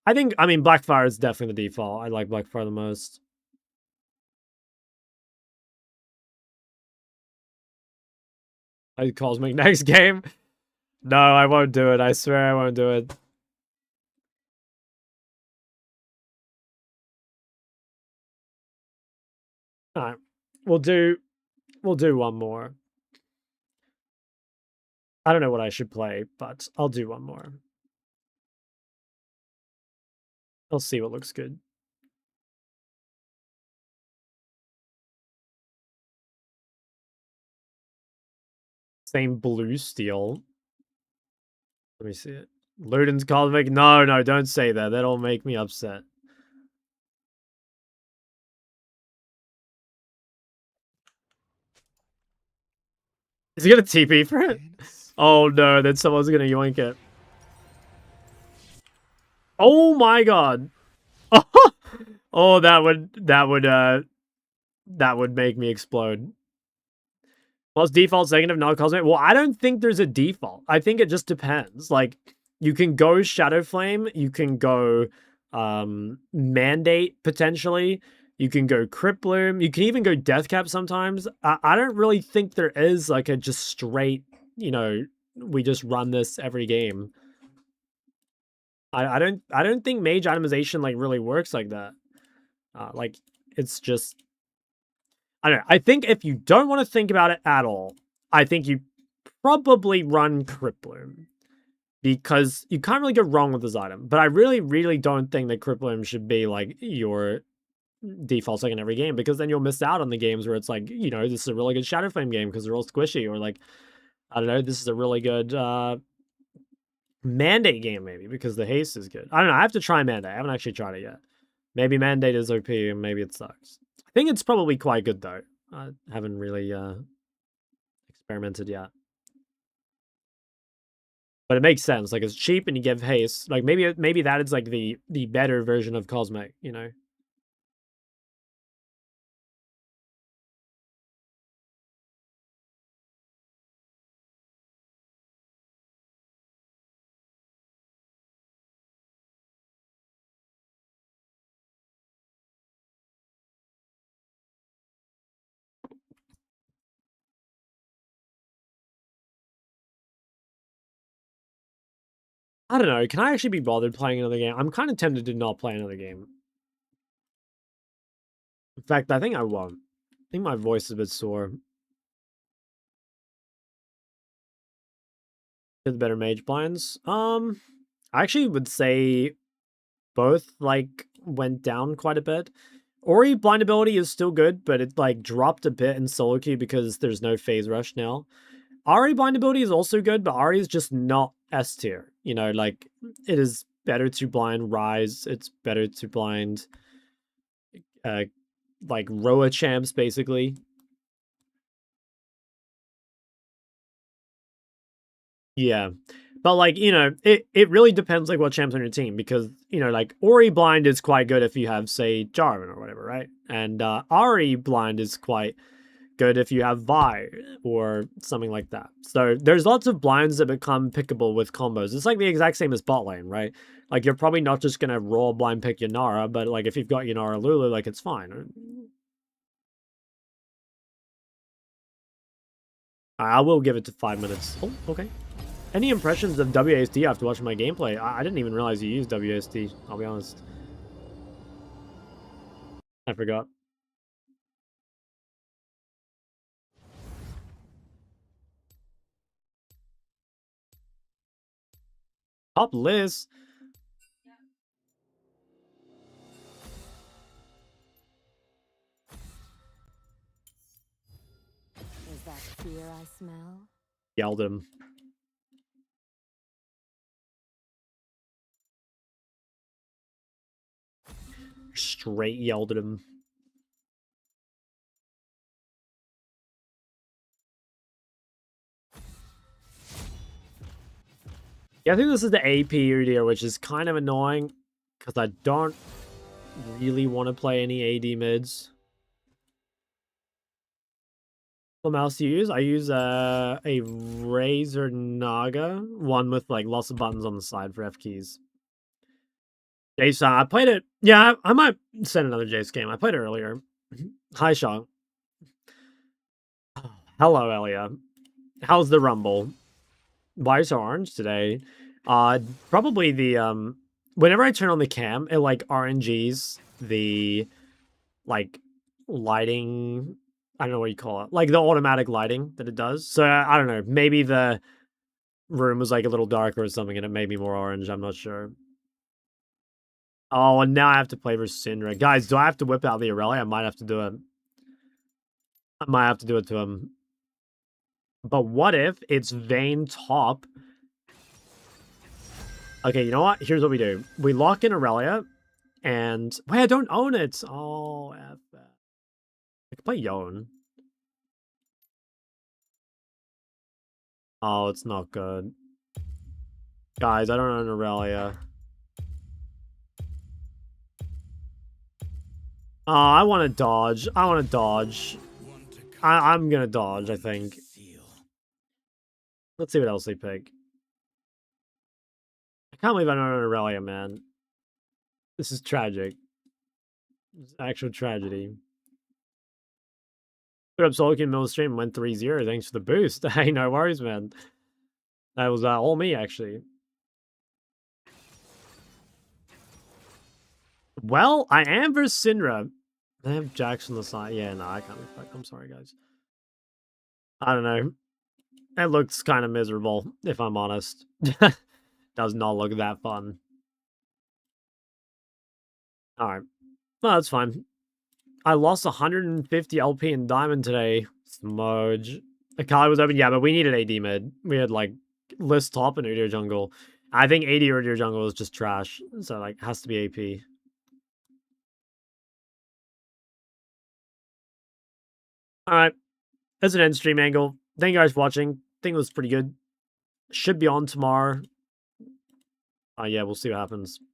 I mean, Blackfire is definitely the default. I like Blackfire the most. I Cosmic next game. No, I won't do it. I swear I won't do it. Alright. We'll do one more. I don't know what I should play, but I'll do one more. I'll see what looks good. Same blue steel. Let me see it. Luden's Cosmic. No, don't say that. That'll make me upset. Is he gonna TP for it? Oh no, then someone's gonna yoink it. Oh my god. Oh, that would make me explode. Plus default second of not Cosmic. Well, I don't think there's a default. I think it just depends. Like, you can go Shadow Flame, you can go Mandate potentially, you can go Crypt Bloom, you can even go Deathcap sometimes. I don't really think there is like a just straight, you know, we just run this every game. I don't think mage itemization like really works like that. Like, it's just, I don't know. I think if you don't want to think about it at all, I think you probably run Crypt Bloom, because you can't really go wrong with this item. But I really, really don't think that Crypt Bloom should be like your default second every game, because then you'll miss out on the games where it's like, you know, this is a really good Shadow Flame game because they're all squishy, or like, I don't know, this is a really good Mandate game maybe because the haste is good. I don't know. I have to try Mandate. I haven't actually tried it yet. Maybe Mandate is OP and maybe it sucks. I think it's probably quite good though. I haven't really experimented yet. But it makes sense. Like, it's cheap and you give haste. Like, maybe that is like the better version of Cosmic, you know? I don't know. Can I actually be bothered playing another game? I'm kind of tempted to not play another game. In fact, I think I won't. I think my voice is a bit sore. Get the better mage blinds. I actually would say both like went down quite a bit. Ori blind ability is still good, but it like dropped a bit in solo queue because there's no phase rush now. Ahri blind ability is also good, but Ahri is just not S tier. You know, like it is better to blind Rise. It's better to blind like Roa champs basically. Yeah. But like, you know, it really depends like what champs on your team because, you know, like Ori blind is quite good if you have say Jarvan or whatever, right? And Ahri blind is quite good if you have Vi or something like that. So there's lots of blinds that become pickable with combos. It's like the exact same as bot lane, right? Like you're probably not just gonna raw blind pick Yanara, but like if you've got Yanara Lulu, like it's fine. I will give it to 5 minutes. Oh, okay. Any impressions of WASD after watching my gameplay? I didn't even realize you used WASD, I'll be honest. I forgot. Top Liz. Is that fear I smell? Yelled him. Straight yelled at him. Yeah, I think this is the AP Udyr, which is kind of annoying because I don't really want to play any AD mids. What mouse do you use? I use a Razer Naga, one with like lots of buttons on the side for F keys. Jace, I played it. Yeah, I might send another Jace game. I played it earlier. Hi, Sean. Hello, Elia. How's the Rumble? Why so orange today? Probably the whenever I turn on the cam, it like RNGs the like lighting. I don't know what you call it, like the automatic lighting that it does. So I don't know. Maybe the room was like a little darker or something, and it made me more orange. I'm not sure. Oh, and now I have to play versus Syndra. Guys, do I have to whip out the Aurelia? I might have to do it. I might have to do it to him. But what if it's Vayne top? Okay, you know what? Here's what we do. We lock in Aurelia, and... Wait, I don't own it! Oh, F that. I can play Yone. Oh, it's not good. Guys, I don't own Aurelia. Oh, I want to dodge. I want to dodge. I'm gonna dodge, I think. Let's see what else they pick. I can't believe I don't own Aurelia, man. This is tragic. It's actual tragedy. Put up solo queue in the middle of the stream, went 3-0. Thanks for the boost. Hey, no worries, man. That was all me, actually. Well, I am versus Syndra. I have Jax on the side. Yeah, no, I can't reflect. I'm sorry, guys. I don't know. It looks kind of miserable, if I'm honest. Does not look that fun. Alright. No, that's fine. I lost 150 LP in Diamond today. Smudge. Akali was open, yeah, but we needed AD mid. We had, like, List top and Udyr jungle. I think AD Udyr jungle is just trash. So, like, has to be AP. Alright. That's an end stream angle. Thank you guys for watching. I think it was pretty good. Should be on tomorrow. Yeah, we'll see what happens.